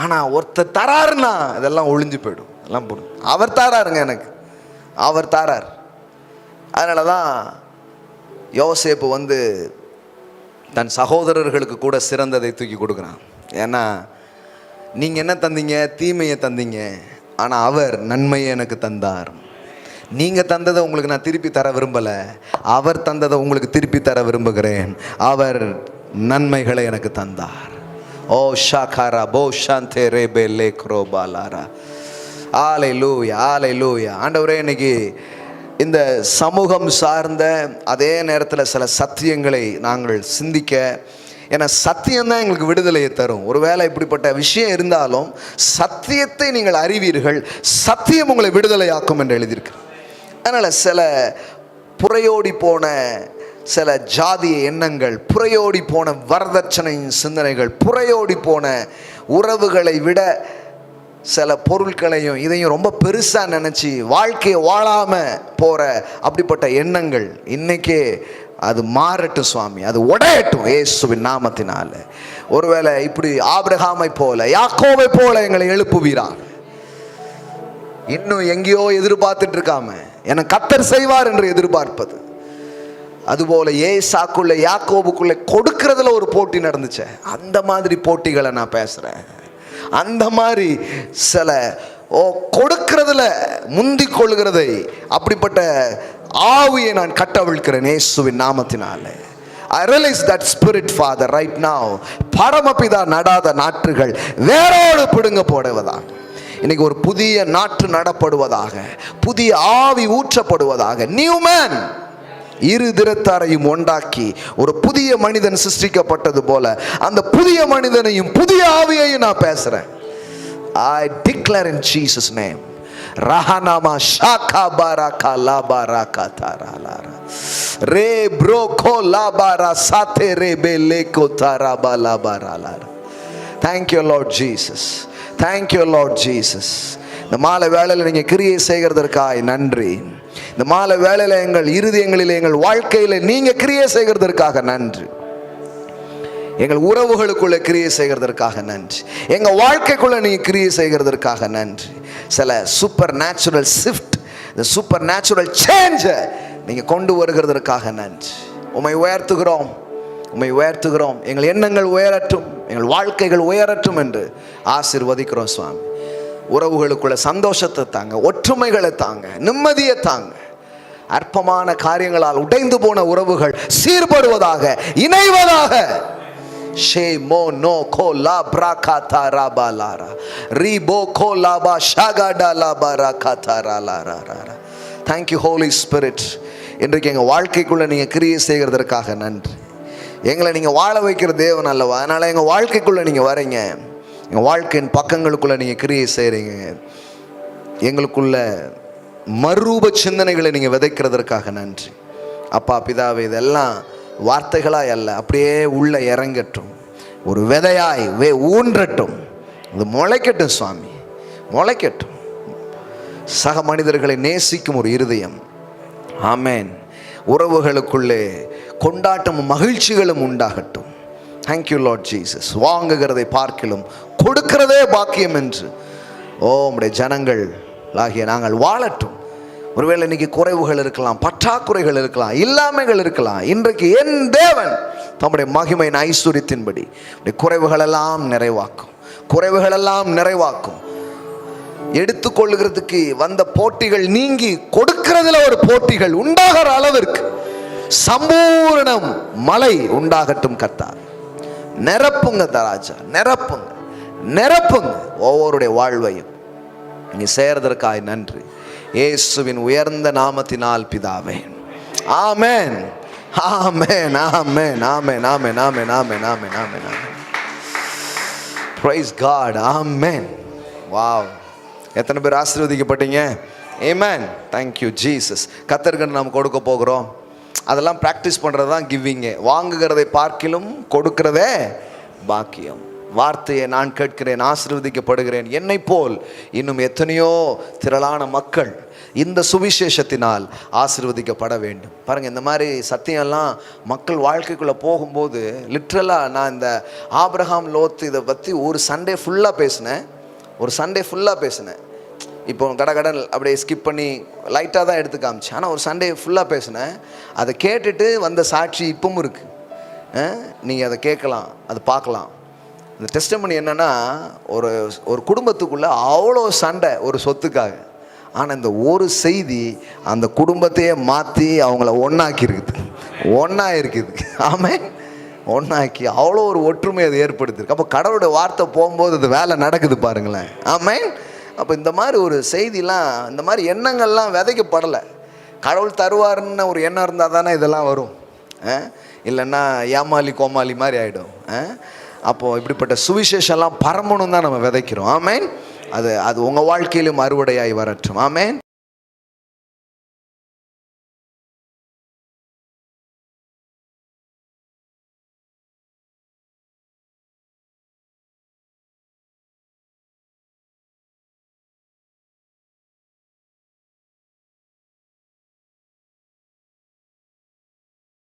ஆனால் ஒருத்தர் தராருன்னா அதெல்லாம் ஒழிஞ்சு போயிடும். எல்லாம் போடும். அவர் தாராருங்க, எனக்கு அவர் தாரார். அதனால தான் யோசேப்பு வந்து தன் சகோதரர்களுக்கு கூட சிறந்ததை தூக்கி கொடுக்குறான். ஏன்னா நீங்கள் என்ன தந்தீங்க? தீமையை தந்தீங்க. ஆனால் அவர் நன்மையை எனக்கு தந்தார். நீங்கள் தந்ததை உங்களுக்கு நான் திருப்பி தர விரும்பலை, அவர் தந்ததை உங்களுக்கு திருப்பி தர விரும்புகிறேன். அவர் நன்மைகளை எனக்கு தந்தார். ஓ ஷாகாரா போ ஷாந்தே ரே பே லே க்ரோ பாலாரா. ஹல்லேலூயா, ஹல்லேலூயா. ஆண்டவரே, இன்னைக்கு இந்த சமூகம் சார்ந்த அதே நேரத்தில் சில சத்தியங்களை நாங்கள் சிந்திக்க, ஏன்னா சத்தியம்தான் எங்களுக்கு விடுதலையை தரும். ஒருவேளை இப்படிப்பட்ட விஷயம் இருந்தாலும் சத்தியத்தை நீங்கள் அறிவீர்கள், சத்தியம் உங்களை விடுதலையாக்கும் என்று எழுதியிருக்கு. அதனால் சில புறையோடி போன சில ஜாதிய எண்ணங்கள், புறையோடி போன வரதட்சணையின் சிந்தனைகள், புறையோடி போன உறவுகளை விட சில பொருட்களையும் இதையும் ரொம்ப பெருசாக நினச்சி வாழ்க்கையை வாழாமல் போகிற அப்படிப்பட்ட எண்ணங்கள் இன்னைக்கே அது மாறட்டும் சுவாமி, அது உடையட்டும் இயேசுவின் நாமத்தினால. ஒருவேளை இப்படி ஆபிரகாமை போல, யாக்கோபை போல எங்களை எழுப்புவீராக. இன்னும் எங்கேயோ எதிர்பார்த்துட்டு இருக்காம எனக்கு கர்த்தர் செய்வார் என்று எதிர்பார்ப்பது, அதுபோல ஏசாக்குள்ள யாக்கோபுக்குள்ள கொடுக்கறதுல ஒரு போட்டி நடந்துச்சு. அந்த மாதிரி போட்டிகளை நான் பேசுறேன். அந்த மாதிரி சில கொடுக்கிறதுல முந்திக் கொள்கிறதை, அப்படிப்பட்ட ஆவியை நான் கட்டவிழ்க்கிறேன் இயேசுவின் நாமத்தினாலே. I realize that spirit, Father, right now. பரமபிதா நடாத நாற்றுகள் வேரோடு பிடுங்க போடுவதாக இன்னைக்கு ஒரு புதிய நாற்று நடப்படுவதாக, புதிய ஆவி ஊற்றப்படுவதாக. நியூ மேன், இரு திறத்தாரையும் ஒன்றாக்கி ஒரு புதிய மனிதன் சிருஷ்டிக்கப்பட்டது போல அந்த புதிய மனிதனையும் புதிய ஆவியையும் நான் பேசுறேன். I declare in Jesus name. Rahanama shaka baraka la baraka taralara re broko la bara sate re beleko tarabala baralara. Thank you Lord Jesus. Thank you Lord Jesus. இந்த மாலை வேளையில் நீங்க கிரியை செய்கிறதற்காக நன்றி. இந்த மாலை வேளையில எங்கள் இருதயங்களில், எங்கள் வாழ்க்கையில நீங்க கிரியை செய்கிறதற்காக நன்றி. எங்கள் உறவுகளுக்குள்ள கிரியை செய்கிறதற்காக நன்றி. எங்க வாழ்க்கைக்குள்ள நீங்க கிரியை செய்கிறதற்காக நன்றி. சில சூப்பர் நேச்சுரல் ஷிஃப்ட், இந்த சூப்பர் நேச்சுரல் சேஞ்ச் நீங்க கொண்டு வருகிறதற்காக நன்றி. உம்மை உயர்த்துகிறோம், உம்மை உயர்த்துகிறோம். எங்கள் எண்ணங்கள் உயரட்டும், எங்கள் வாழ்க்கைகள் உயரட்டும் என்று ஆசீர்வதிக்கிறோம் சுவாமி. உறவுகளுக்குள்ள சந்தோஷத்தை தாங்க, ஒற்றுமைகளை தாங்க, நிம்மதியை தாங்க. அற்பமான காரியங்களால் உடைந்து போன உறவுகள் சீர்படுவதாக, இணைவதாக. ஷேமோ நோ கோ லா பிரகாதா ராபாலாரா ரிபோ கோ லாபா ஷாகாடா லாபா ராகாதா ராலாரா. Thank you Holy Spirit. இன்றைக்கு எங்கள் வாழ்க்கைக்குள்ளே நீங்கள் கிரியை செய்கிறதற்காக நன்றி. எங்களை நீங்கள் வாழ வைக்கிற தேவன் அல்லவா, அதனால் எங்கள் வாழ்க்கைக்குள்ளே நீங்கள் வரீங்க, எங்கள் வாழ்க்கையின் பக்கங்களுக்குள்ளே நீங்கள் கிரியை செய்கிறீங்க. எங்களுக்குள்ள மறுரூப சிந்தனைகளை நீங்கள் விதைக்கிறதற்காக நன்றி. அப்பா பிதாவே, இதெல்லாம் வார்த்தைகளாய் அல்ல, அப்படியே உள்ள இறங்கட்டும், ஒரு விதையாய் ஊன்றட்டும், இது முளைக்கட்டும் சுவாமி, முளைக்கட்டும். சக மனிதர்களை நேசிக்கும் ஒரு இருதயம். ஆமேன். உறவுகளுக்குள்ளே கொண்டாட்டமும் மகிழ்ச்சிகளும் உண்டாகட்டும். Thank you Lord Jesus. வாங்குகிறதை பார்க்கிலும் கொடுக்கிறதே பாக்கியம் என்று உம்முடைய ஜனங்கள் ஆகிய நாங்கள் வாழட்டும். ஒருவேளை இன்னைக்கு குறைவுகள் இருக்கலாம், பற்றாக்குறைகள் இருக்கலாம், இல்லாமைகள் இருக்கலாம். இன்றைக்கு என் தேவன் தம்முடைய மகிமையின் ஐஸ்வர்யத்தின்படி குறைவுகளெல்லாம் நிறைவாக்கும், குறைவுகளெல்லாம் நிறைவாக்கும். எடுத்துக்கொள்ளுகிறதுக்கு வந்த போட்டிகள் நீங்கி கொடுக்கிறதுல ஒரு போட்டிகள் உண்டாகிற அளவிற்கு சம்பூர்ணம் மழை உண்டாகட்டும். கர்த்தாவே, நிரப்புங்க தராஜா, நிரப்புங்க, நிரப்புங்க ஒவ்வொருடைய வாழ்வையும். நீ செய்யறதற்காக நன்றி. இயேசுவின் உயர்ந்த நாமத்தினால் பிதாவே, ஆமென், ஆமென், ஆமென், ஆமென், ஆமென், ஆமென், ஆமென், ஆமென், ஆமென், ஆமென். Praise God. ஆமென். வாவ், எத்தனை பேர் ஆசீர்வதிக்கப்பட்டீங்க? ஆமென். Thank you Jesus. கர்த்தருக்கு நாம் கொடுக்க போகிறோம். அதெல்லாம் ப்ராக்டிஸ் பண்ணுறது தான் கிவிங்க. வாங்குகிறதை பார்க்கிலும் கொடுக்கிறதே பாக்கியம். வார்த்தையை நான் கேட்கிறேன், ஆசீர்வதிக்கப்படுகிறேன். என்னை போல் இன்னும் எத்தனையோ திரளான மக்கள் இந்த சுவிசேஷத்தினால் ஆசீர்வதிக்கப்பட வேண்டும். பாருங்கள், இந்த மாதிரி சத்தியம்லாம் மக்கள் வாழ்க்கைக்குள்ளே போகும்போது லிட்ரலாக நான் இந்த ஆபிரகாம் லோத்து இதை பற்றி ஒரு சண்டே ஃபுல்லாக பேசினேன். இப்போ கடன் அப்படியே ஸ்கிப் பண்ணி லைட்டாக தான் எடுத்து காமிச்சேன். ஆனால் ஒரு சண்டே ஃபுல்லாக பேசினேன். அதை கேட்டுட்டு வந்த சாட்சி இப்பவும் இருக்குது. நீங்கள் அதை கேட்கலாம், அதை பார்க்கலாம். இந்த டெஸ்டிமனி என்னென்னா, ஒரு குடும்பத்துக்குள்ளே அவ்வளோ சண்டை ஒரு சொத்துக்காக. ஆனால் இந்த ஒரு செய்தி அந்த குடும்பத்தையே மாற்றி அவங்கள ஒன்றா இருக்குது. ஆமென். ஒன்றாக்கி அவ்வளோ ஒரு ஒற்றுமை அது ஏற்படுத்திருக்கு. அப்போ கடவுளுடைய வார்த்தை போகும்போது அது வேலை நடக்குது பாருங்களேன். ஆமென். அப்போ இந்த மாதிரி ஒரு செய்திலாம், இந்த மாதிரி எண்ணங்கள்லாம் விதைக்கப்படலை. கடவுள் தருவாருன்னு ஒரு எண்ணம் இருந்தால் தானே இதெல்லாம் வரும். இல்லைன்னா ஏமாலி கோமாளி மாதிரி ஆகிடும். அப்போது இப்படிப்பட்ட சுவிசேஷம்லாம் பரம்பணும் தான் நம்ம விதைக்கிறோம். ஆமென். அது உங்கள் வாழ்க்கையிலும் அறுவடையாய் வரட்டும். ஆமென்.